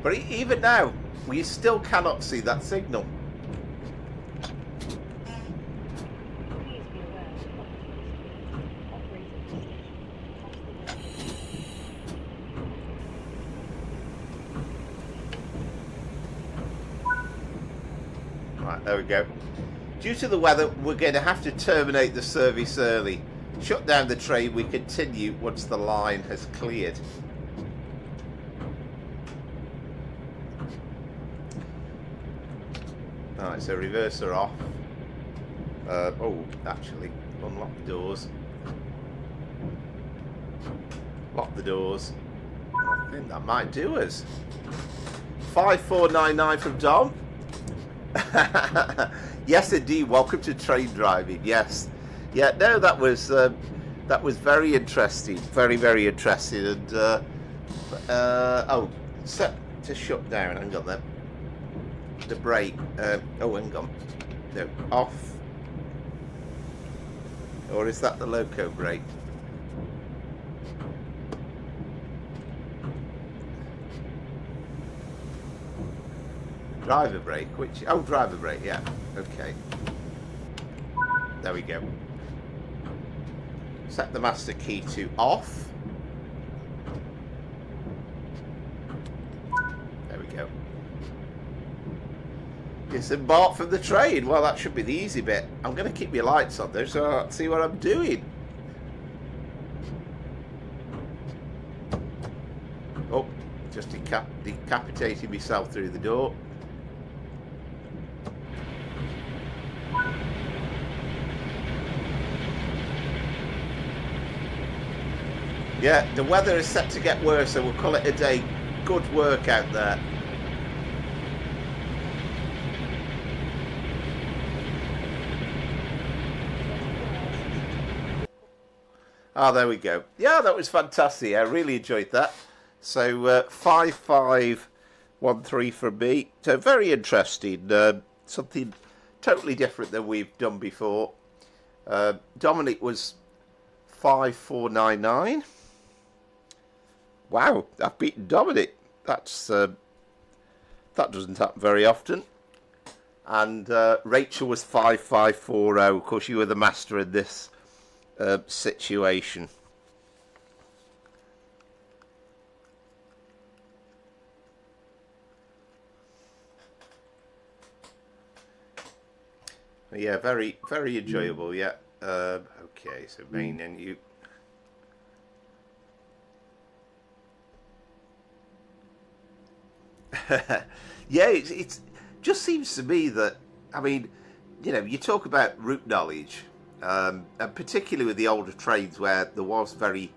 [SPEAKER 1] But even now, we still cannot see that signal. Right, there we go. Due to the weather, we're going to have to terminate the service early. shut down the train. We continue once the line has cleared. Alright, so reverser off. Oh, actually, unlock the doors. Lock the doors. I think that might do us. 5499 from Dom. Yes, indeed. Welcome to train driving. Yes, yeah. No, that was very interesting. Very, very interesting. And oh, set to shut down. Hang on then. The brake. Oh, hang on. No, off. Or is that the loco brake? Driver brake, which... Oh, driver brake, yeah. Okay. There we go. Set the master key to off. There we go. Disembark from the train. Well, that should be the easy bit. I'm going to keep my lights on though, so I'll see what I'm doing. Oh, just decapitating myself through the door. Yeah, the weather is set to get worse, so we'll call it a day. Good work out there. Oh, there we go. Yeah, that was fantastic. I really enjoyed that. So 5513 from me. So very interesting. Something totally different than we've done before. Dominic was 5499. Wow, I've beaten Dominic. That's that doesn't happen very often. And Rachel was 5540. Of course, you were the master in this situation. Yeah, very, very enjoyable. Yeah. Okay, so main menu. Yeah, it's just seems to me that, I mean, you know, you talk about route knowledge, and particularly with the older trains where there was very,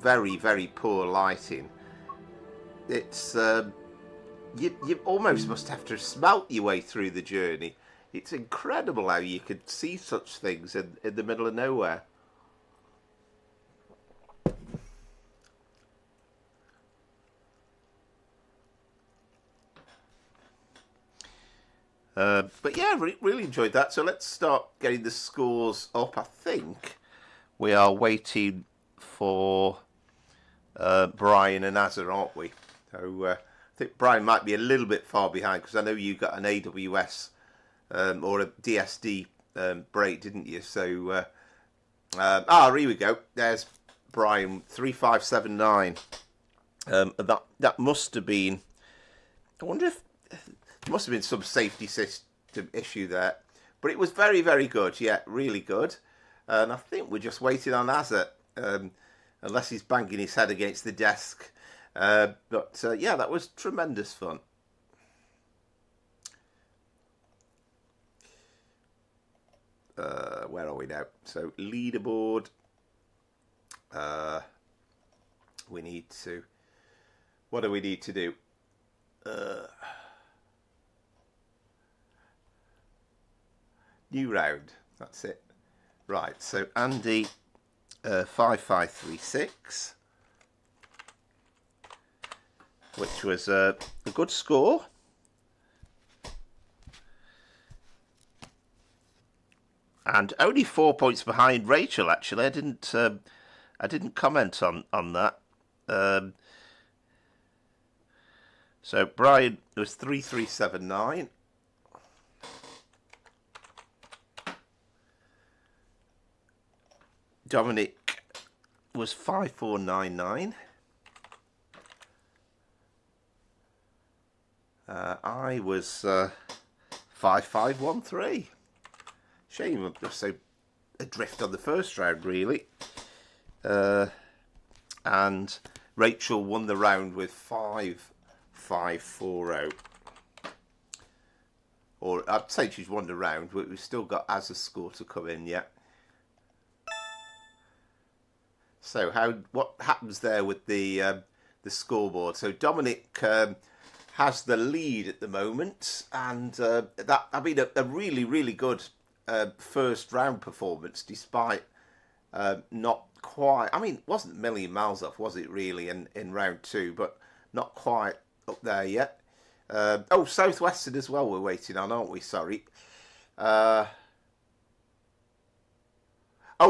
[SPEAKER 1] very poor lighting. It's you almost must have to smelt your way through the journey. It's incredible how you could see such things in the middle of nowhere. But yeah, really enjoyed that. So let's start getting the scores up. I think we are waiting for Brian and Azza, aren't we? So I think Brian might be a little bit far behind because I know you got an AWS or a DSD brake, didn't you? So here we go. There's Brian, 3579. That must have been. I wonder if. There must have been some safety system issue there. But it was very, very good. Yeah, really good. And I think we're just waiting on Azza. Unless he's banging his head against the desk. But yeah, that was tremendous fun. Where are we now? So, leaderboard. We need to... What do we need to do? New round. That's it. Right, so Andy, 5536, which was a good score. And only 4 points behind Rachel. Actually, I didn't comment on that. So Brian was 3379. Dominic was 5499. I was 5513. Shame I'm so adrift on the first round, really. And Rachel won the round with 5-5-4-0. Or I'd say she's won the round, but we've still got as a score to come in yet. So what happens there with the scoreboard? So Dominic has the lead at the moment, and a really, really good first round performance, despite not quite. I mean, it wasn't a million miles off, was it really, in round 2, but not quite up there yet. Southwestern as well we're waiting on, aren't we? Sorry.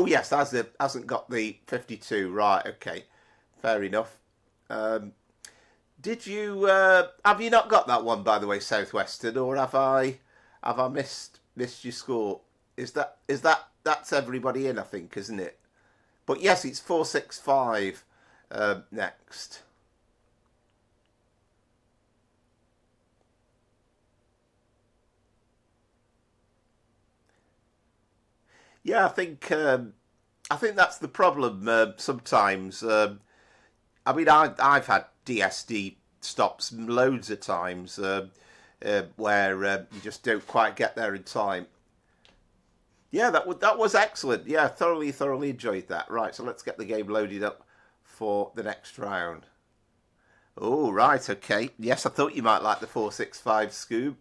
[SPEAKER 1] Yes, hasn't got the 52. Right, okay. Fair enough. Did you have you not got that one, by the way, Southwestern, or have I missed your score? That's everybody in, I think, isn't it? But yes, it's 465 next. Yeah, I think that's the problem sometimes. I mean, I've had DSD stops loads of times where you just don't quite get there in time. Yeah, that was excellent. Yeah, thoroughly enjoyed that. Right, so let's get the game loaded up for the next round. Oh, right, okay. Yes, I thought you might like the 465 Scoob.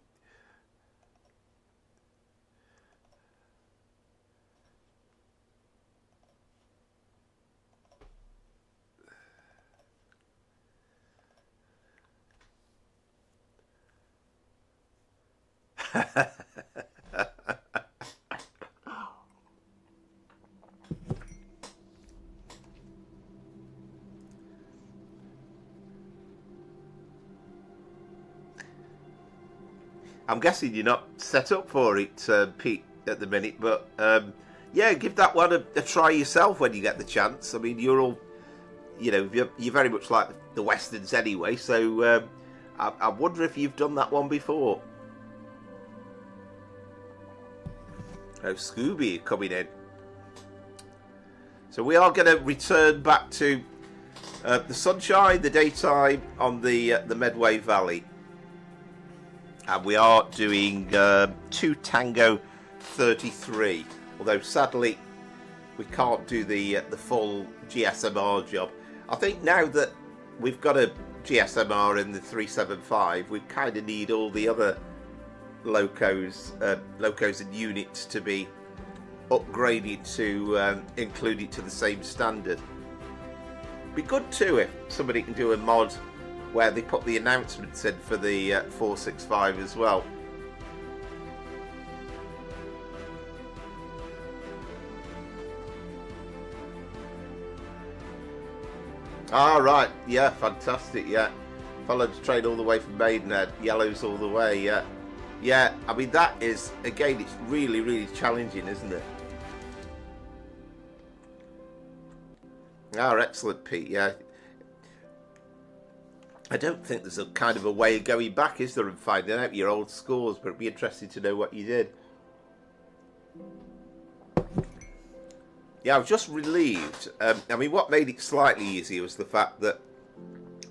[SPEAKER 1] I'm guessing you're not set up for it, Pete, at the minute, but yeah, give that one a try yourself when you get the chance. I mean, you're all, you're very much like the Westerns anyway, so I wonder if you've done that one before. Oh, Scooby coming in. So we are going to return back to the sunshine, the daytime on the Medway Valley. And we are doing 2 Tango 33. Although sadly we can't do the full GSMR job. I think now that we've got a GSMR in the 375, we kind of need all the other locos and units to be upgraded to include it to the same standard. Be good too if somebody can do a mod where they put the announcements in for the 465 as well. Ah, right, yeah, fantastic, yeah. Followed the train all the way from Maidenhead, yellows all the way, yeah. Yeah, I mean, that is, again, it's really, really challenging, isn't it? Ah, excellent, Pete, yeah. I don't think there's a kind of a way of going back, is there, and finding out your old scores, but it'd be interesting to know what you did. Yeah, I was just relieved. I mean, what made it slightly easier was the fact that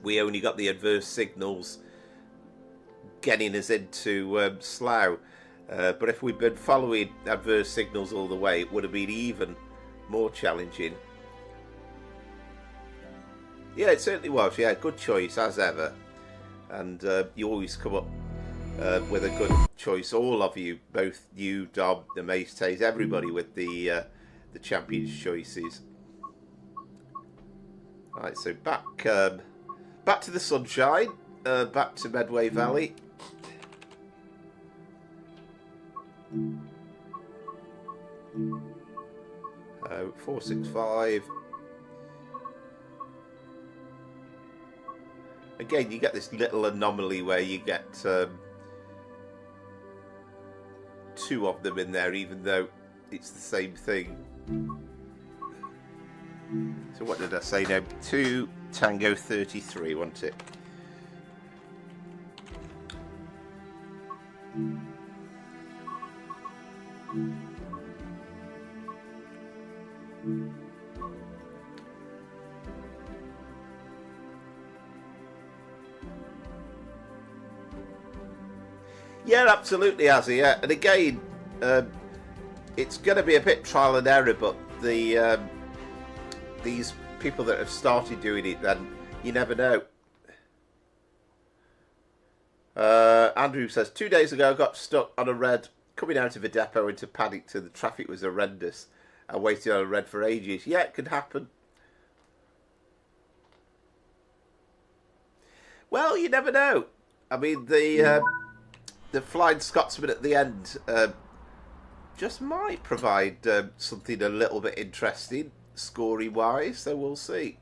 [SPEAKER 1] we only got the adverse signals getting us into Slough. But if we'd been following adverse signals all the way, it would have been even more challenging. Yeah, it certainly was. Yeah, good choice as ever. And you always come up with a good choice. All of you, both you, Dob, the Maestays, everybody with the champions' choices. Right, so back to the sunshine, back to Medway Valley. 465. Again, you get this little anomaly where you get 2 of them in there, even though it's the same thing. So what did I say now? 2 Tango 33, wasn't it? Yeah, absolutely, Azzy. Yeah. And again, it's going to be a bit trial and error, but these people that have started doing it, then you never know. Andrew says, 2 days ago I got stuck on a red coming out of a depot into Paddington. The traffic was horrendous. I waited on a red for ages. Yeah, it could happen. Well, you never know. I mean, the Flying Scotsman at the end just might provide something a little bit interesting, scoring wise. So we'll see.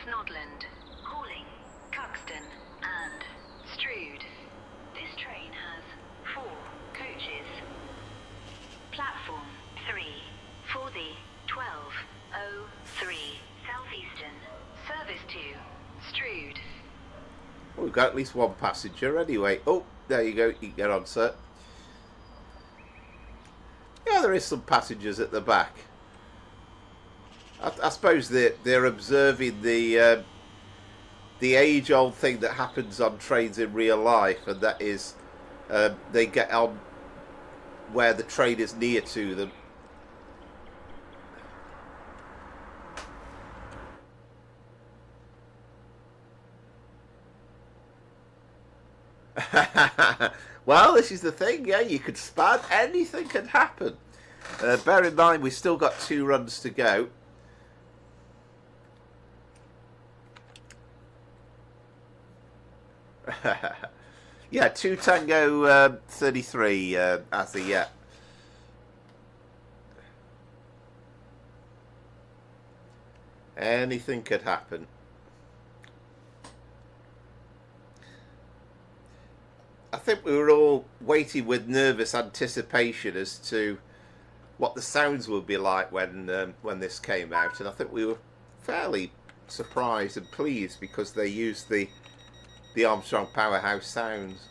[SPEAKER 2] Snodland, Horling, Cuxton and Strood. This train has 4 coaches. Platform 3 for the 12:03 Southeastern, service to Strood.
[SPEAKER 1] Well, we've got at least one passenger anyway. Oh, there you go. You can get on, sir. Yeah, there is some passengers at the back. I suppose they're observing the age-old thing that happens on trains in real life, and that is they get on where the train is near to them. Well, this is the thing, yeah, you could span, anything can happen. Bear in mind, we've still got 2 runs to go. Yeah, 2 Tango 33 as the yeah. Anything could happen. I think we were all waiting with nervous anticipation as to what the sounds would be like when this came out, and I think we were fairly surprised and pleased because they used the Armstrong Powerhouse sounds.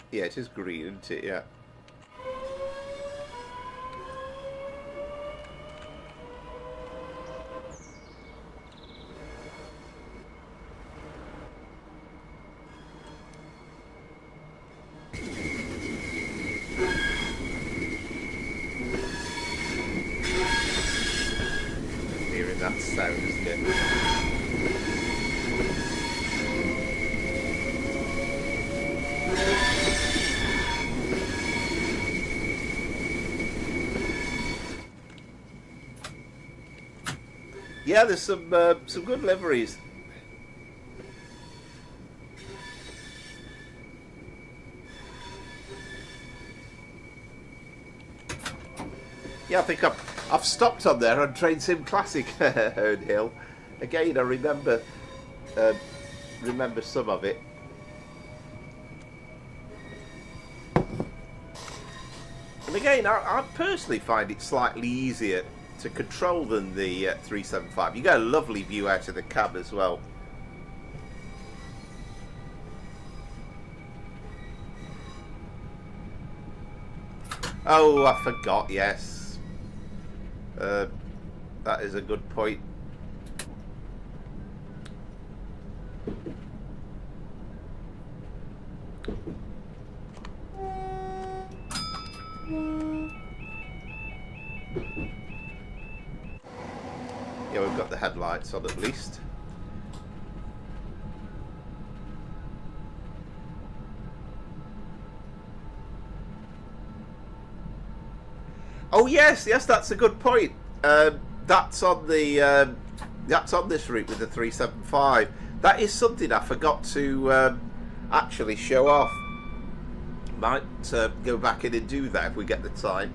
[SPEAKER 1] Yeah, it is green, isn't it? Yeah. Hearing that sound, isn't it? Yeah, there's some good liveries. Yeah, I think I've stopped on there on Train Sim Classic, Herne Hill. Again, I remember some of it. And again, I personally find it slightly easier to control than the 375. You get a lovely view out of the cab as well. Oh, I forgot, yes. That is a good point. Yeah, we've got the headlights on at least. Oh yes, that's a good point. That's on the that's on this route with the 375. That is something I forgot to actually show off. Might go back in and do that if we get the time.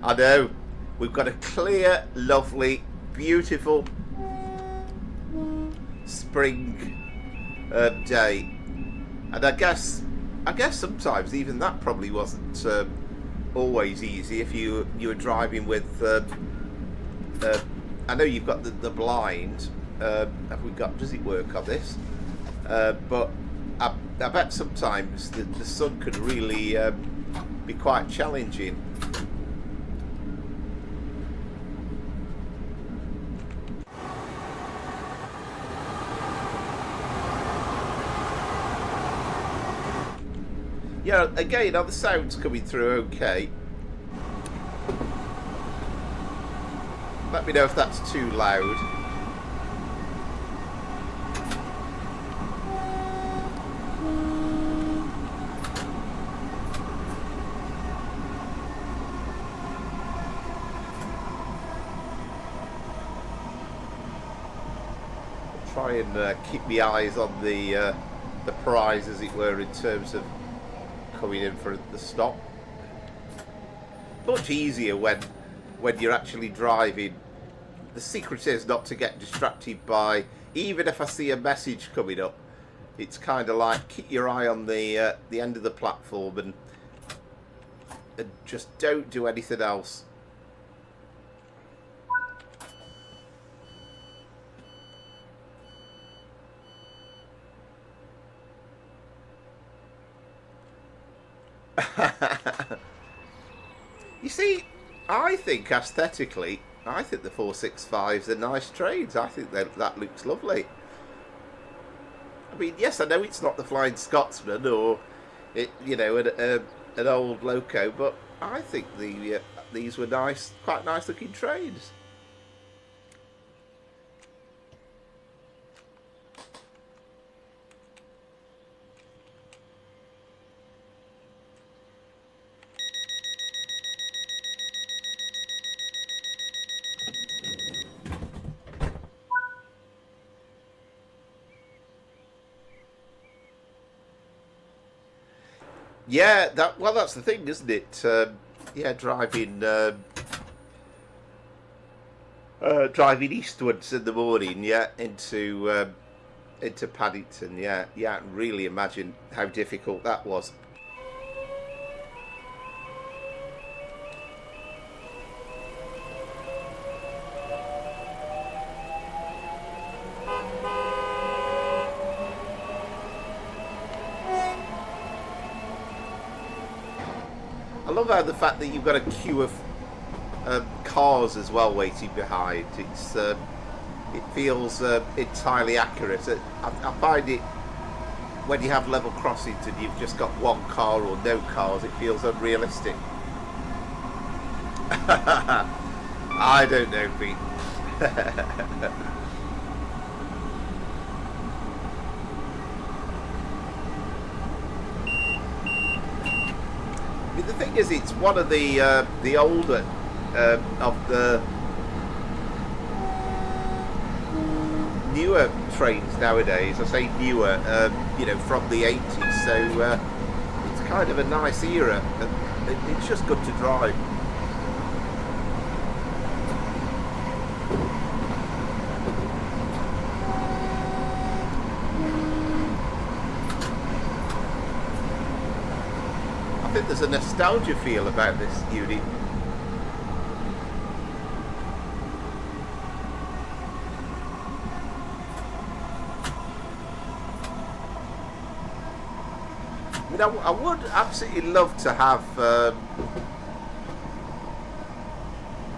[SPEAKER 1] I know. We've got a clear, lovely, beautiful spring day, and I guess sometimes even that probably wasn't always easy if you were driving with. I know you've got the blind. Have we got? Does it work on this? But I bet sometimes the sun could really be quite challenging. Yeah, again, are the sounds coming through okay? Let me know if that's too loud. Try and keep my eyes on the prize, as it were, in terms of coming in for the stop. Much easier when you're actually driving. The secret is not to get distracted by, even if I see a message coming up, it's kind of like keep your eye on the end of the platform and just don't do anything else. You see, I think aesthetically, I think the 465s are nice trains. I think that looks lovely. I mean, yes, I know it's not the Flying Scotsman or an old loco, but I think these were nice, quite nice looking trains. Yeah, that's the thing, isn't it? Yeah, driving eastwards in the morning, yeah, into Paddington, yeah, I can really imagine how difficult that was. I love how the fact that you've got a queue of cars as well waiting behind. It feels entirely accurate. I find it when you have level crossings and you've just got one car or no cars, it feels unrealistic. I don't know, Pete. The thing is, it's one of the older of the newer trains nowadays. I say newer, from the 80s. So it's kind of a nice era, and it's just good to drive. I think there's a nostalgia feel about this unit. I mean, I would absolutely love to have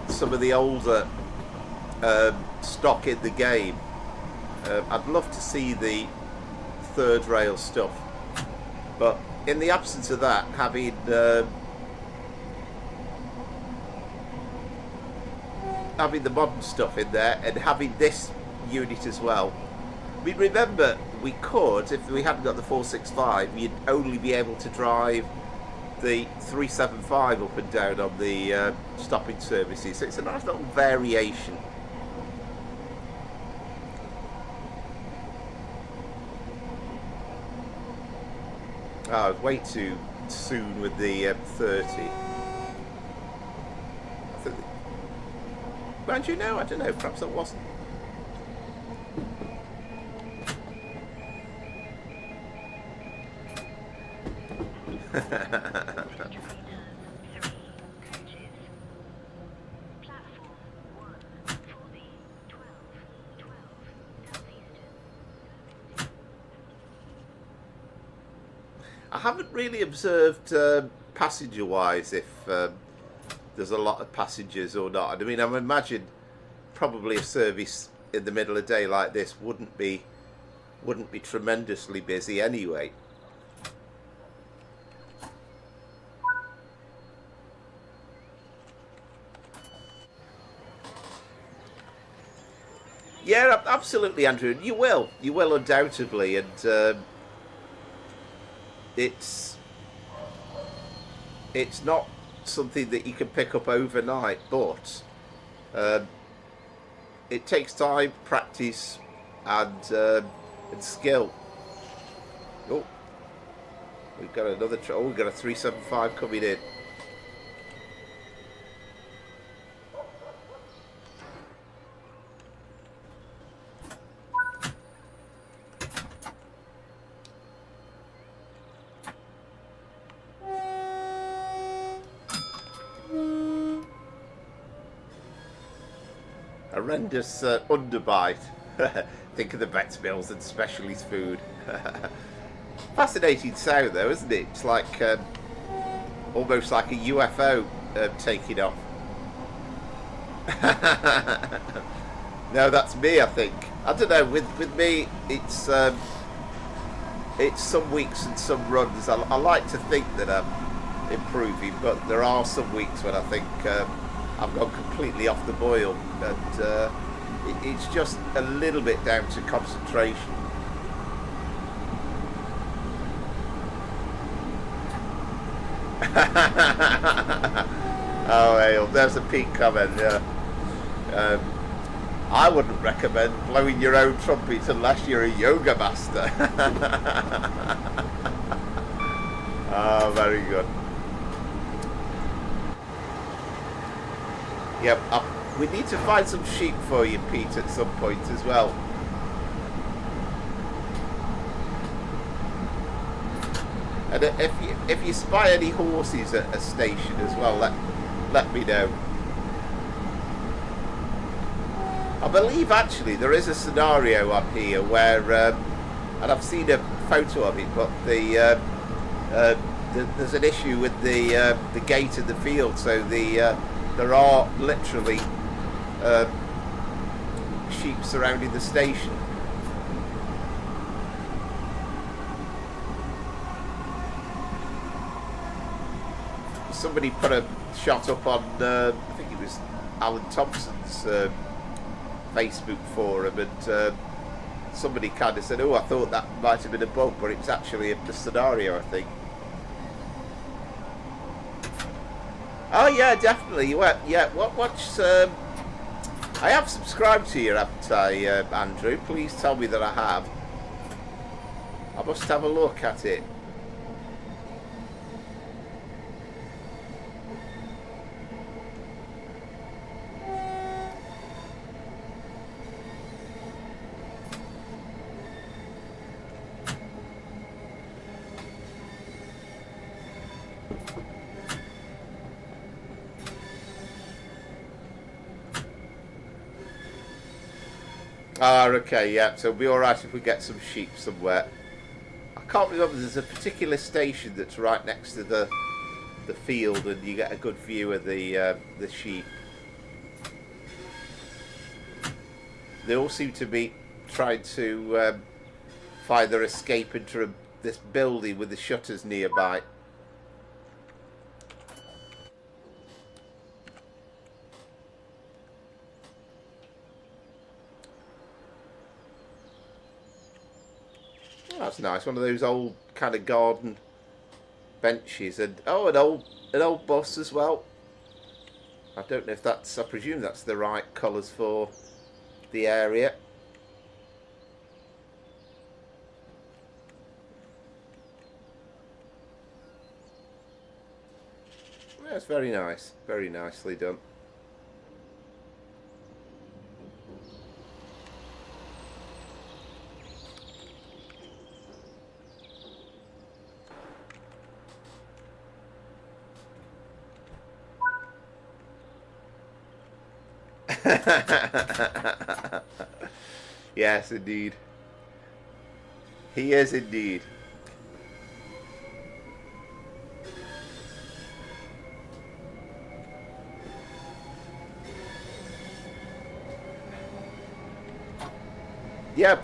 [SPEAKER 1] some of the older stock in the game. I'd love to see the third rail stuff, but in the absence of that, having the modern stuff in there and having this unit as well. I mean, remember, we could, if we hadn't got the 465, you'd only be able to drive the 375 up and down on the stopping services. So it's a nice little variation. Oh, I was way too soon with the 30. I think Mind you, no, I don't know, perhaps it wasn't. I haven't really observed passenger-wise if there's a lot of passengers or not. I mean, I imagine probably a service in the middle of the day like this wouldn't be tremendously busy anyway. Yeah, absolutely, Andrew. You will undoubtedly, and it's not something that you can pick up overnight, but it takes time, practice, and skill. Oh, we've got another. We've got a 375 coming in. Horrendous underbite. Think of the vets bills and specialist food. Fascinating sound though, isn't it? It's like almost like a UFO taking off. No, that's me, I think. I don't know, with me it's some weeks and some runs. I like to think that I'm improving, but there are some weeks when I think I've gone completely off the boil, and it's just a little bit down to concentration. Oh, hell, there's a peak comment. Yeah. I wouldn't recommend blowing your own trumpet unless you're a yoga master. Oh, very good. Yep, we need to find some sheep for you, Pete, at some point as well. And if you spy any horses at a station as well, let me know. I believe actually there is a scenario up here where, and I've seen a photo of it, but there's an issue with the gate in the field, so there are literally sheep surrounding the station. Somebody put a shot up on, I think it was Alan Thompson's Facebook forum, and somebody kind of said, oh, I thought that might have been a bug, but it's actually a scenario, I think. Oh yeah, definitely. Yeah, what's I have subscribed to you, haven't I, Andrew? Please tell me that I have. I must have a look at it. Ah, okay, yeah, so it'll be alright if we get some sheep somewhere. I can't remember, there's a particular station that's right next to the field, and you get a good view of the sheep. They all seem to be trying to find their escape into this building with the shutters nearby. That's nice. One of those old kind of garden benches, and oh, an old bus as well. I don't know if that's. I presume that's the right colours for the area. Yeah, it's very nice. Very nicely done. Yes, indeed. He is indeed. Yeah,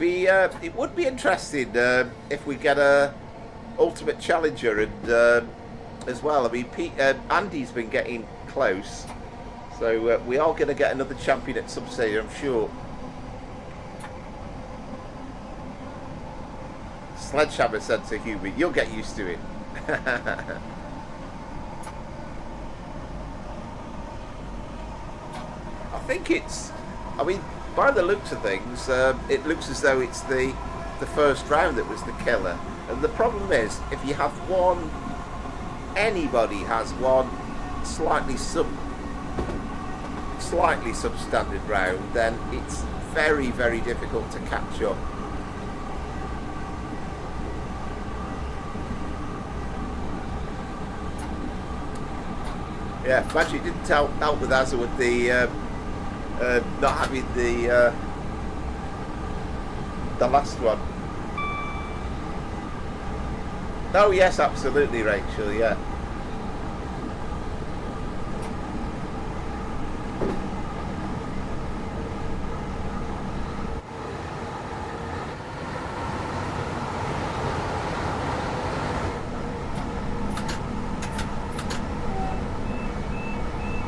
[SPEAKER 1] it would be interesting if we get a Ultimate Challenger and as well. I mean, Andy's been getting close, so we are going to get another champion at some stage, I'm sure. Sledgehammer sense of humour. You'll get used to it. I think it's... I mean, by the looks of things, it looks as though it's the first round that was the killer. And the problem is, if you have one... Anybody has one slightly substandard round, then it's very, very difficult to catch up. Yeah, imagine it didn't help with Azza with the not having the last one. Oh yes, absolutely, Rachel. Yeah.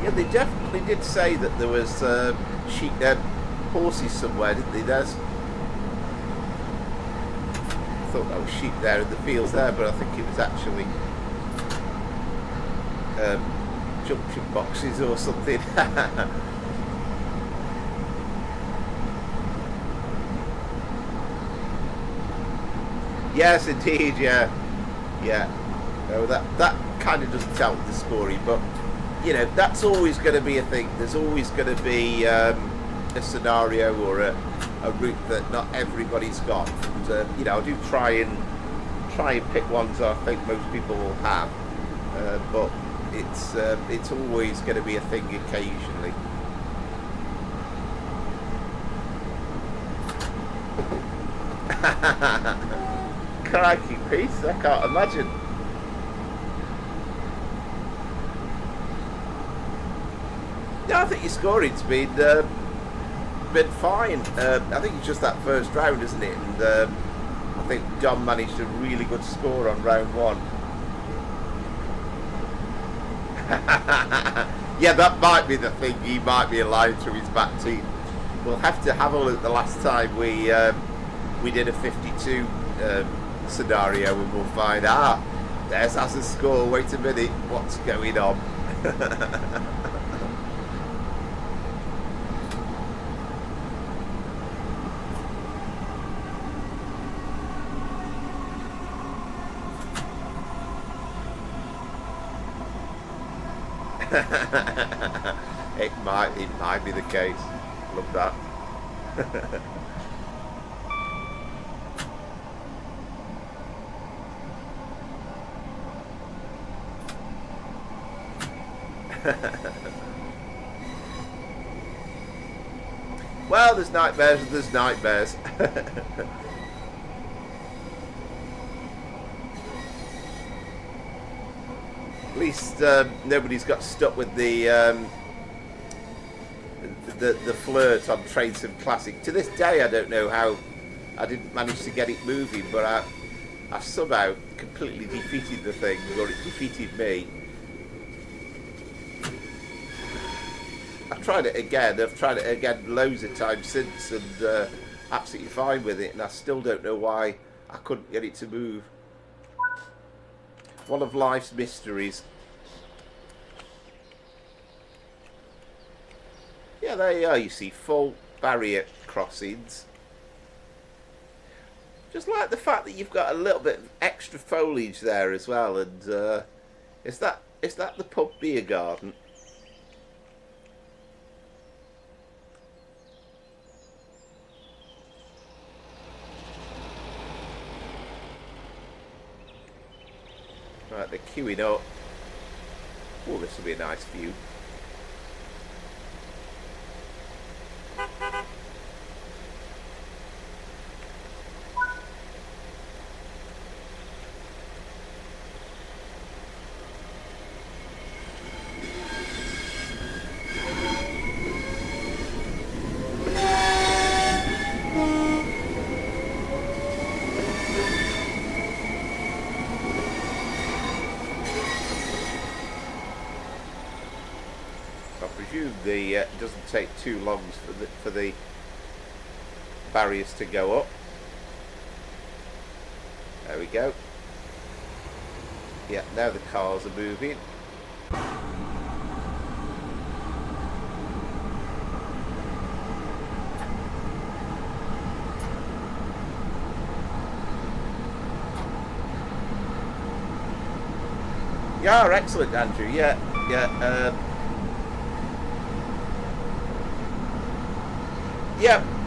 [SPEAKER 1] Yeah, they definitely did say that there was sheep, horses somewhere, didn't they? I thought that was sheep there in the fields there, but I think it was actually junction boxes or something. Yes, indeed, yeah. No, that kind of doesn't tell the story, but you know, that's always going to be a thing. There's always going to be a scenario or a route that not everybody's got. And, you know, I do try and pick ones I think most people will have, but it's always going to be a thing occasionally. Crikey, Peace! I can't imagine. Yeah, I think your scoring's been fine. I think it's just that first round, isn't it? And I think John managed a really good score on round one. Yeah, that might be the thing. He might be alive through his back teeth. We'll have to have a look the last time we did a 52 scenario, and we'll find there's a score. Wait a minute, what's going on? it might be the case. Love that. Well, there's nightmares and there's nightmares. At least nobody's got stuck with the flirt on Train Sim Classic. To this day, I don't know how I didn't manage to get it moving, but I somehow completely defeated the thing, or it defeated me. I've tried it again loads of times since, and absolutely fine with it, and I still don't know why I couldn't get it to move. One of life's mysteries. Yeah, there you are, you see, full barrier crossings. Just like the fact that you've got a little bit of extra foliage there as well, and is that the pub beer garden? Right, they're queuing up. Oh, this will be a nice view. the doesn't take too long for the barriers to go up. There we go. Yeah, now the cars are moving. Yeah, excellent, Andrew. Yeah.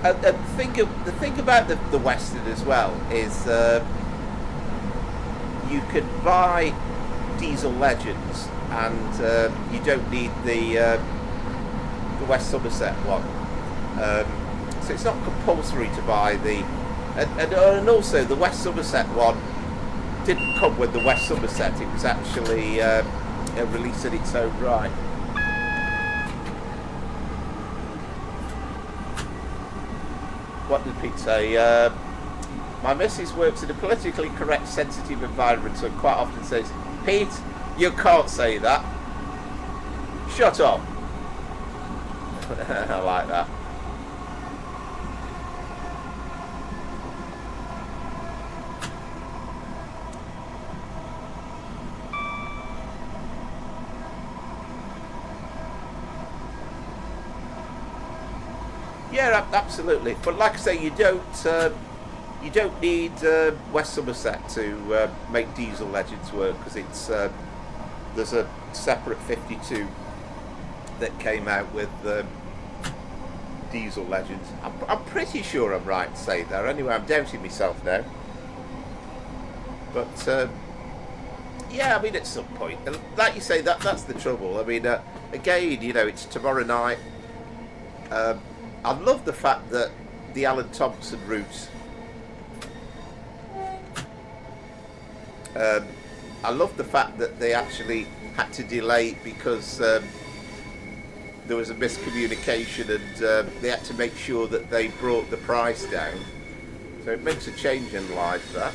[SPEAKER 1] The thing about the Western as well is you can buy diesel Legends, and you don't need the West Somerset one. So it's not compulsory to buy the, and also the West Somerset one didn't come with the West Somerset. It was actually released in its own right. What did Pete say? My missus works in a politically correct, sensitive environment, so quite often says, Pete, you can't say that. Shut up. I like that. Yeah, absolutely. But like I say, you don't need West Somerset to make diesel Legends work, because it's there's a separate 52 that came out with diesel Legends. I'm pretty sure I'm right to say that. Anyway, I'm doubting myself now. But yeah, I mean, at some point, like you say, that's the trouble. I mean, again, you know, it's tomorrow night. I love the fact that the Alan Thompson route. I love the fact that they actually had to delay because there was a miscommunication, and they had to make sure that they brought the price down. So it makes a change in life, that.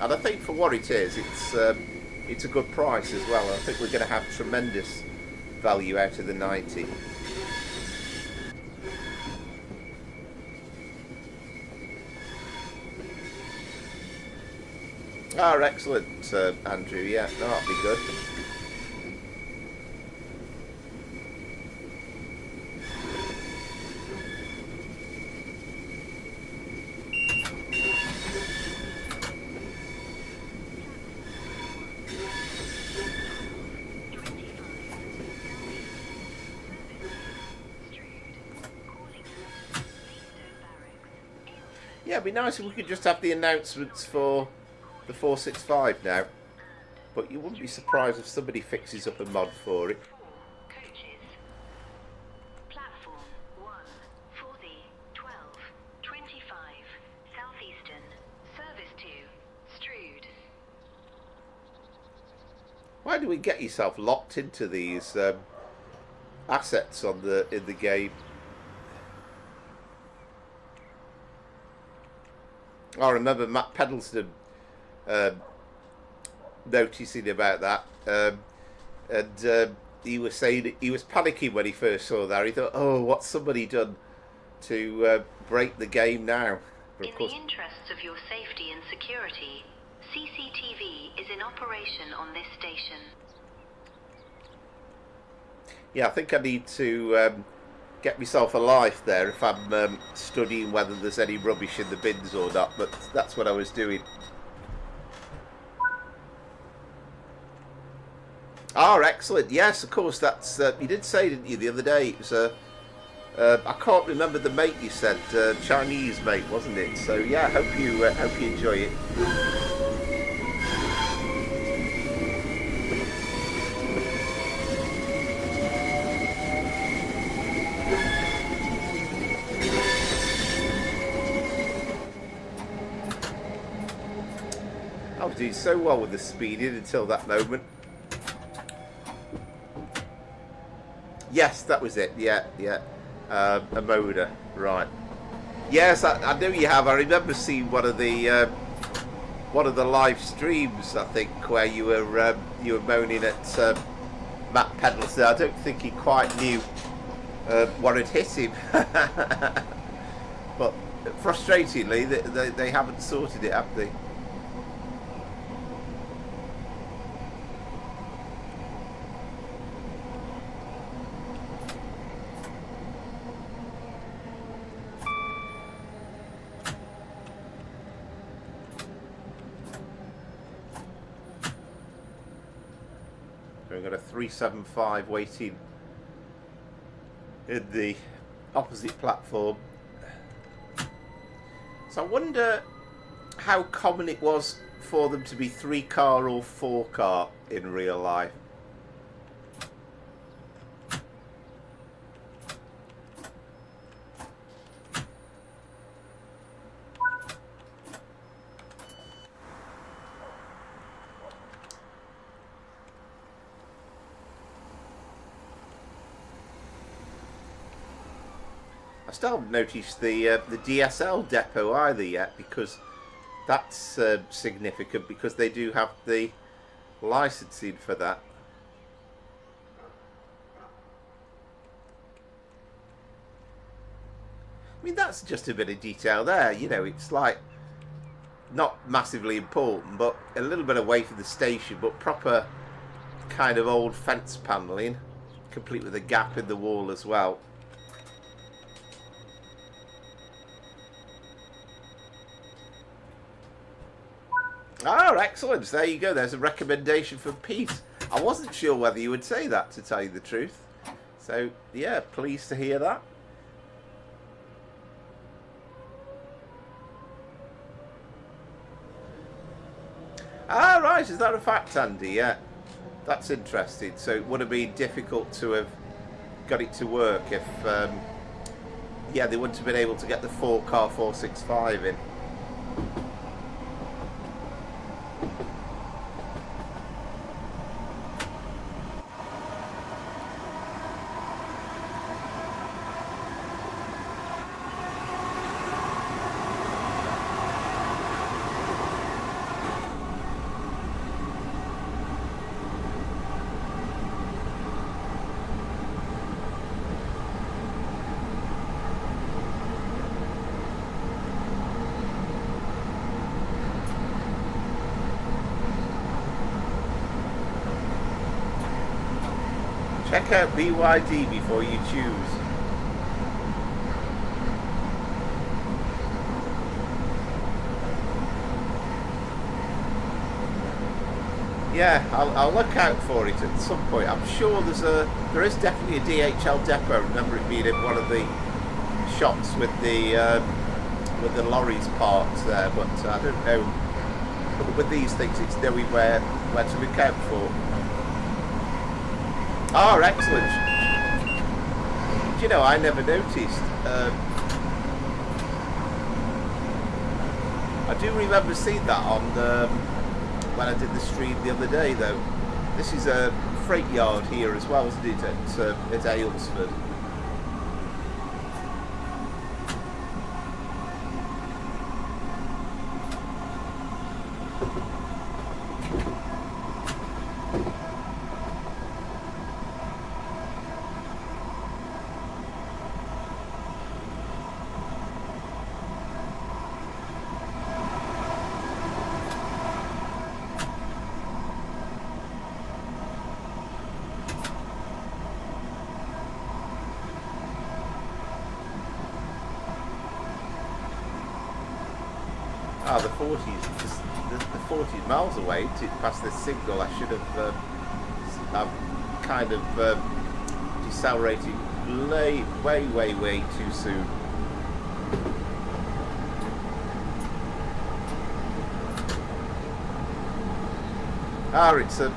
[SPEAKER 1] And I think for what it is, it's a good price as well. I think we're going to have tremendous value out of the 90. Oh, excellent, Andrew. Yeah, that'll be good. Yeah, it'd be nice if we could just have the announcements for the 465 now, but you wouldn't be surprised if somebody fixes up a mod for it.
[SPEAKER 2] Coaches. Platform 1 for the 12:25 Southeastern. Service to Strood.
[SPEAKER 1] Why do we get yourself locked into these assets in the game? I remember Matt Pedalston noticing about that, and he was saying he was panicking when he first saw that. He thought, "Oh, what's somebody done to break the game now?" But
[SPEAKER 2] In the interests of your safety and security, CCTV is in operation on this station.
[SPEAKER 1] yeah, I think I need to get myself a life there if I'm studying whether there's any rubbish in the bins or not. But that's what I was doing. Ah, excellent. Yes, of course. That's you did say, didn't you, the other day? It was I can't remember the mate you said, Chinese mate, wasn't it? So yeah, hope you enjoy it. I was doing so well with the speeding until that moment. Yes, that was it. Yeah. A motor, right? Yes, I know you have. I remember seeing one of the live streams. I think where you were moaning at Matt pedal there. I don't think he quite knew what had hit him. But frustratingly, they haven't sorted it, have they? We've got a 375 waiting in the opposite platform. So I wonder how common it was for them to be 3-car or 4-car in real life. I still haven't noticed the DSL depot either yet, because that's significant, because they do have the licensing for that. I mean, that's just a bit of detail there, you know, it's like not massively important, but a little bit away from the station, but proper kind of old fence panelling, complete with a gap in the wall as well. Oh, excellent. There you go. There's a recommendation from Pete. I wasn't sure whether you would say that, to tell you the truth. So, yeah, pleased to hear that. Ah, right. Is that a fact, Andy? Yeah. That's interesting. So it would have been difficult to have got it to work if, yeah, they wouldn't have been able to get the 4-car 465 in. Check out BYD before you choose. Yeah, I'll look out for it at some point. I'm sure there is definitely a DHL depot. I remember it being in one of the shops with the lorries parked there, but I don't know. With these things, it's knowing where to look out for. Oh, excellent. Do you know, I never noticed. I do remember seeing that on when I did the stream the other day, though. This is a freight yard here as well, isn't it, at Aylesford? Ah, the 40's, the 40's miles away to past this signal. I should have I've kind of decelerated way too soon. Ah, it's a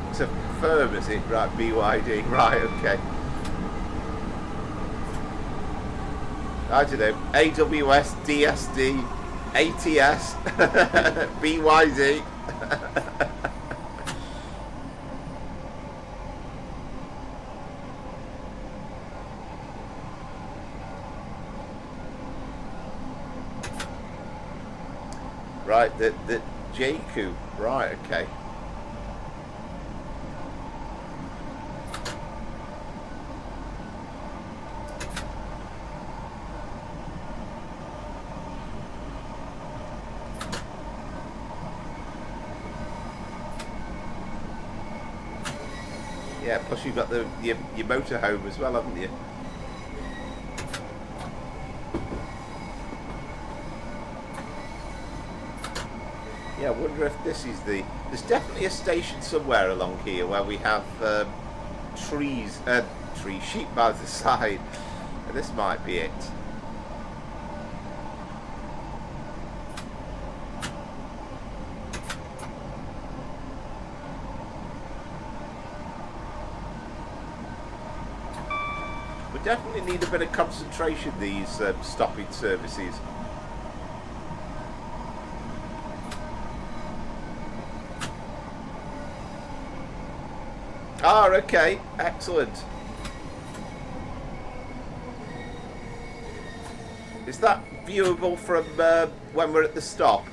[SPEAKER 1] firm, is it? Right, BYD. Right, okay. I don't know. AWS, DSD, ATS, BYD. Right, the JQ. Right, okay. Yeah, plus you've got your motorhome as well, haven't you? Yeah, I wonder if this is the... There's definitely a station somewhere along here where we have sheep by the side. And this might be it. We definitely need a bit of concentration, these stopping services. Ah, okay, excellent. Is that viewable from when we're at the stop?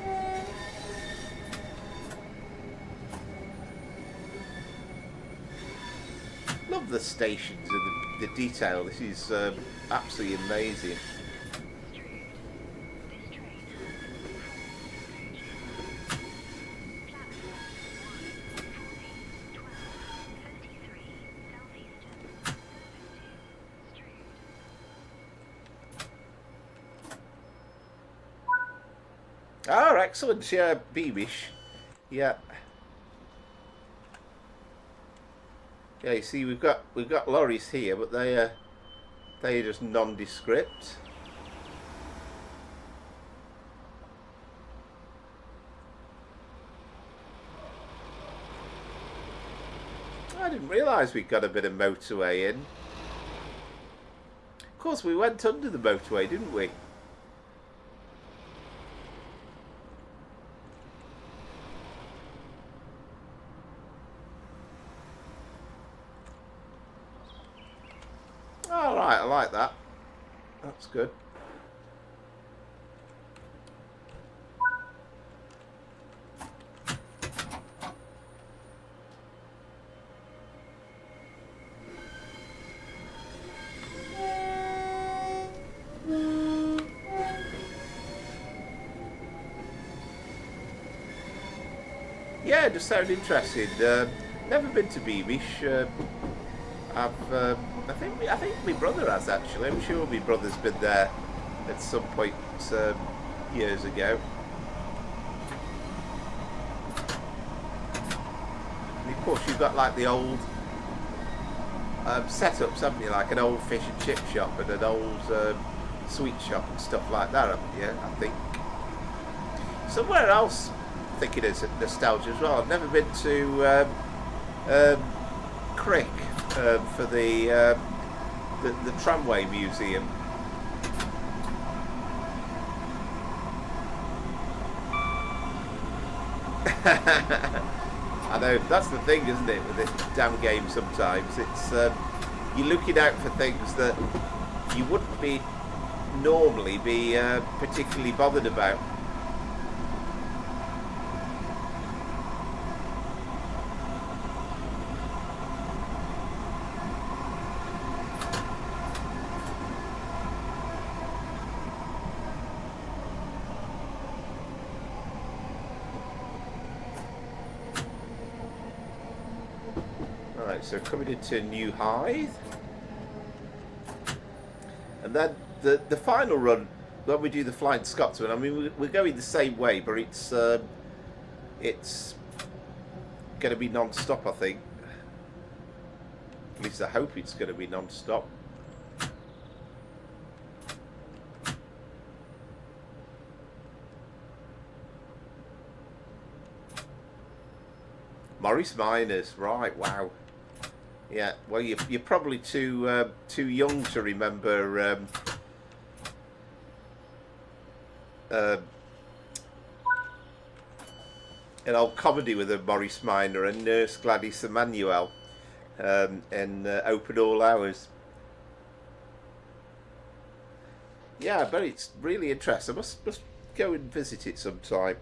[SPEAKER 1] Love the stations and the detail. This is absolutely amazing. Oh, excellent. Yeah, Beamish. Yeah. Yeah, you see, we've got lorries here, but they're just nondescript. I didn't realise we'd got a bit of motorway in. Of course, we went under the motorway, didn't we? Alright, I like that. That's good. Yeah, it just sounds interesting. Never been to Beamish. I think my brother has, actually. I'm sure my brother's been there at some point years ago. And of course, you've got like the old setups, haven't you? Like an old fish and chip shop and an old sweet shop and stuff like that, haven't you? I think. Somewhere else, I think it is nostalgia as well. I've never been to Crick. For the tramway museum. I know, that's the thing, isn't it, with this damn game sometimes. It's you're looking out for things that you wouldn't normally be particularly bothered about. So coming into New Hythe, and then the final run when we do the Flying Scotsman. I mean, we're going the same way, but it's going to be non-stop. I think. At least I hope it's going to be non-stop. Morris Miners, right? Wow. Yeah, well, you're probably too young to remember an old comedy with a Morris Minor and Nurse Gladys Emmanuel in Open All Hours. Yeah, I bet it's really interesting. I must go and visit it sometime.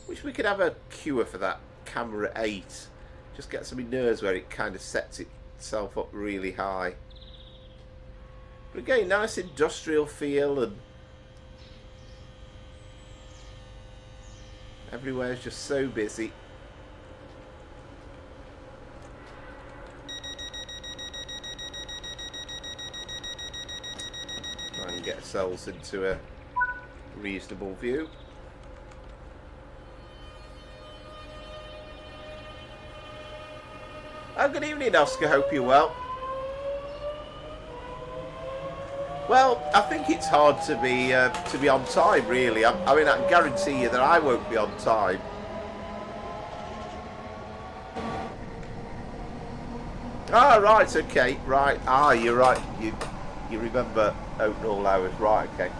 [SPEAKER 1] Wish we could have a cure for that camera 8. Just get some nerves where it kind of sets itself up really high. But again, nice industrial feel, and everywhere's just so busy. get ourselves into a reasonable view. Oh, good evening, Oscar. Hope you're well. Well, I think it's hard to be on time, really. I mean, I can guarantee you that I won't be on time. Ah, right, okay, right. Ah, you're right. You remember open all hours, right? Okay.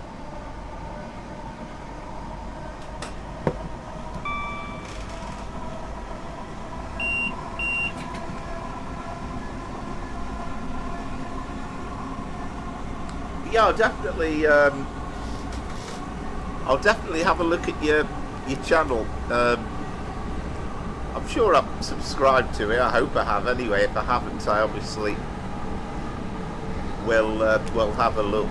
[SPEAKER 1] Yeah, I'll definitely have a look at your channel. I'm sure I'm subscribed to it. I hope I have. Anyway, if I haven't, I obviously will have a look.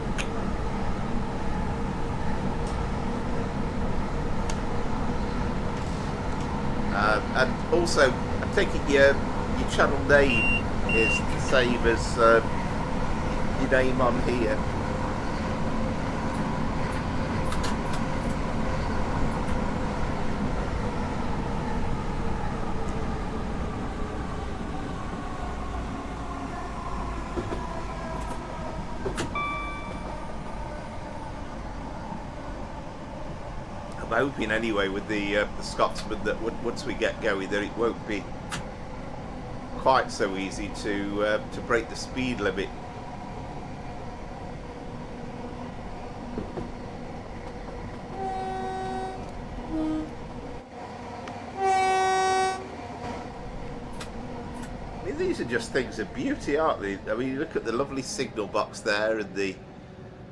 [SPEAKER 1] And also, I take it your channel name is the same as your name on here. I'm hoping anyway with the Scotsman that once we get going that it won't be quite so easy to break the speed limit. I mean, these are just things of beauty, aren't they? I mean, you look at the lovely signal box there and the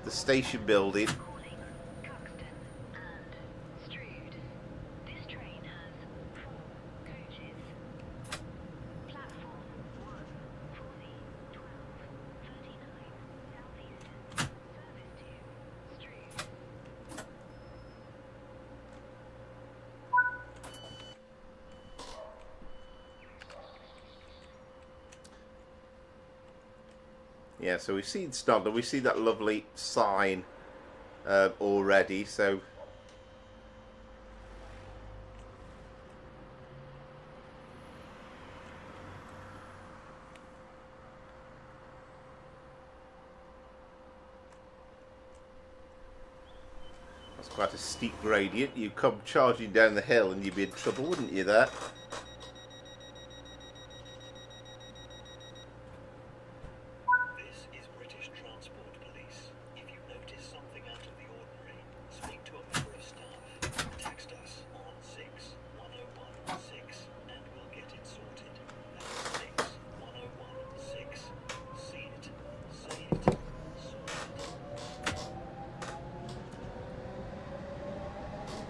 [SPEAKER 1] station building. Yeah, so we've seen Snodder, we've seen that lovely sign already, so that's quite a steep gradient. You come charging down the hill and you'd be in trouble, wouldn't you, there?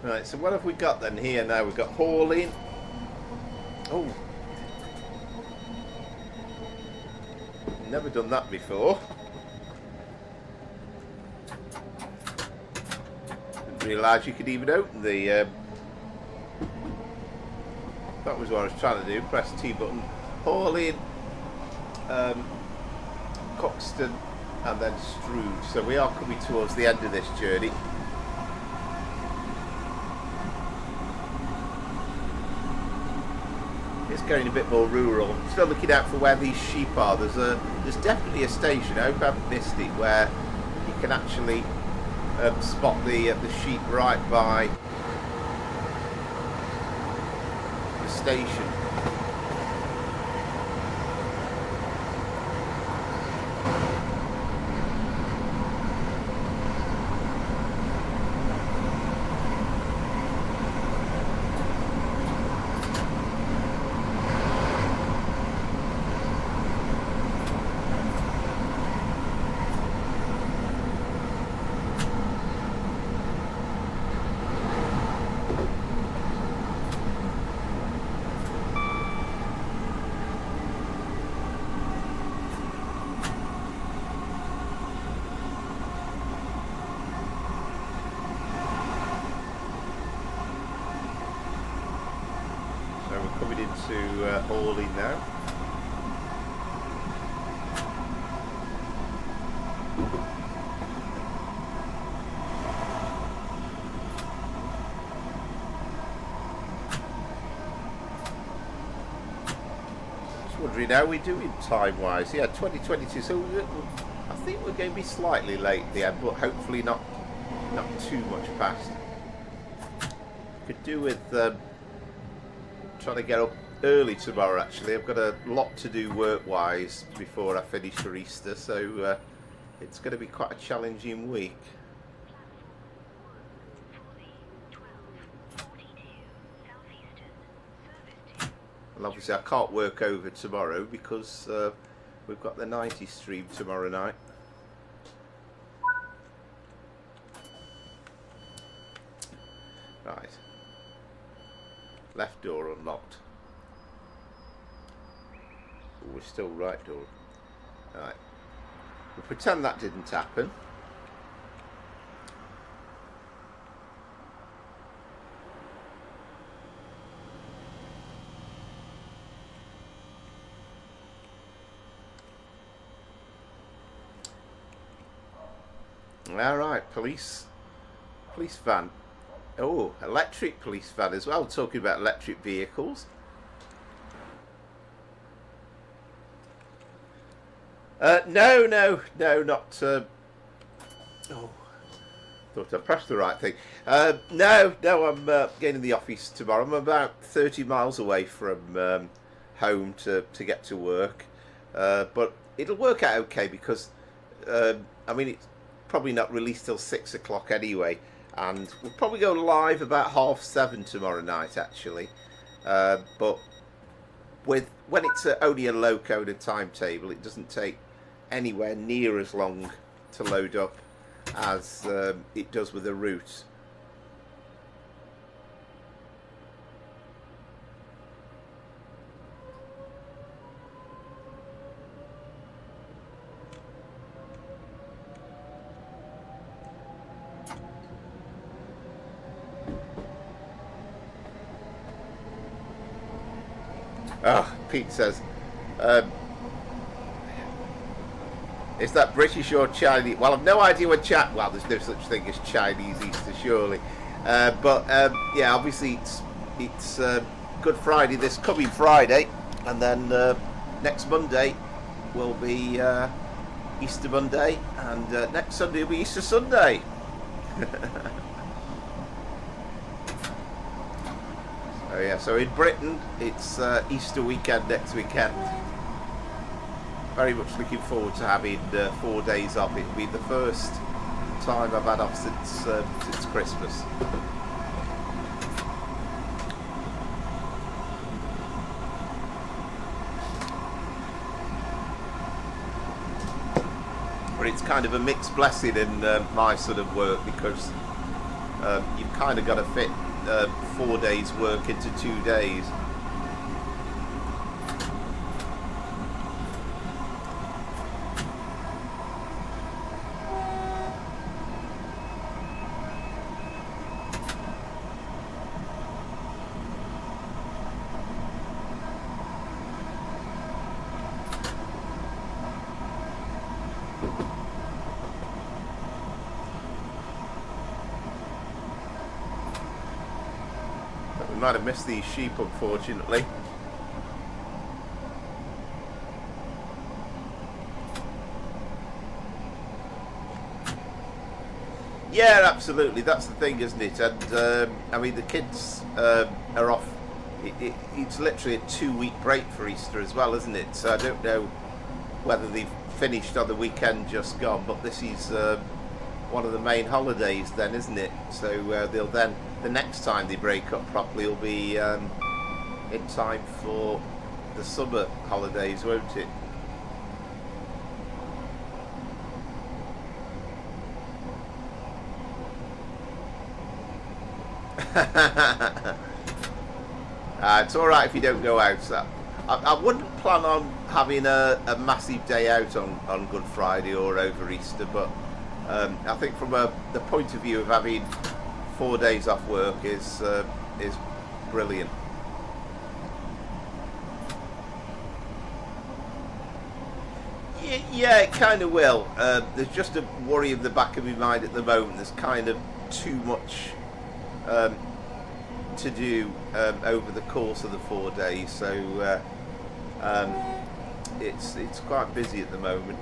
[SPEAKER 1] Right, so what have we got then here now? We've got hauling. Oh. Never done that before. Didn't realise you could even open the... that was what I was trying to do. Press T button. Hauling. Coxton and then Strood. So we are coming towards the end of this journey. It's going a bit more rural. Still looking out for where these sheep are. There's definitely a station, I hope I haven't missed it, where you can actually spot the sheep right by the station. To hauling now. wondering how we're doing time-wise. Yeah, 2022. So I think we're going to be slightly late at the end, but hopefully not too much past. Could do with trying to get up early tomorrow. Actually, I've got a lot to do work-wise before I finish for Easter, so it's going to be quite a challenging week. And obviously I can't work over tomorrow because we've got the 90 stream tomorrow night. Right. Left door unlocked. Oh, we're still right door. Right. We'll pretend that didn't happen. All right, police van. Oh, electric police van as well. Talking about electric vehicles. No, not. Oh, thought I pressed the right thing. No, I'm getting in the office tomorrow. I'm about 30 miles away from home to get to work, but it'll work out okay because I mean it's probably not released till 6 o'clock anyway, and we'll probably go live about 7:30 tomorrow night actually, but when it's only a low coded timetable, it doesn't take anywhere near as long to load up as it does with a route. Oh, Pete says, is that British or Chinese? Well, I've no idea what well, there's no such thing as Chinese Easter, surely. But yeah, obviously it's Good Friday this coming Friday, and then next Monday will be Easter Monday, and next Sunday will be Easter Sunday. Oh yeah, so in Britain it's Easter weekend next weekend. Very much looking forward to having 4 days off. It'll be the first time I've had off since Christmas. But it's kind of a mixed blessing in my sort of work because you've kind of got to fit 4 days work into 2 days. Might have missed these sheep, unfortunately. Yeah, absolutely. That's the thing, isn't it? And I mean, the kids are off. It's literally a 2-week break for Easter as well, isn't it? So I don't know whether they've finished on the weekend just gone, but this is one of the main holidays then, isn't it? So they'll then, the next time they break up properly will be in time for the summer holidays, won't it? It's alright if you don't go out. So I wouldn't plan on having a massive day out on Good Friday or over Easter, but I think from the point of view of having 4 days off work is brilliant. Yeah, it kind of will. There's just a worry in the back of my mind at the moment. There's kind of too much to do over the course of the 4 days. So it's quite busy at the moment.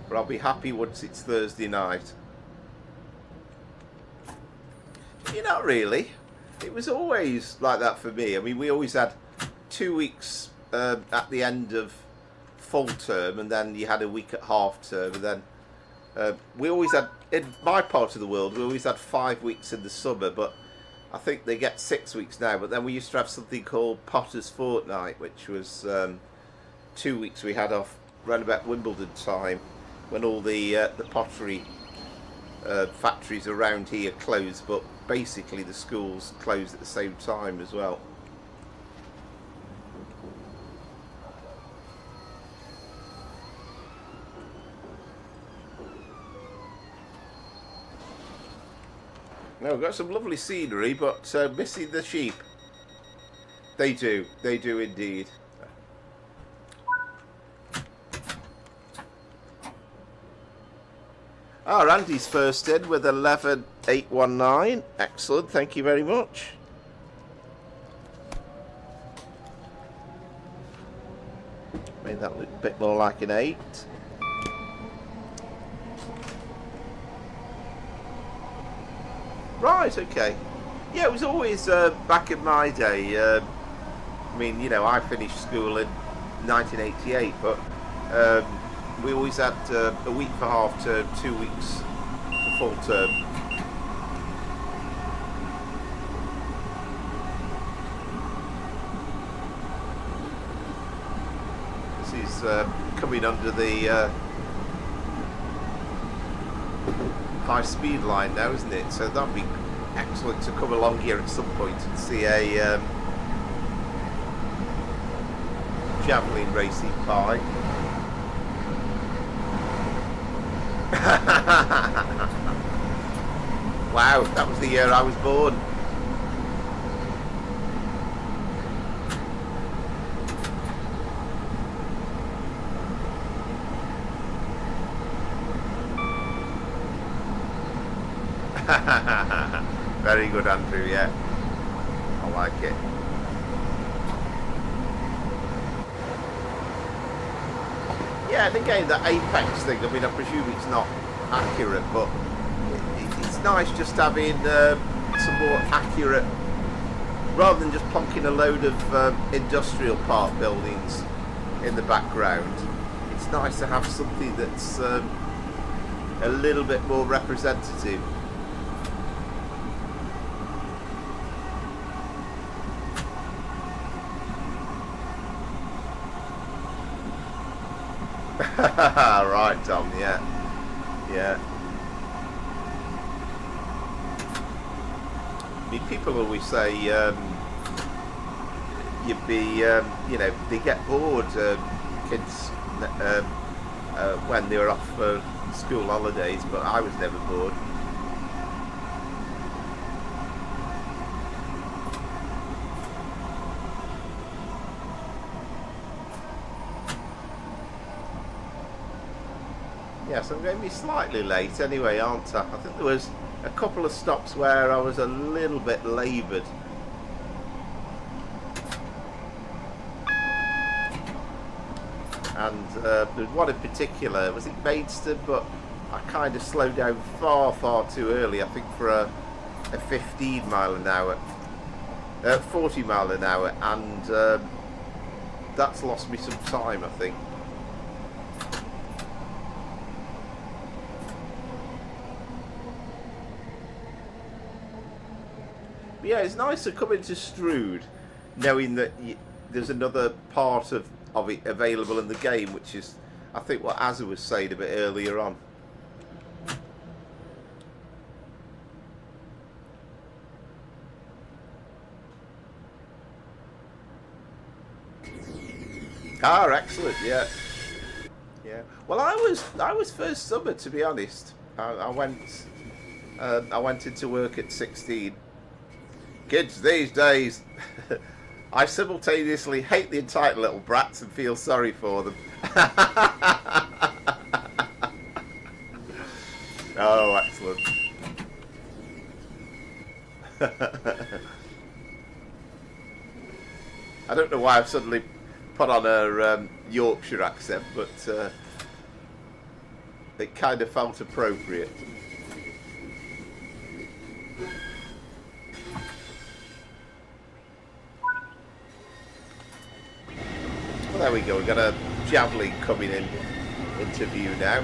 [SPEAKER 1] But I'll be happy once it's Thursday night. Not really. It was always like that for me. I mean, we always had 2 weeks at the end of full term, and then you had a week at half term, and then we always had, in my part of the world, we always had 5 weeks in the summer, but I think they get 6 weeks now. But then we used to have something called Potter's Fortnight, which was 2 weeks we had off round about Wimbledon time, when all the pottery factories around here closed, but basically the schools closed at the same time as well. Now we've got some lovely scenery, but missing the sheep. They do indeed. Randy's first in with 11,819. Excellent, thank you very much. Made that look a bit more like an 8. Right, okay. Yeah, it was always back in my day. I mean, you know, I finished school in 1988, but we always had a week for half term, 2 weeks for full term. This is coming under the high speed line now, isn't it? So that'd be excellent to come along here at some point and see a javelin racing by. Wow, that was the year I was born. Very good, Andrew, yeah. I like it. Yeah, and again, the apex thing, I mean, I presume it's not accurate, but it's nice just having some more accurate, rather than just plonking a load of industrial park buildings in the background. It's nice to have something that's a little bit more representative. Right, Tom, yeah. I mean, people always say you'd be, you know, they get bored, kids, when they were off for school holidays, but I was never bored. Yes, I'm going to be slightly late anyway, aren't I? I think there was a couple of stops where I was a little bit laboured. And there's one in particular, was it Maidstone? But I kind of slowed down far too early, I think for a 15 mile an hour, 40 mile an hour, and that's lost me some time, I think. Yeah, it's nice to come into Strood knowing that there's another part of it available in the game, which is, I think, what Azza was saying a bit earlier on. Excellent, yeah. Well, I was first summer, to be honest. I went into work at 16. Kids these days, I simultaneously hate the entitled little brats and feel sorry for them. Oh, excellent. I don't know why I've suddenly put on a Yorkshire accent, but it kind of felt appropriate. Well, there we go. We've got a javelin coming into view now.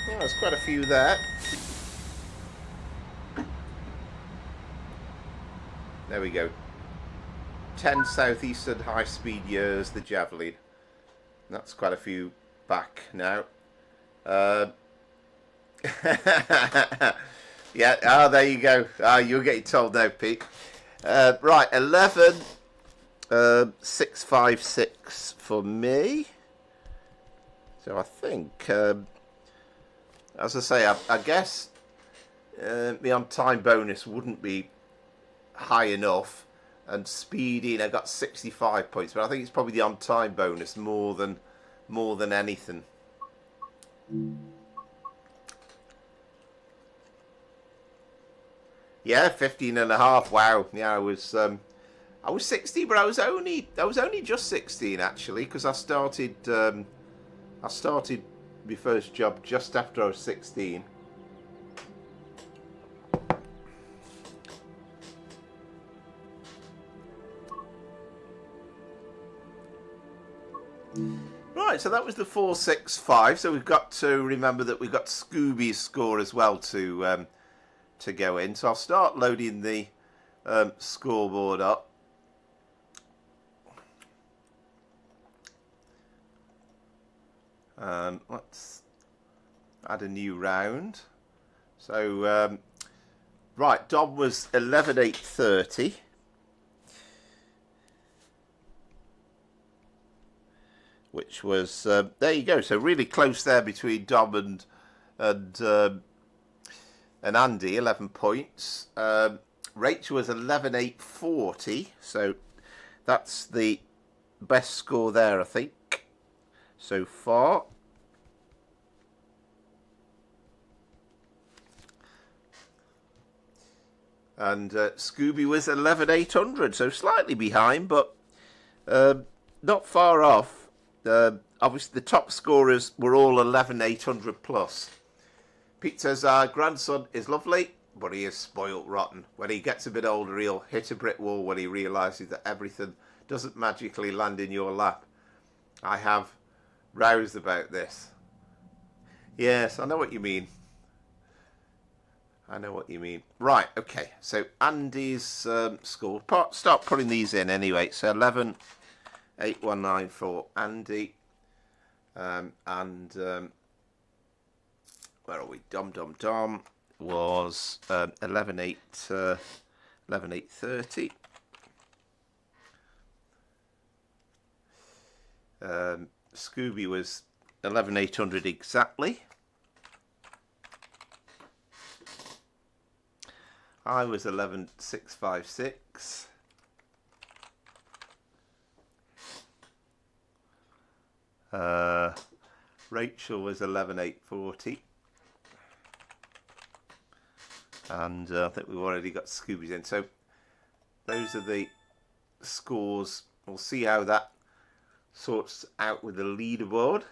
[SPEAKER 1] Well, there's quite a few there. There we go. 10 southeastern high-speed years, the javelin. That's quite a few back now. Yeah, there you go. You're getting told now, Pete. Right, 11, 656 for me. So I think, as I say, I guess the on-time bonus wouldn't be high enough, and speeding I got 65 points, but I think it's probably the on-time bonus more than anything. Yeah, 15.5. Wow. Yeah, I was 16, but I was only just 16 actually, because I started my first job just after I was 16. Right, so that was the 465. So we've got to remember that we've got Scooby's score as well to go in. So I'll start loading the scoreboard up. Let's add a new round. So right, Dom was 11,830. Which was there you go. So really close there between Dom and Andy, 11 points. Rachel was 11,840. So that's the best score there, I think, so far. And Scooby was 11,800. So slightly behind, but not far off. Obviously, the top scorers were all 11,800 plus. Pete says, our grandson is lovely, but he is spoilt rotten. When he gets a bit older, he'll hit a brick wall when he realises that everything doesn't magically land in your lap. I have roused about this. Yes, I know what you mean. I know what you mean. Right, okay. So Andy's score. Start putting these in anyway. So 11,819 for Andy. And where are we? Dom was 11,830. Scooby was 11,800 exactly. I was 11,656. Rachel was 11,840. And I think we've already got Scooby's in. So those are the scores. We'll see how that sorts out with the leaderboard.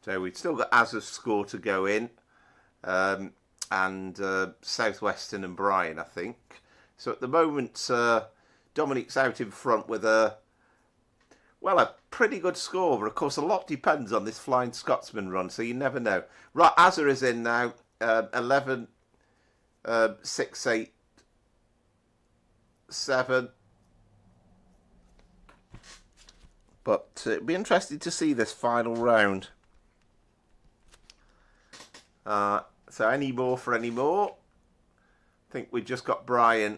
[SPEAKER 1] So we've still got Azza's score to go in. And Southwestern and Brian, I think. So at the moment, Dominic's out in front with a pretty good score. But of course, a lot depends on this Flying Scotsman run, so you never know. Right, Azza is in now, 11,687. But it'd be interesting to see this final round. So any more for any more? I think we just got Brian.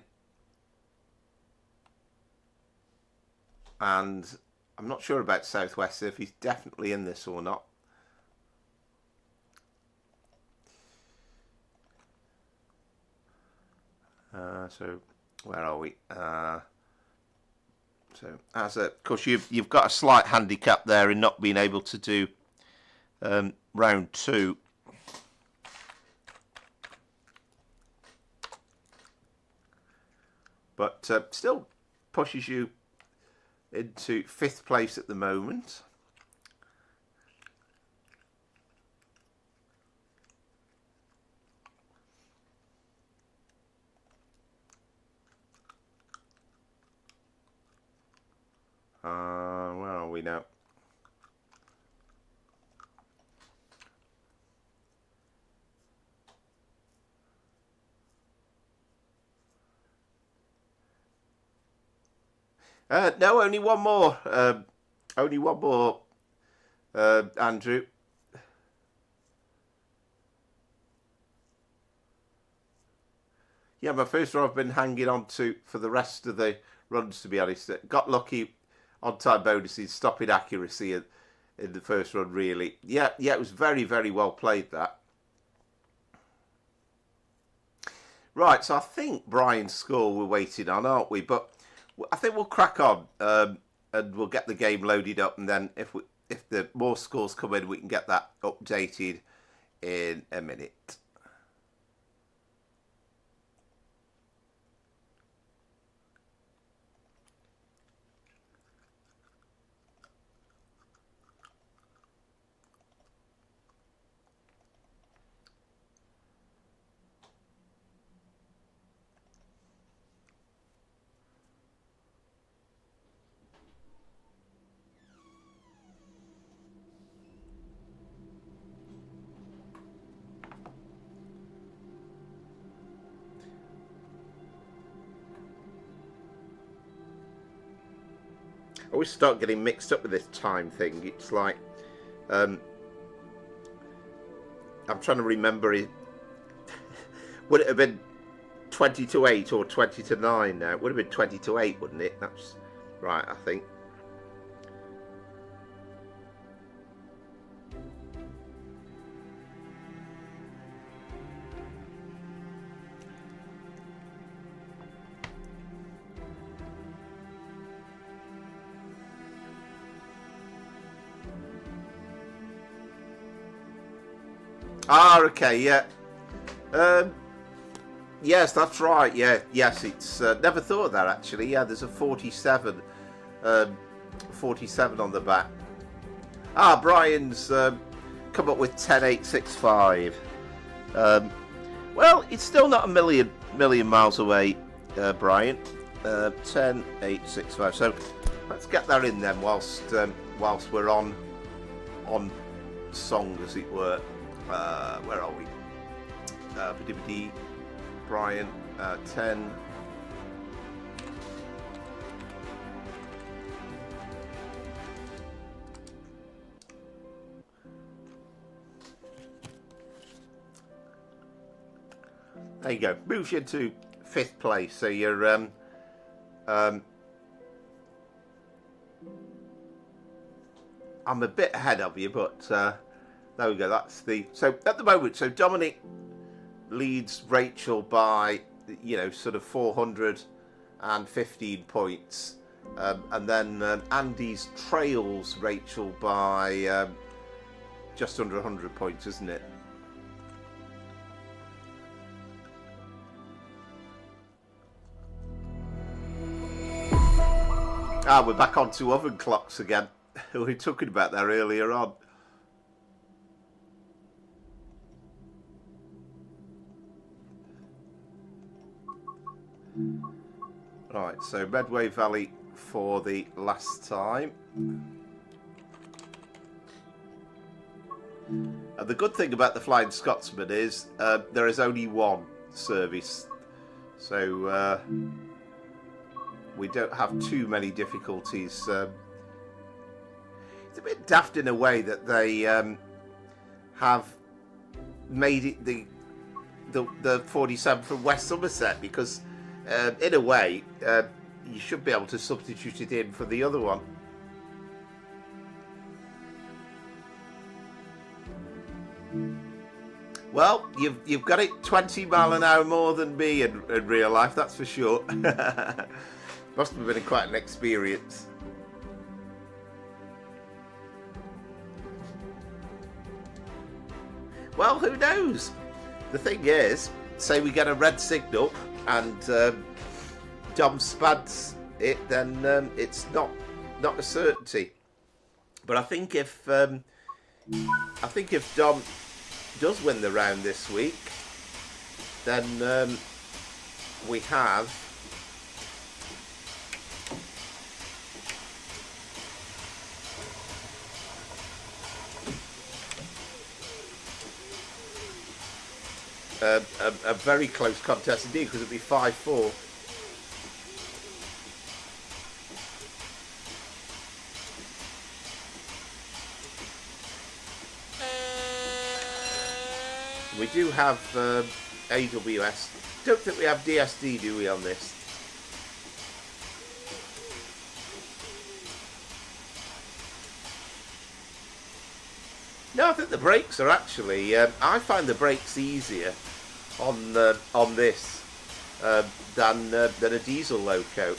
[SPEAKER 1] And I'm not sure about Southwest, if he's definitely in this or not. So where are we? So as of course you've got a slight handicap there in not being able to do round 2. But still pushes you into 5th place at the moment. Where are we now? No, only one more. Only one more, Andrew. Yeah, my first one I've been hanging on to for the rest of the runs, to be honest. Got lucky on time bonuses, stopping accuracy in the first run, really. Yeah, it was very, very well played, that. Right, so I think Brian's score we're waiting on, aren't we? But I think we'll crack on and we'll get the game loaded up, and then if the more scores come in, we can get that updated in a minute. I always start getting mixed up with this time thing. It's like I'm trying to remember it. Would it have been 20 to 8 or 20 to 9 now? It would have been 20 to 8, wouldn't it? That's right, I think. Ah, okay, yeah. Yes, that's right. Yeah, yes, it's never thought of that actually. Yeah, there's a 47, 47 on the back. Ah, Brian's come up with 10865. Well, it's still not a million miles away, Brian. 10865. So let's get that in then, whilst we're on song, as it were. Where are we? Brian, 10. There you go. Moves you to 5th place. So you're I'm a bit ahead of you, but there we go. That's the so at the moment. So Dominic leads Rachel by sort of 415 points, and then Andy's trails Rachel by just under 100 points, isn't it? We're back on to oven clocks again. We were talking about that earlier on. Right, so Medway Valley for the last time. And the good thing about the Flying Scotsman is there is only one service, so we don't have too many difficulties. It's a bit daft in a way that they have made it the 47 from West Somerset, because in a way you should be able to substitute it in for the other one. Well, you've got it 20 mile an hour more than me in real life, that's for sure. Must have been quite an experience. Well, who knows? The thing is, say we get a red signal and Dom spads it, then it's not a certainty. But I think if Dom does win the round this week, then we have a very close contest indeed, because it'll be 5-4. We do have AWS. Don't think we have DSD, do we, on this? No, I think the brakes are actually. I find the brakes easier on this than a diesel loco.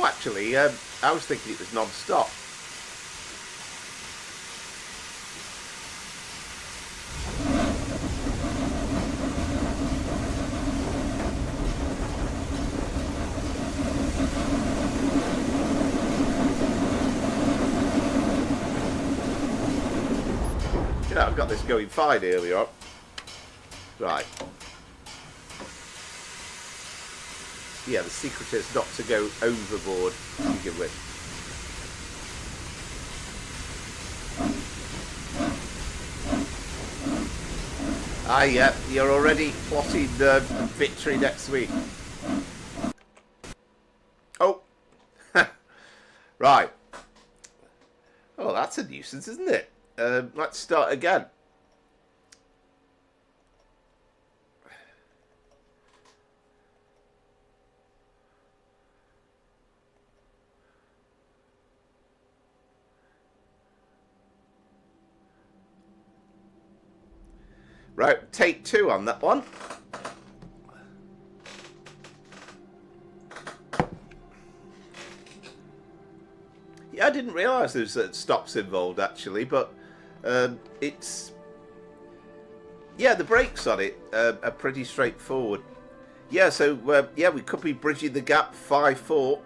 [SPEAKER 1] Actually, I was thinking it was non-stop. You know, I've got this going fine earlier on. Right. Yeah, the secret is not to go overboard to begin with. Ah, yeah, you're already plotting victory next week. Oh, right. Oh, that's a nuisance, isn't it? Let's start again. Right, take 2 on that one. Yeah, I didn't realise there was stops involved actually, but it's... Yeah, the brakes on it are pretty straightforward. Yeah, so yeah, we could be bridging the gap 5-4.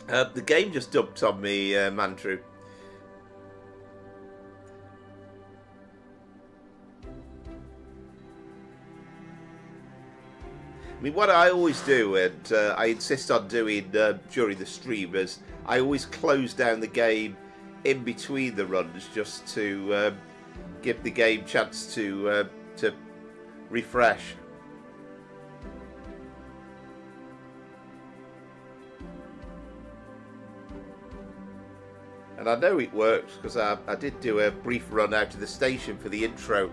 [SPEAKER 1] The game just dumped on me, Mandrew. I mean, what I always do, and I insist on doing during the stream, is I always close down the game in between the runs just to give the game chance to refresh. And I know it works because I did do a brief run out of the station for the intro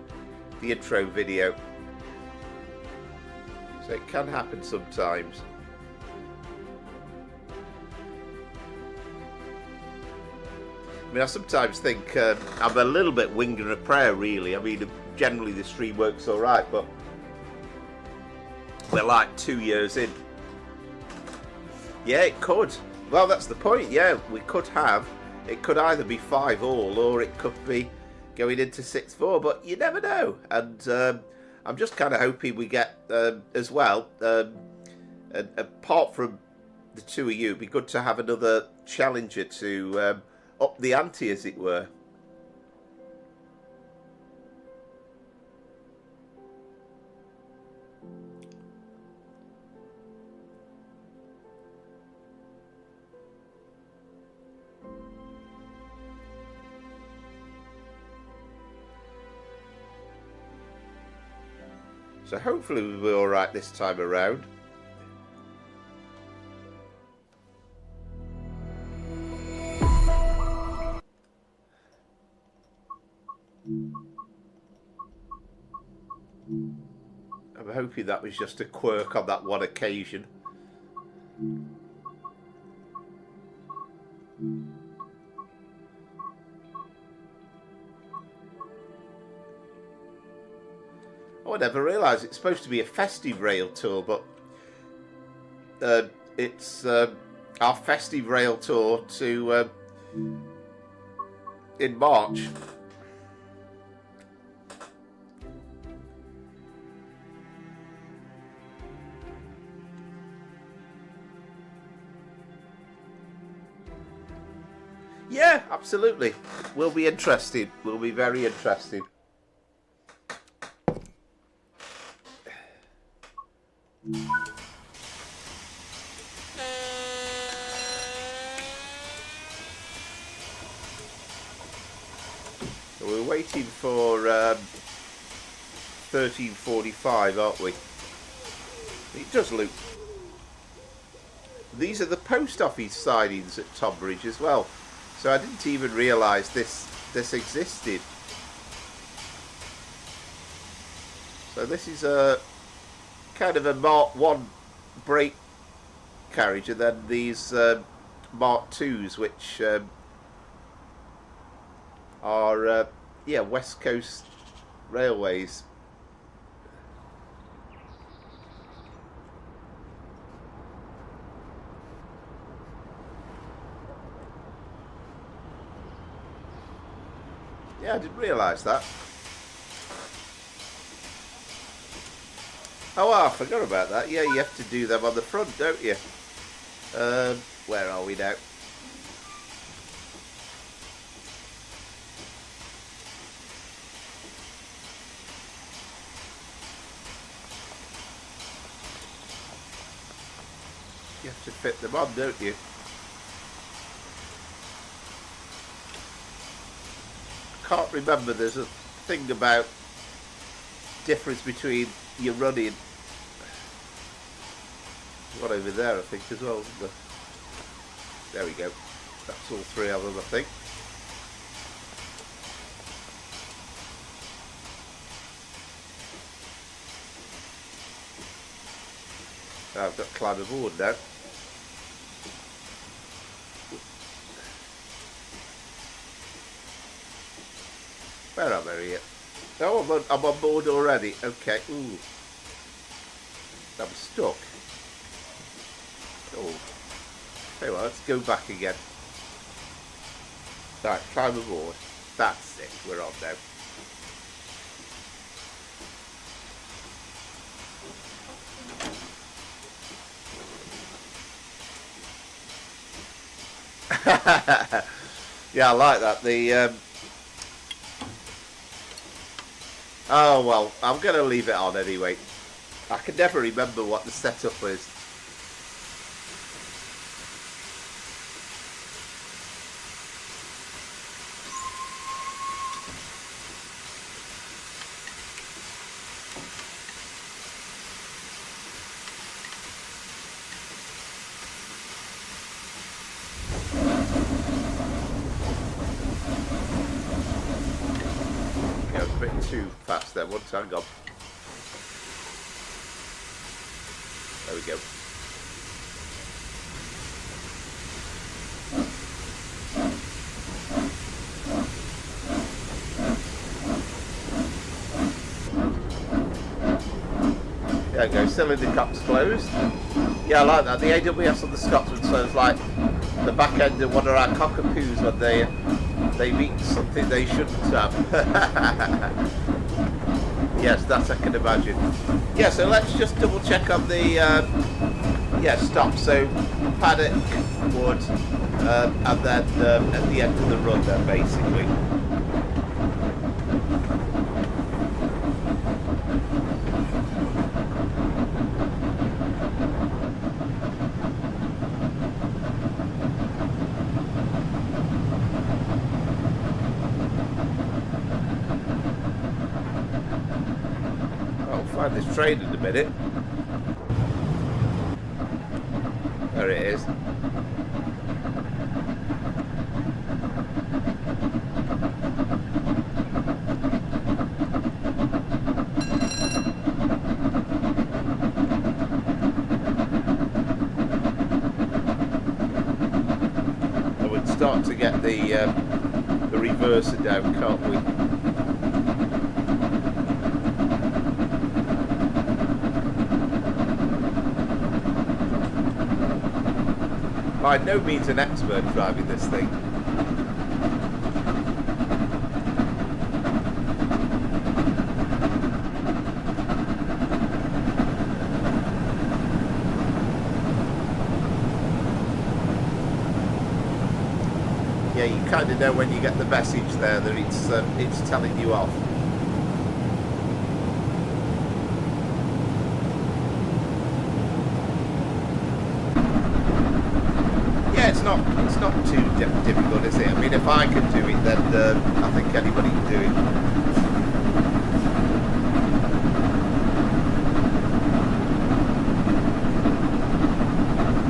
[SPEAKER 1] video. So it can happen sometimes. I mean, I sometimes think I'm a little bit winging a prayer, really. I mean, generally the stream works all right, but we're like 2 years in. Yeah, it could. Well, that's the point. Yeah, we could have. It could either be 5-all or it could be going into 6-4, but you never know. And I'm just kind of hoping we get, as well, apart from the two of you, it'd be good to have another challenger to up the ante, as it were. So hopefully we'll be alright this time around. I'm hoping that was just a quirk on that one occasion. Oh, I never realised it's supposed to be a festive rail tour, but it's our festive rail tour to in March. Yeah, absolutely. We'll be interested. We'll be very interested. So we're waiting for 13:45, aren't we? It does look. These are the post office sidings at Tonbridge as well. So I didn't even realise this existed. So this is a kind of a Mark 1 brake carriage, and then these Mark 2s, which are yeah, West Coast Railways. Yeah, I didn't realise that. Oh, I forgot about that. Yeah, you have to do them on the front, don't you? Where are we now? You have to fit them on, don't you? Can't remember. There's a thing about difference between your running. One over there, I think, as well. There we go. That's all three of them, I think. I've got to climb aboard now. Where am I here? Oh, I'm on board already. Okay. Ooh. I'm stuck. Oh. Hey, well, let's go back again. Right, climb aboard. That's it. We're on now. Yeah, I like that. The oh well, I'm gonna leave it on anyway. I can never remember what the setup is. Too fast there once. Hang on. There we go. There we go. Cylinder cup's closed. Yeah, I like that. The AWS on the Scotsman sounds like the back end of one of our cockapoos when they meet something they shouldn't have. Yes, that I can imagine. Yeah, so let's just double check on the yeah, stop. So Paddock Wood, and then at the end of the run there, basically. this train in a minute. There it is. And we'd start to get the reverser down, can't we? By no means an expert driving this thing. Yeah, you kind of know when you get the message there that it's telling you off. It's not too difficult, is it? I mean, if I can do it, then I think anybody can do it.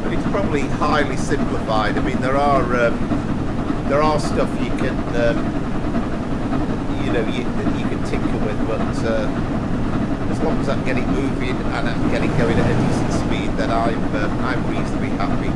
[SPEAKER 1] But it's probably highly simplified. I mean, there are stuff you can you can tinker with, but as long as I can get it moving and I can get it going at a decent speed, then I'm reasonably happy.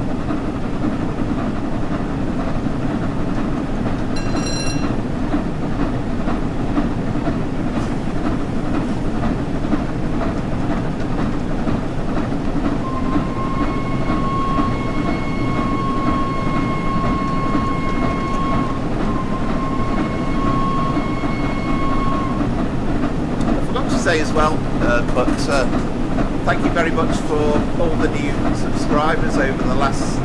[SPEAKER 1] As well, but thank you very much for all the new subscribers over the last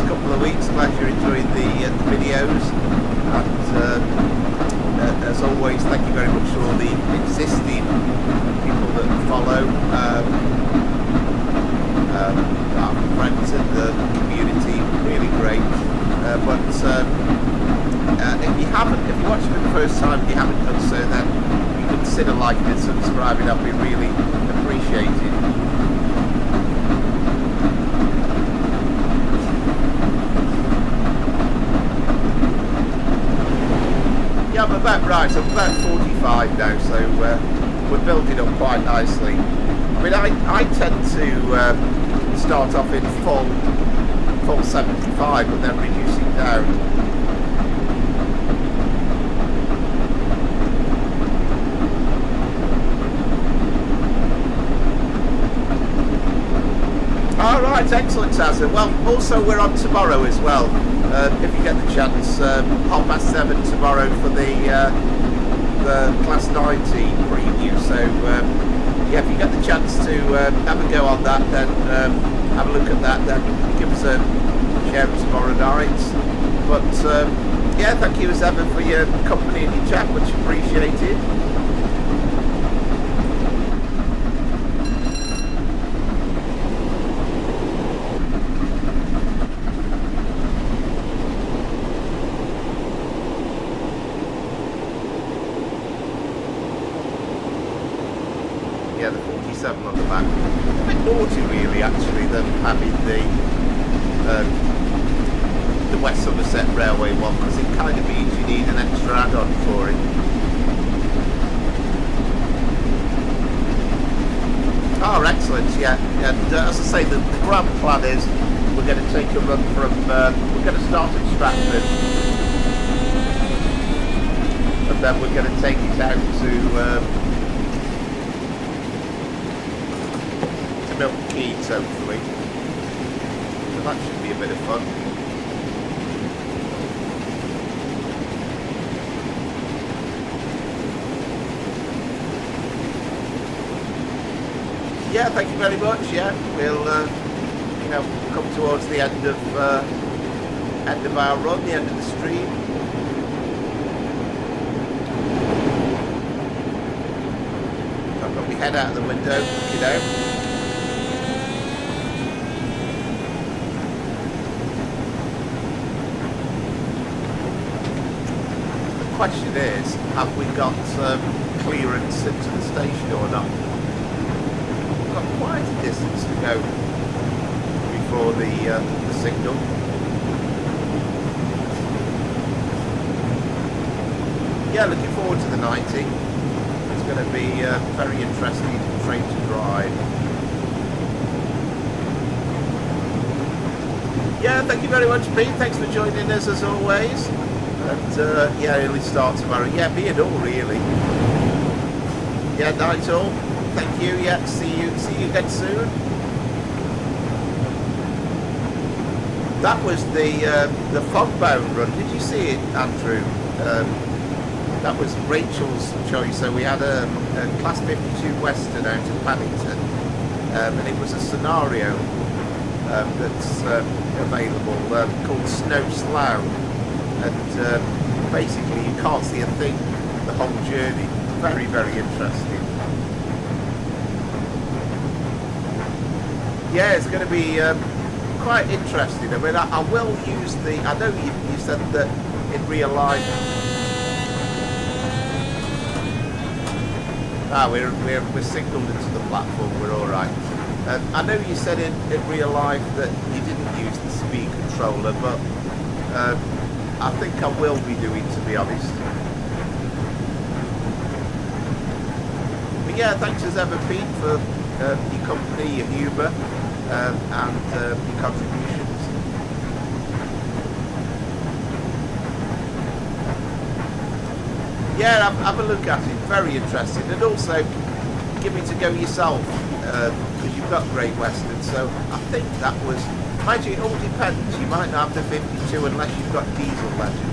[SPEAKER 1] couple of weeks. Glad you're enjoying the videos, and as always, thank you very much for all the existing people that follow, our friends in the community. Really great. But if you're watching for the first time and you haven't done so, then consider liking and subscribing. I'd be really appreciated. Yeah, I'm about right. I'm about 45 now, so we're building up quite nicely. I mean, I tend to start off in full 75, but then reducing down. All right, excellent, Tazza. Well, also we're on tomorrow as well. If you get the chance, 7:30 tomorrow for the Class 90 preview. So yeah, if you get the chance to have a go on that, then have a look at that. Then give us a share tomorrow night. But yeah, thank you as ever for your company and your chat. Much appreciated. Yeah, the 47 on the back. A bit naughty, really, actually, than having the West Somerset Railway one, because it kind of means you need an extra add-on for it. Oh, excellent, yeah. And as I say, the grand plan is we're going to take a run from, we're going to start at Stratford, and then we're going to take it out to Milton Keynes, hopefully. So that should be a bit of fun. Yeah, thank you very much. Yeah, we'll come towards the end of our run, the end of the stream. I've got my head out of the window, looking out. The question is, have we got clearance into the station or not? got quite a distance to go before the signal. Yeah, looking forward to the 90. It's going to be a very interesting train to drive. Yeah, thank you very much, Pete. Thanks for joining us as always. And yeah, early start tomorrow. Yeah, me and all really. Yeah, night all. Thank you. Yeah, see you again soon. That was the Fogbound run. Did you see it, Andrew? That was Rachel's choice. So we had a Class 52 Western out of Paddington, and it was a scenario that's available called Snow Slough, and basically you can't see a thing the whole journey. Very, very interesting. Yeah, it's going to be quite interesting. I mean, I will use the. I know you said that in real life. We're signalled into the platform. We're all right. I know you said in real life that you didn't use the speed controller, but I think I will be doing, to be honest. But yeah, thanks as ever, Pete, for your company, your humour, and your contributions. Yeah, have a look at it. Very interesting, and also give me to go yourself. Because you've got Great Western, so I think that was. Mind you, it all depends. You might not have the 52 unless you've got Diesel Legends.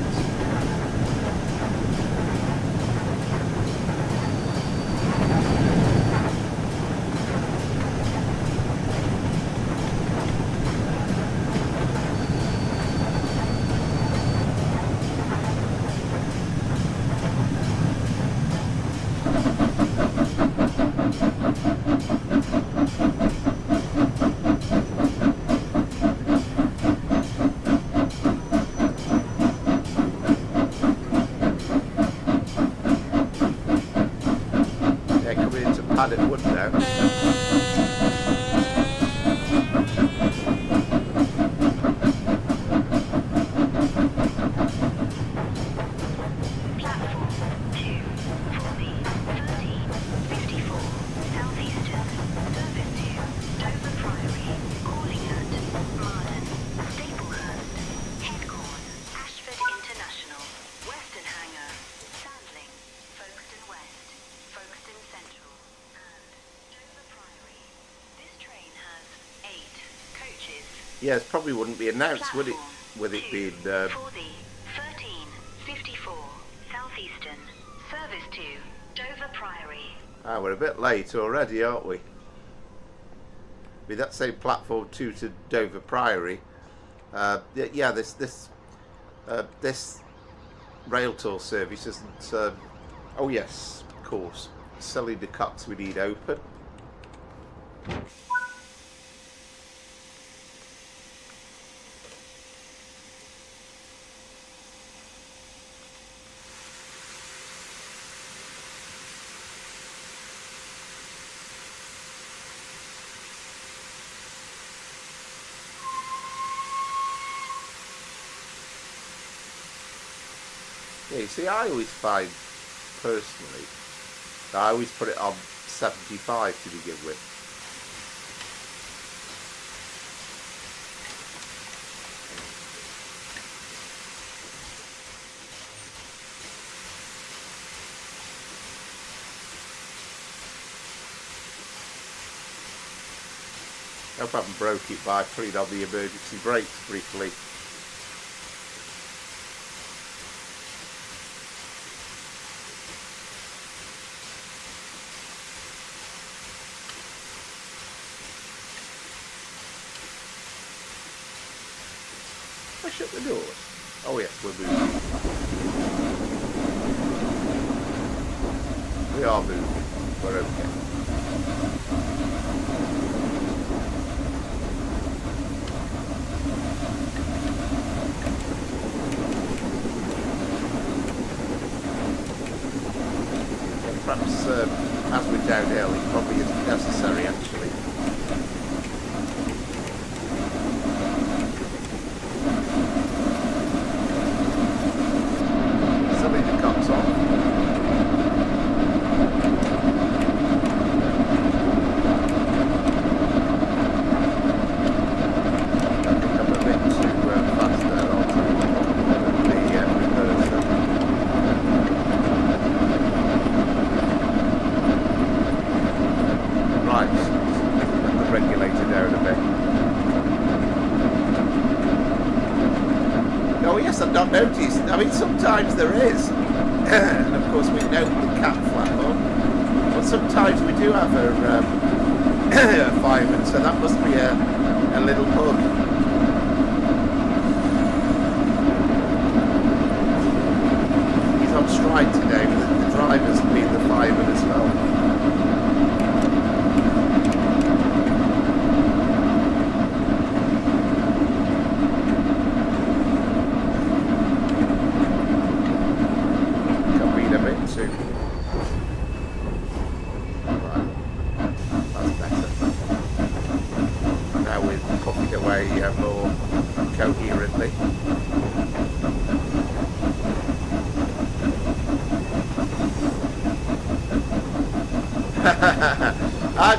[SPEAKER 1] Paddock Wood now. Yeah, it probably wouldn't be announced, would it? With it being. For the 1354 Southeastern service to Dover Priory. Ah, we're a bit late already, aren't we? With that same platform 2 to Dover Priory. Yeah, this Railtour service isn't. Oh yes, of course. Selling the cocks we need open. Yeah, you see, I always find, personally, I always put it on 75 to begin with. I hope I haven't broke it by putting on the emergency brakes briefly. Shut the doors. Oh yes, we're moving. We are moving. We're okay. And perhaps as we're downhill, it probably isn't necessary actually. guess I've not noticed. I mean, sometimes there is. And of course we know the cat flap on. But sometimes we do have a fireman, so that must be a little bug. He's on strike today, but the driver's been the fireman as well.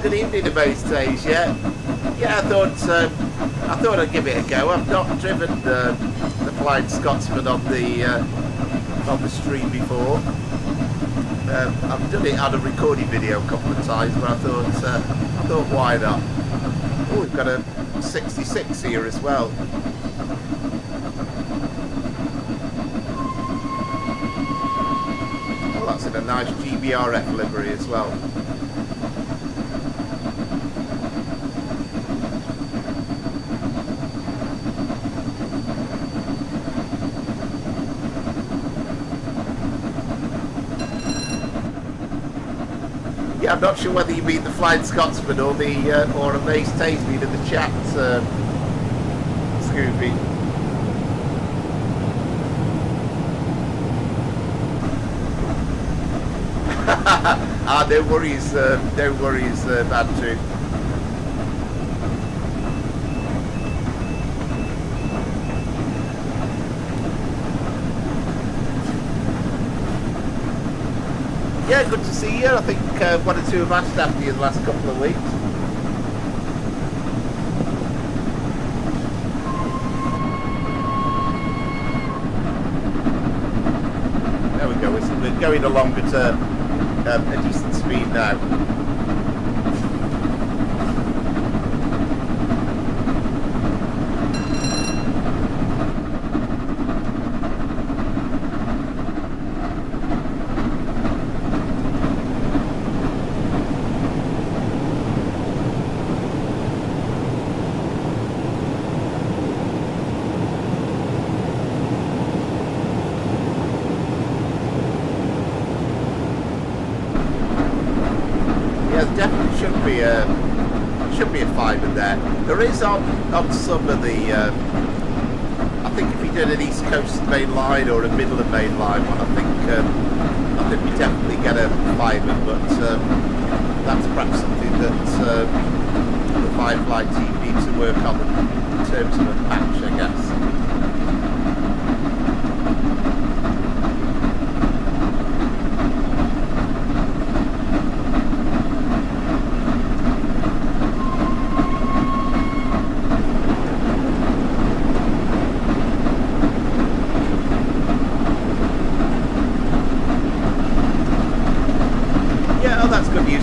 [SPEAKER 1] Good evening, Amaze. Yeah, I thought I'd give it a go. I've not driven the Flying Scotsman on the stream before. I've done it on a recording video a couple of times, but I thought why not? Oh, we've got a 66 here as well. Oh, that's in a nice GBRF livery as well. Yeah, I'm not sure whether you mean the Flying Scotsman or Amaze Tasty in the chat, Scooby. No worries, Bantu. Yeah, good to see you. I think one or two have asked after you the last couple of weeks. There we go. We're going along at a decent speed now. Should be a fiver there. There is on some of the. I think if we did an East Coast main line or a Midland main line one, I think we definitely get a fiver. But that's perhaps something that the Firefly team needs to work on in terms of a patch, I guess.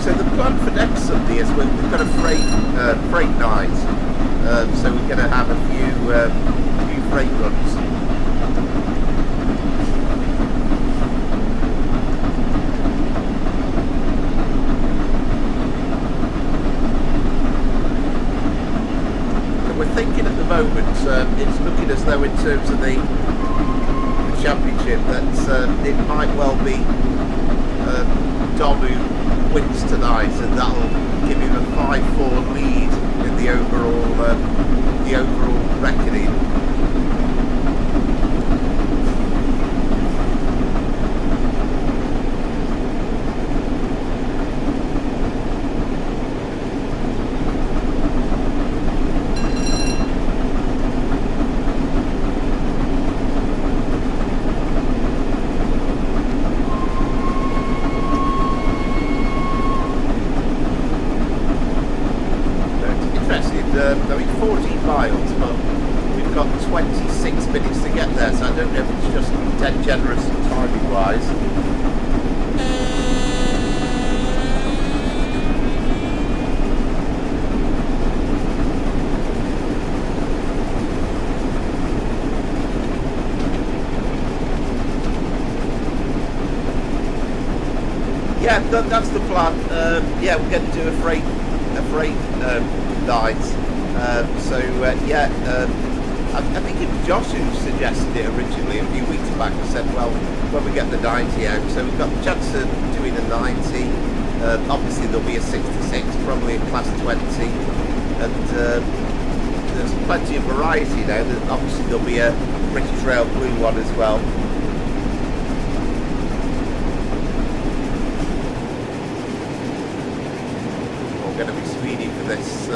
[SPEAKER 1] So the plan for next Sunday is we've got a freight night, so we're going to have a few freight runs. And we're thinking at the moment, it's looking as though in terms of the championship that it might well be Dom who wins tonight, and that'll give him a 5-4 lead in the overall reckoning. I mean 14 miles, but we've got 26 minutes to get there, so I don't know if it's just dead generous timing wise. Yeah, that's the plan. Yeah, we're going to do a freight night. I think it was Josh who suggested it originally a few weeks back. He said, well, when we get the 90 out, so we've got the chance of doing a 90. Obviously there'll be a 66, probably a class 20, and there's plenty of variety now. Obviously there'll be a British Rail Blue one as well. We're going to be speedy for this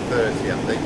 [SPEAKER 1] 30, I think.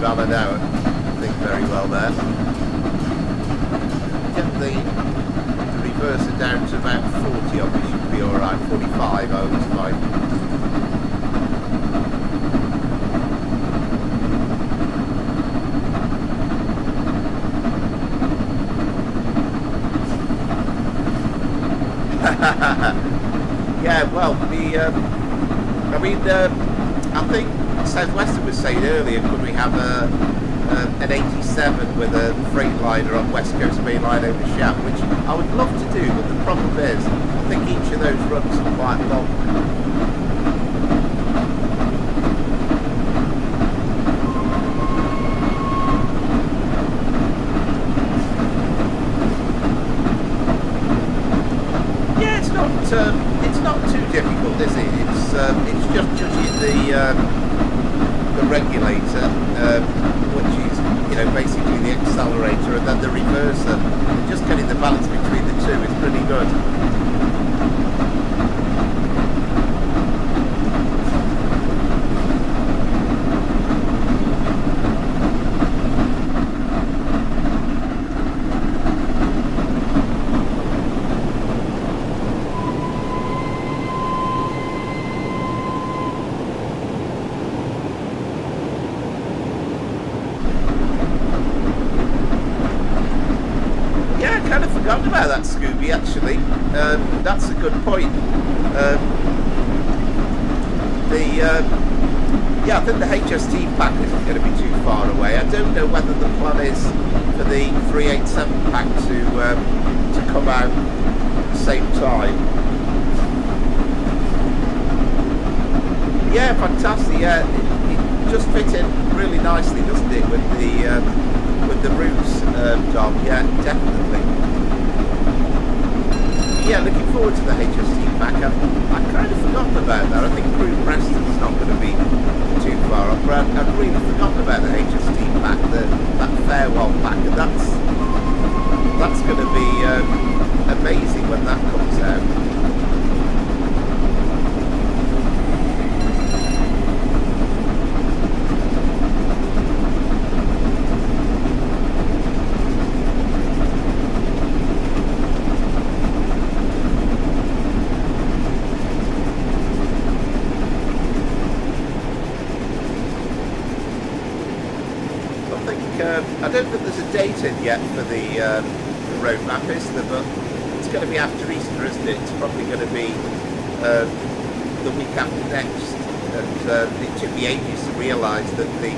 [SPEAKER 1] An hour, I think very well there. Get the reverser down to about 40 of it, should be alright. 45 over is fine. Yeah, well, I think Southwestern was saying earlier, could we have an 87 with a Freightliner on West Coast Main Line over Shap, which I would love to do, but the problem is, I think each of those runs are quite long. Yeah, it's not too difficult, is it? It's just judging the regulator, which is, basically the accelerator, and then the reverser. Just getting the balance between the two is pretty good. Forgotten about that, Scooby, actually. That's a good point. I think the HST pack isn't going to be too far away. I don't know whether the plan is for the 387 pack to come out at the same time. Yeah, fantastic. Yeah, it just fits in really nicely, doesn't it, with the routes, Dom? Yeah, definitely. Yeah, looking forward to the HST pack. I kind of forgotten about that. I think Crew Preston's not going to be too far off, but I'd really forgotten about the HST pack, that farewell pack, and that's going to be amazing when that comes out. I don't think there's a date in yet for the road map, is there? But it's going to be after Easter, isn't it? It's probably going to be the week after next. And it took me ages to realise that the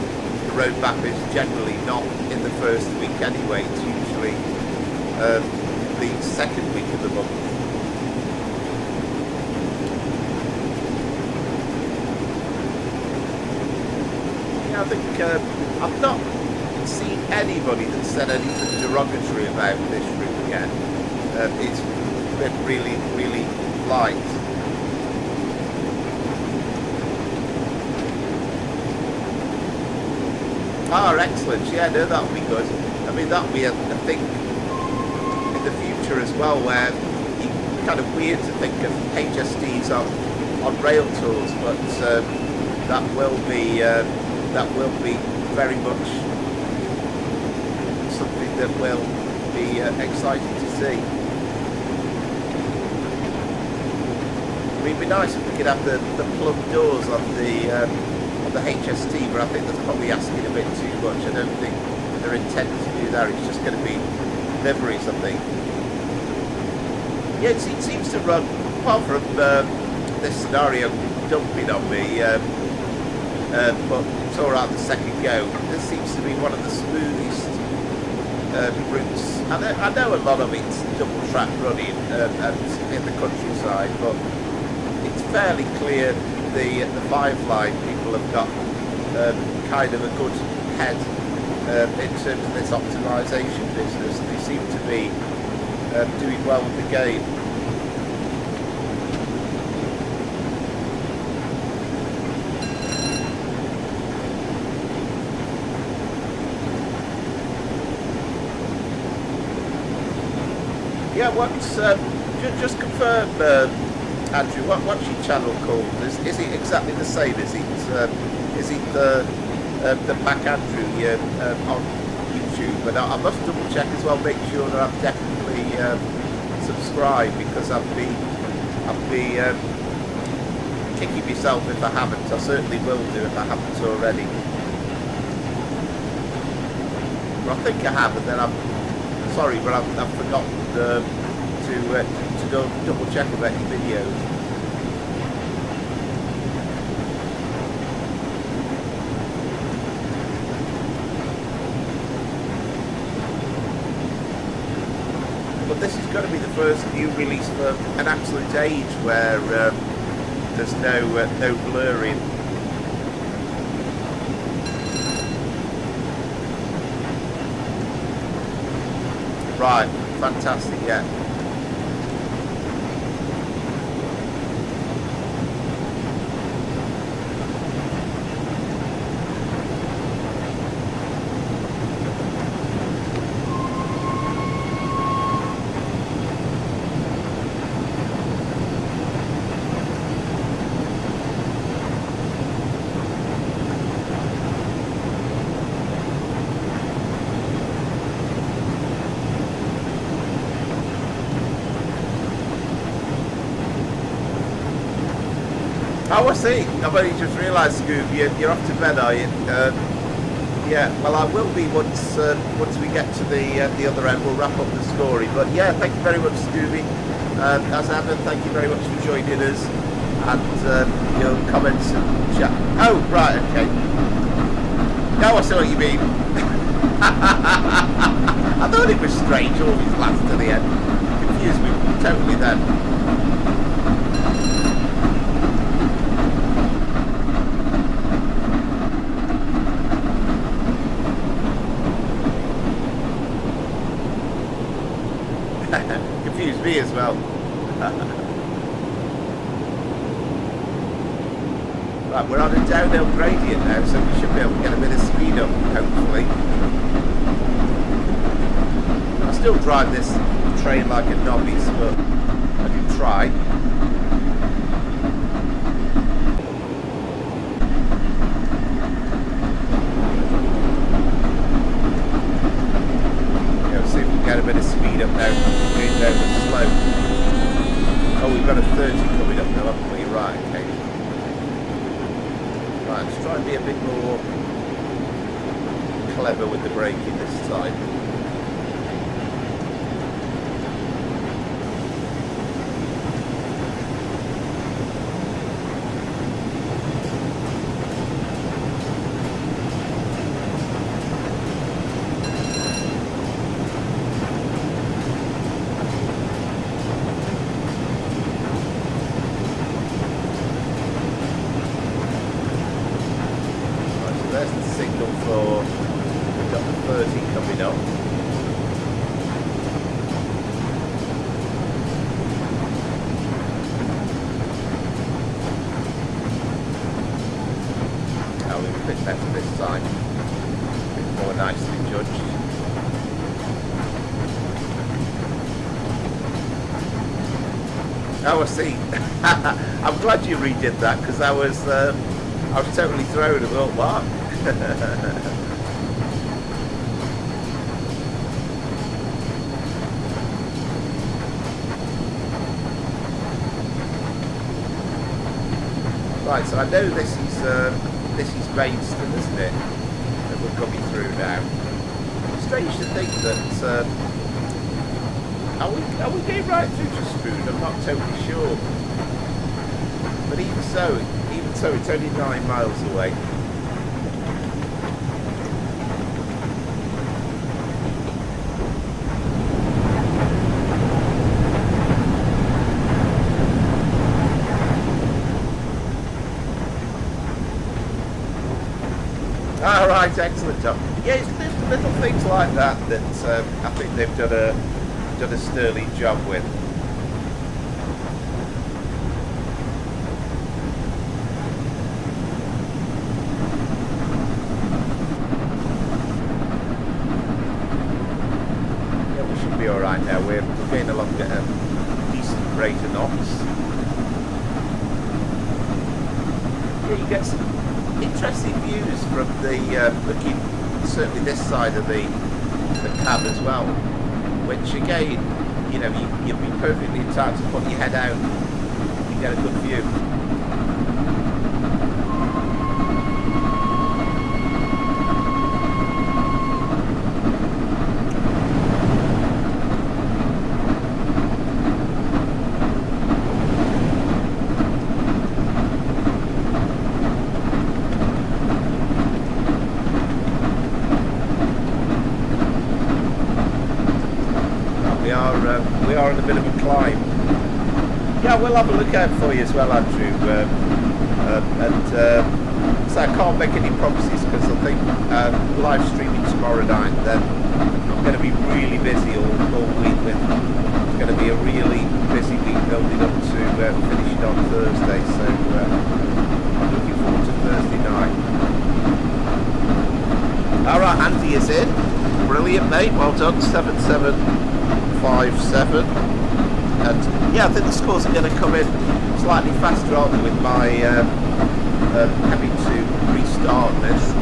[SPEAKER 1] road map is generally not in the first week anyway. It's usually the second week of the month. Yeah, I think I've not seen anybody that said anything derogatory about this route yet. It's been really, really light. Oh, excellent. Yeah, no, that'll be good. I mean, that'll be a thing in the future as well, where it's kind of weird to think of HSTs on rail tours, but that will be very much something that will be exciting to see. I mean, it'd be nice if we could have the plug doors on the HST, but I think that's probably asking a bit too much. I don't think they're intended to do that. It's just going to be liveries, I think. Yeah, it seems to run, apart from this scenario dumping on me, but it's alright the second go. This seems to be one of the smoothest routes. I know a lot of it's double track running and in the countryside, but it's fairly clear the Firefly people have got kind of a good head in terms of this optimisation business. They seem to be doing well with the game. Yeah, what's just confirm, Andrew? What's your channel called? Is it exactly the same? Is it the Back Andrew on YouTube? And I must double check as well, make sure that I'm definitely subscribed, because I'd be kicking myself if I haven't. I certainly will do if I haven't already. But I think I have, and then I'm sorry, but I've forgotten to go double check about your videos. But this is going to be the first new release for an absolute age where there's no blurring. Right, fantastic, yeah. Oh, I see. I've only just realised, Scoob, you're off to bed, are you? Yeah. Well, I will be once we get to the other end. We'll wrap up the story. But yeah, thank you very much, Scooby. As ever, thank you very much for joining us and your comments and chat. Oh, right, okay. Now I see what you mean. I thought it was strange. Always last to the end. Confused me totally then. Confused me as well. Right, we're on a downhill gradient now, so we should be able to get a bit of speed up, hopefully. I still drive this train like a novice, but I do try. See if we can get a bit of speed up now, going down the slope. Oh, we've got a 30 coming up now, haven't we? Right, okay. Right, let's try and be a bit more clever with the braking this time. Better this time, a bit more nicely judged. Oh, I see. I'm glad you redid that because I was totally thrown. I thought, what? Right, so I know this is Maidstone, isn't it? That we're coming through now. Strange to think that are we going right through to Strood? I'm not totally sure. But even so, it's only 9 miles away. All right, excellent job. Yeah, it's little things like that that I think they've done a sterling job with. Yeah, we should be all right now. We're getting along at a decent rate of knots. Yeah, you get some interesting views from the looking certainly this side of the cab as well, which again, you know, you'll be perfectly entitled to put your head out and get a good view. We are on a bit of a climb. Yeah, we'll have a look out for you as well, Andrew. So I can't make any promises because I think live streaming tomorrow night. Then I'm going to be really busy all week. It's going to be a really busy week building up to finishing on Thursday. So I'm looking forward to Thursday night. All right, Andy is in. Brilliant, mate. Well done. 7757. And yeah, I think the scores are going to come in slightly faster, aren't they, with my having to restart this.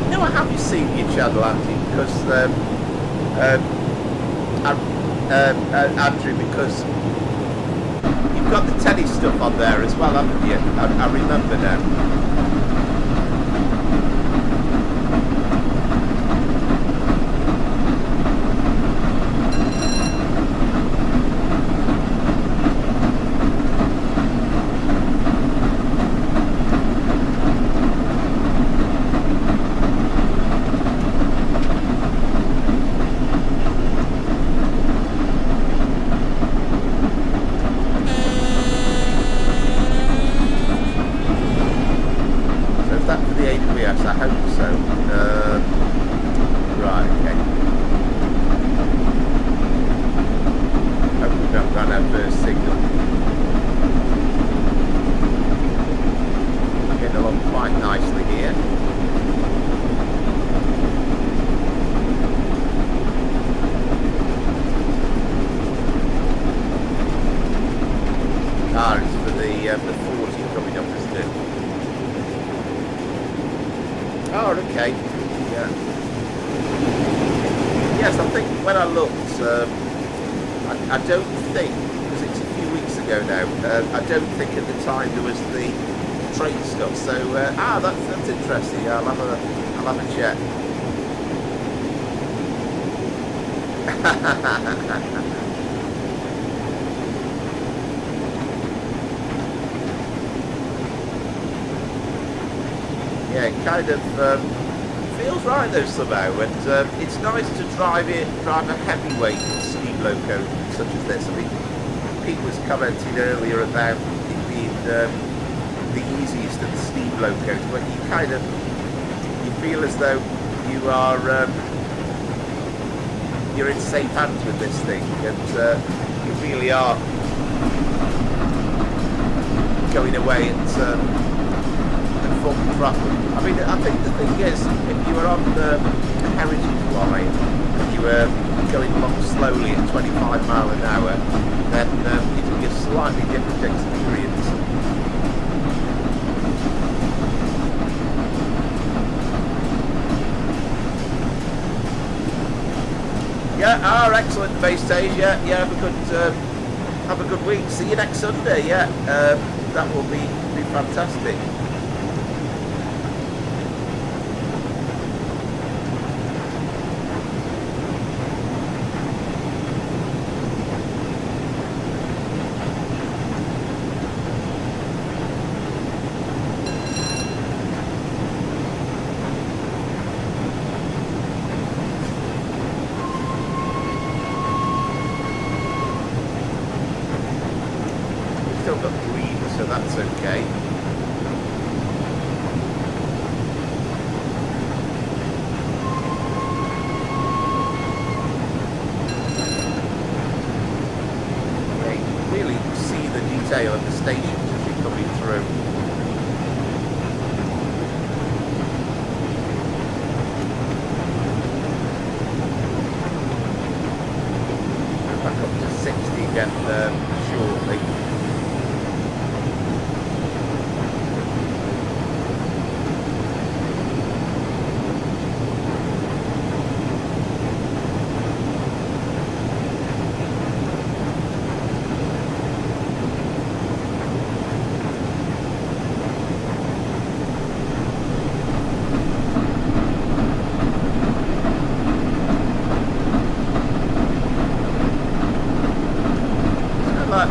[SPEAKER 1] You know, have you seen your channel, Andy? Because Andrew, because you've got the tennis stuff on there as well, haven't you? I remember now. That's interesting. Yeah, I'll have a check. Yeah, it kind of feels right though somehow, and it's nice to drive a heavyweight steam loco such as this. I mean, Pete was commenting earlier about it being the easiest of the steam locos, but you feel as though you are you're in safe hands with this thing, and you really are going away at foot traffic. I mean, I think the thing is, if you were on the Heritage Line and you were going along slowly at 25 mile an hour, then it would be a slightly different experience. Yeah, excellent base stage. Yeah, have a good week. See you next Sunday. Yeah, that will be fantastic. Still got green, so that's okay. You really see the detail of the stations as you're coming through. Back up to 60 again shortly.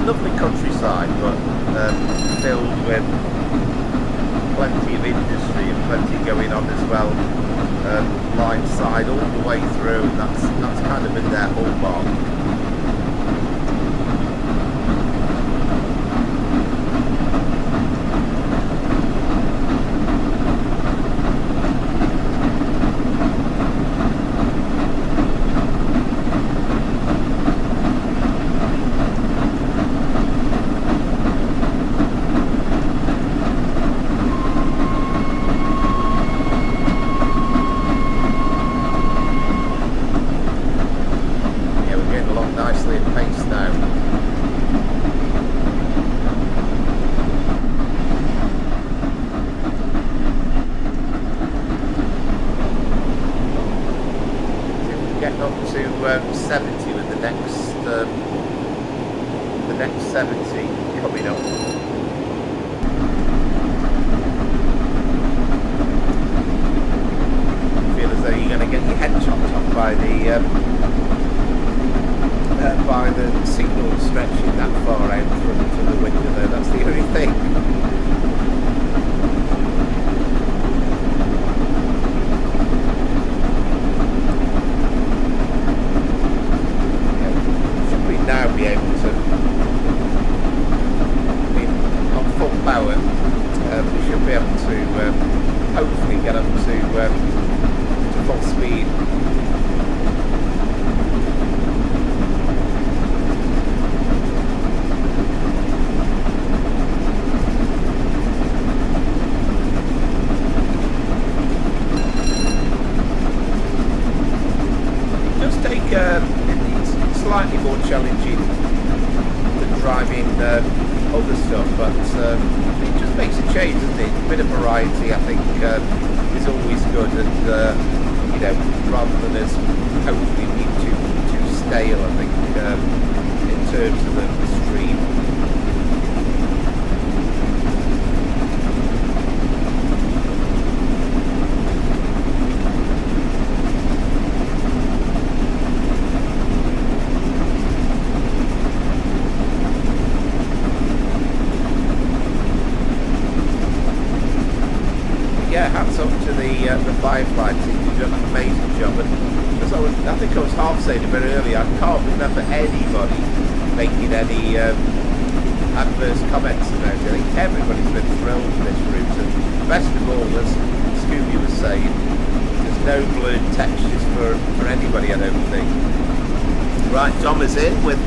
[SPEAKER 1] Lovely countryside, but filled with plenty of industry and plenty going on as well. Line side all the way through, and that's kind of been their hallmark. Getting up to 70 with the next 70 coming up. Feel as though you're going to get your head chopped off by the signal stretching that far out from the window there. That's the only thing. Now be able to, on full power, we should be able to hopefully get up to full speed. It does take slightly more challenging than driving other stuff, but it just makes a change, doesn't it? A bit of variety, I think, is always good, and rather than us hopefully being too stale, I think, in terms of the stream. Hats off to the Firefly team, who've done an amazing job. And as I think I was half saying a bit earlier, I can't remember anybody making any adverse comments about it. I think everybody's been thrilled with this route, and best of all, as Scooby was saying, there's no blurred textures for anybody, I don't think. Right, Tom is in with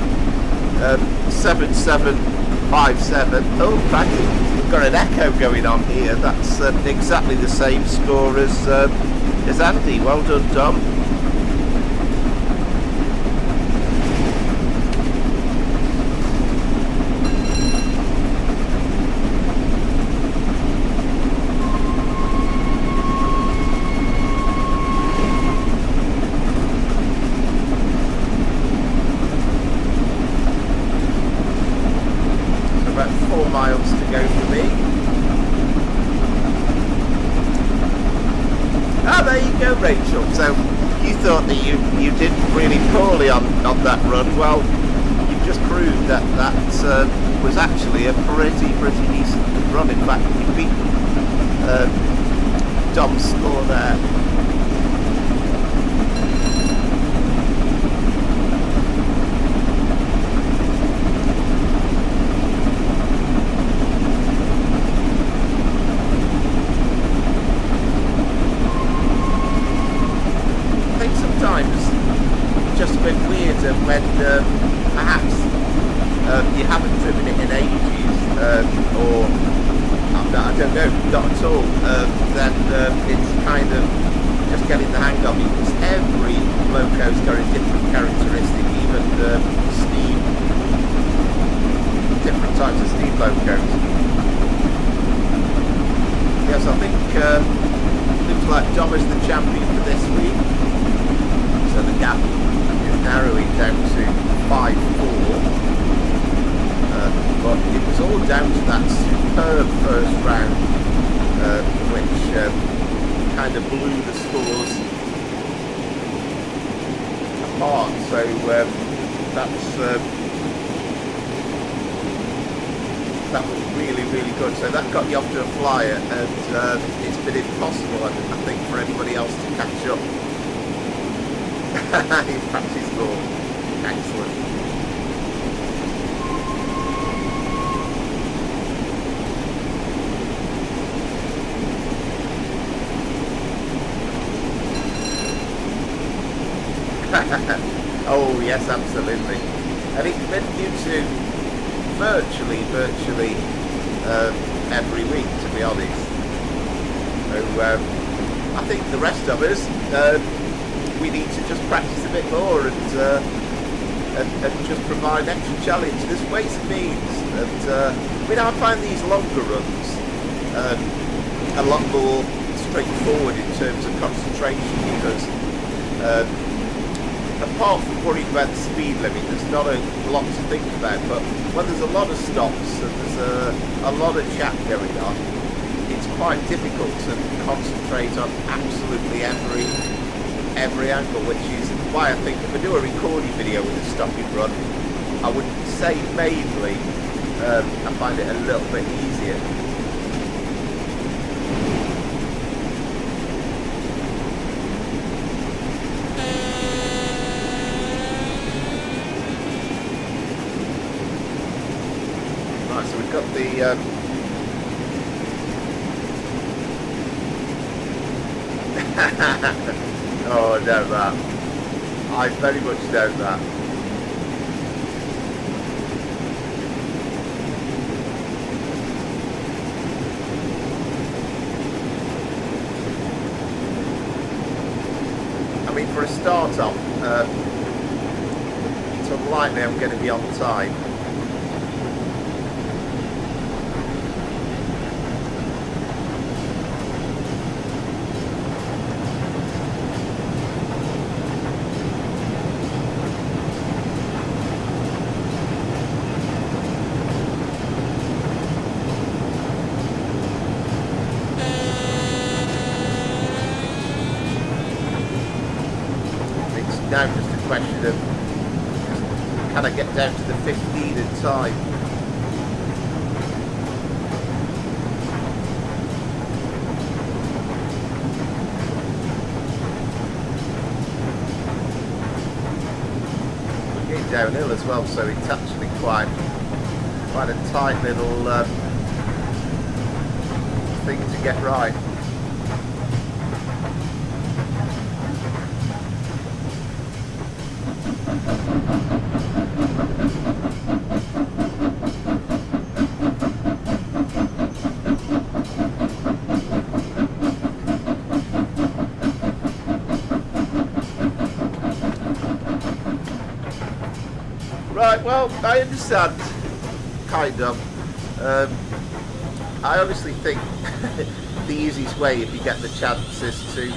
[SPEAKER 1] 7.7 5-7. Oh, cracking. We've got an echo going on here. That's exactly the same score as Andy. Well done, Tom. Rachel, so you thought that you did really poorly on that run. Well, you've just proved that was actually a pretty decent run. In fact, you beat Dom's score there. When perhaps you haven't driven it in ages, or I don't know, not at all, then it's kind of just getting the hang of it, because every loco's got a different characteristic, even steam, different types of steam locos. Yes, I think looks like Dom is the champion for this week, so the gap narrowing down to 5-4, but it was all down to that superb first round, which kind of blew the scores apart. So that was really good. So that got you off to a flyer, and it's been impossible, I think, for anybody else to catch up. He practiced score. Excellent. Oh yes, absolutely. And it's been due to virtually every week, to be honest. So I think the rest of us we need to just practice a bit more and just provide extra challenge. There's ways and means, and I find these longer runs a lot more straightforward in terms of concentration, because apart from worrying about the speed limit, there's not a lot to think about. But when there's a lot of stops and there's a lot of chat going on, it's quite difficult to concentrate on absolutely every angle, which is why I think if I do a recording video with a stopping run, I would say mainly I find it a little bit easier. Right, so we've got the oh, I doubt that. I very much doubt that. I mean, for a start off, it's unlikely I'm going to be on time. Now just a question of can I get down to the 15 in time? We're getting downhill as well, so it's actually quite a tight little thing to get right. Yeah, well, I understand, kind of. I honestly think the easiest way, if you get the chance, is to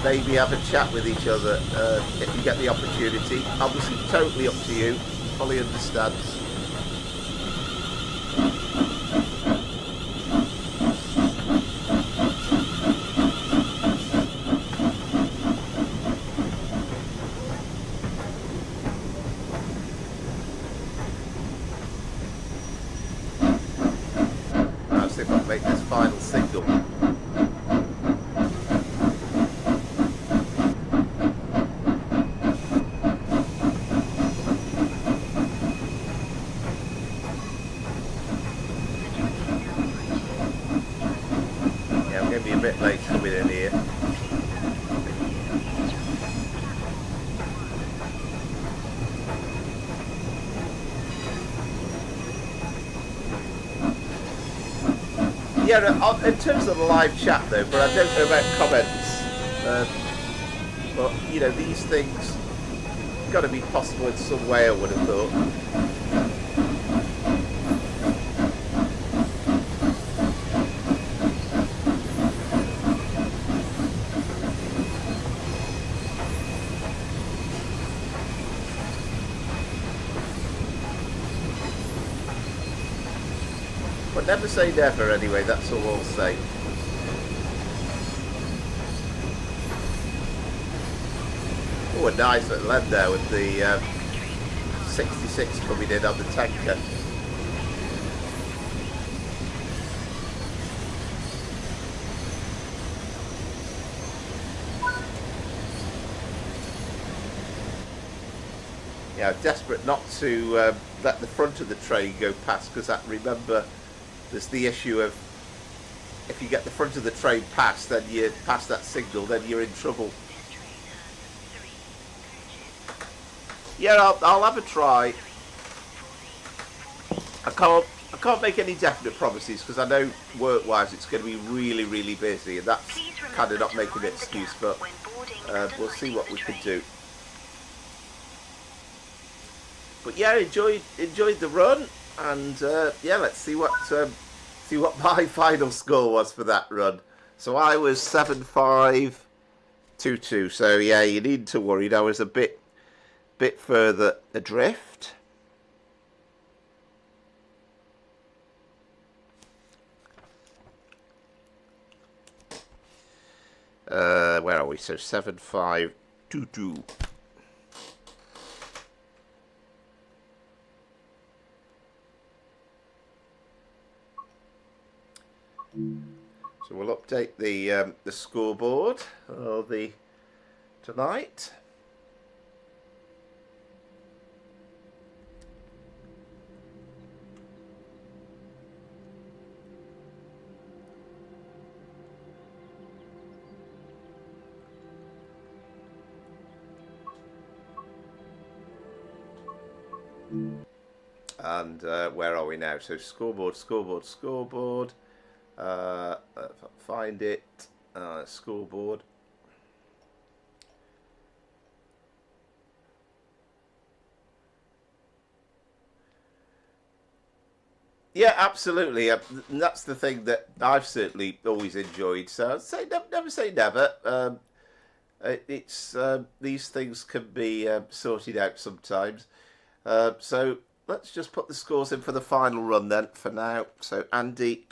[SPEAKER 1] maybe have a chat with each other if you get the opportunity. Obviously, totally up to you. Fully understand. I'll see if I can make this final signal. A bit late coming in here. Yeah, in terms of the live chat though, but I don't know about comments. But you know, these things got to be possible in some way, I would have thought. But never say never anyway, that's all I'll say. Oh, a nice little end there with the 66 coming in on the tanker. Yeah, desperate not to let the front of the train go past, because that, remember, there's the issue of if you get the front of the train past, then you pass that signal, then you're in trouble. Yeah, I'll have a try. I can't make any definite promises because I know work-wise it's going to be really, really busy, and that's kind of not making an excuse, but we'll see what we can do. But yeah, enjoyed the run, and yeah, let's see what my final score was for that run. So I was 7.522. So yeah, you needn't to worry. I was a bit further adrift. Where are we? So 7.522. So we'll update the scoreboard of the tonight. And where are we now? So scoreboard. Find it. Scoreboard. Yeah, absolutely. And that's the thing that I've certainly always enjoyed. So I'd say never say never. It's these things can be sorted out sometimes. So let's just put the scores in for the final run then for now. So Andy,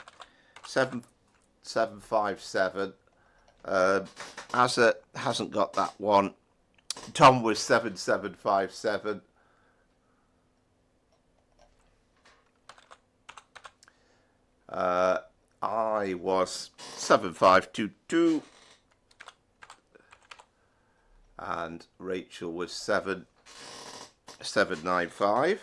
[SPEAKER 1] 7.57. Asa hasn't got that one. Tom was 7.757. I was 7.522. And Rachel was 7.95.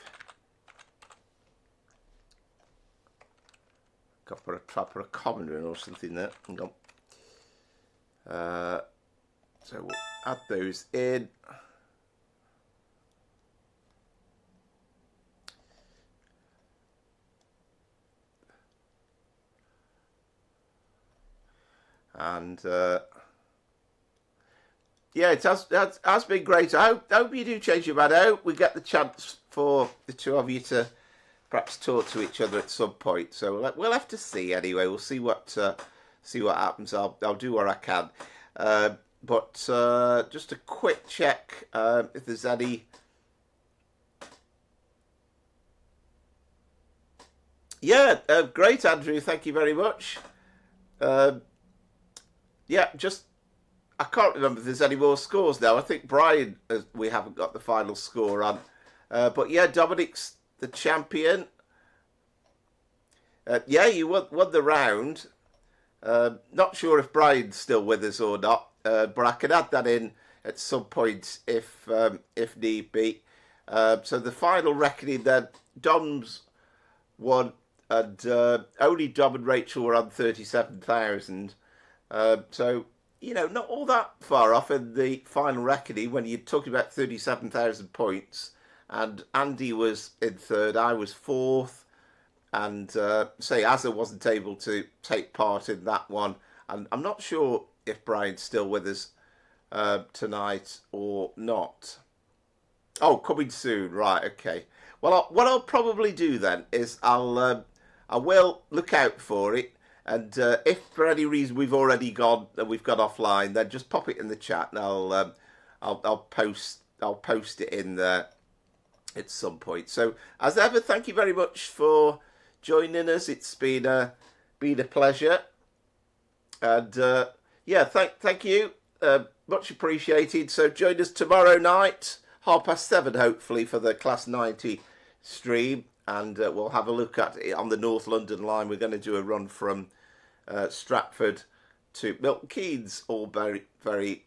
[SPEAKER 1] Got for a trap or a common run or something there. Hang on. So we'll add those in. And yeah, it has been great. I hope you do change your mind. I hope we get the chance for the two of you to perhaps talk to each other at some point. So we'll have to see anyway. We'll see what happens. I'll do what I can. But just a quick check if there's any. Yeah, great, Andrew. Thank you very much. Yeah, just I can't remember if there's any more scores now. I think Brian, we haven't got the final score on. But yeah, Dominic's the champion. Yeah, you won the round. Not sure if Brian's still with us or not, but I can add that in at some point if need be. So the final reckoning then, Dom's won, and only Dom and Rachel were on 37,000. So, you know, not all that far off in the final reckoning when you're talking about 37,000 points. And Andy was in third, I was fourth. And say Azza wasn't able to take part in that one. And I'm not sure if Brian's still with us tonight or not. Oh, coming soon, right? Okay. Well, what I'll probably do then is I will look out for it, and if for any reason we've already gone and we've gone offline, then just pop it in the chat, and I'll post it in there at some point. So as ever, thank you very much for joining us. It's been a pleasure, and yeah, thank you, much appreciated. So join us tomorrow night, 7:30, hopefully, for the Class 90 stream, and we'll have a look at it on the North London line. We're going to do a run from Stratford to Milton Keynes, all very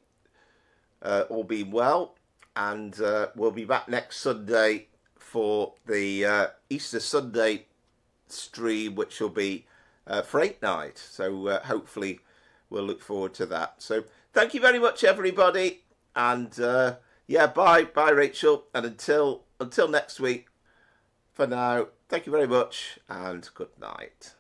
[SPEAKER 1] all being well, and we'll be back next Sunday for the Easter Sunday stream, which will be Freight Night. So hopefully we'll look forward to that. So thank you very much, everybody, and yeah, bye Rachel, and until next week. For now, thank you very much, and good night.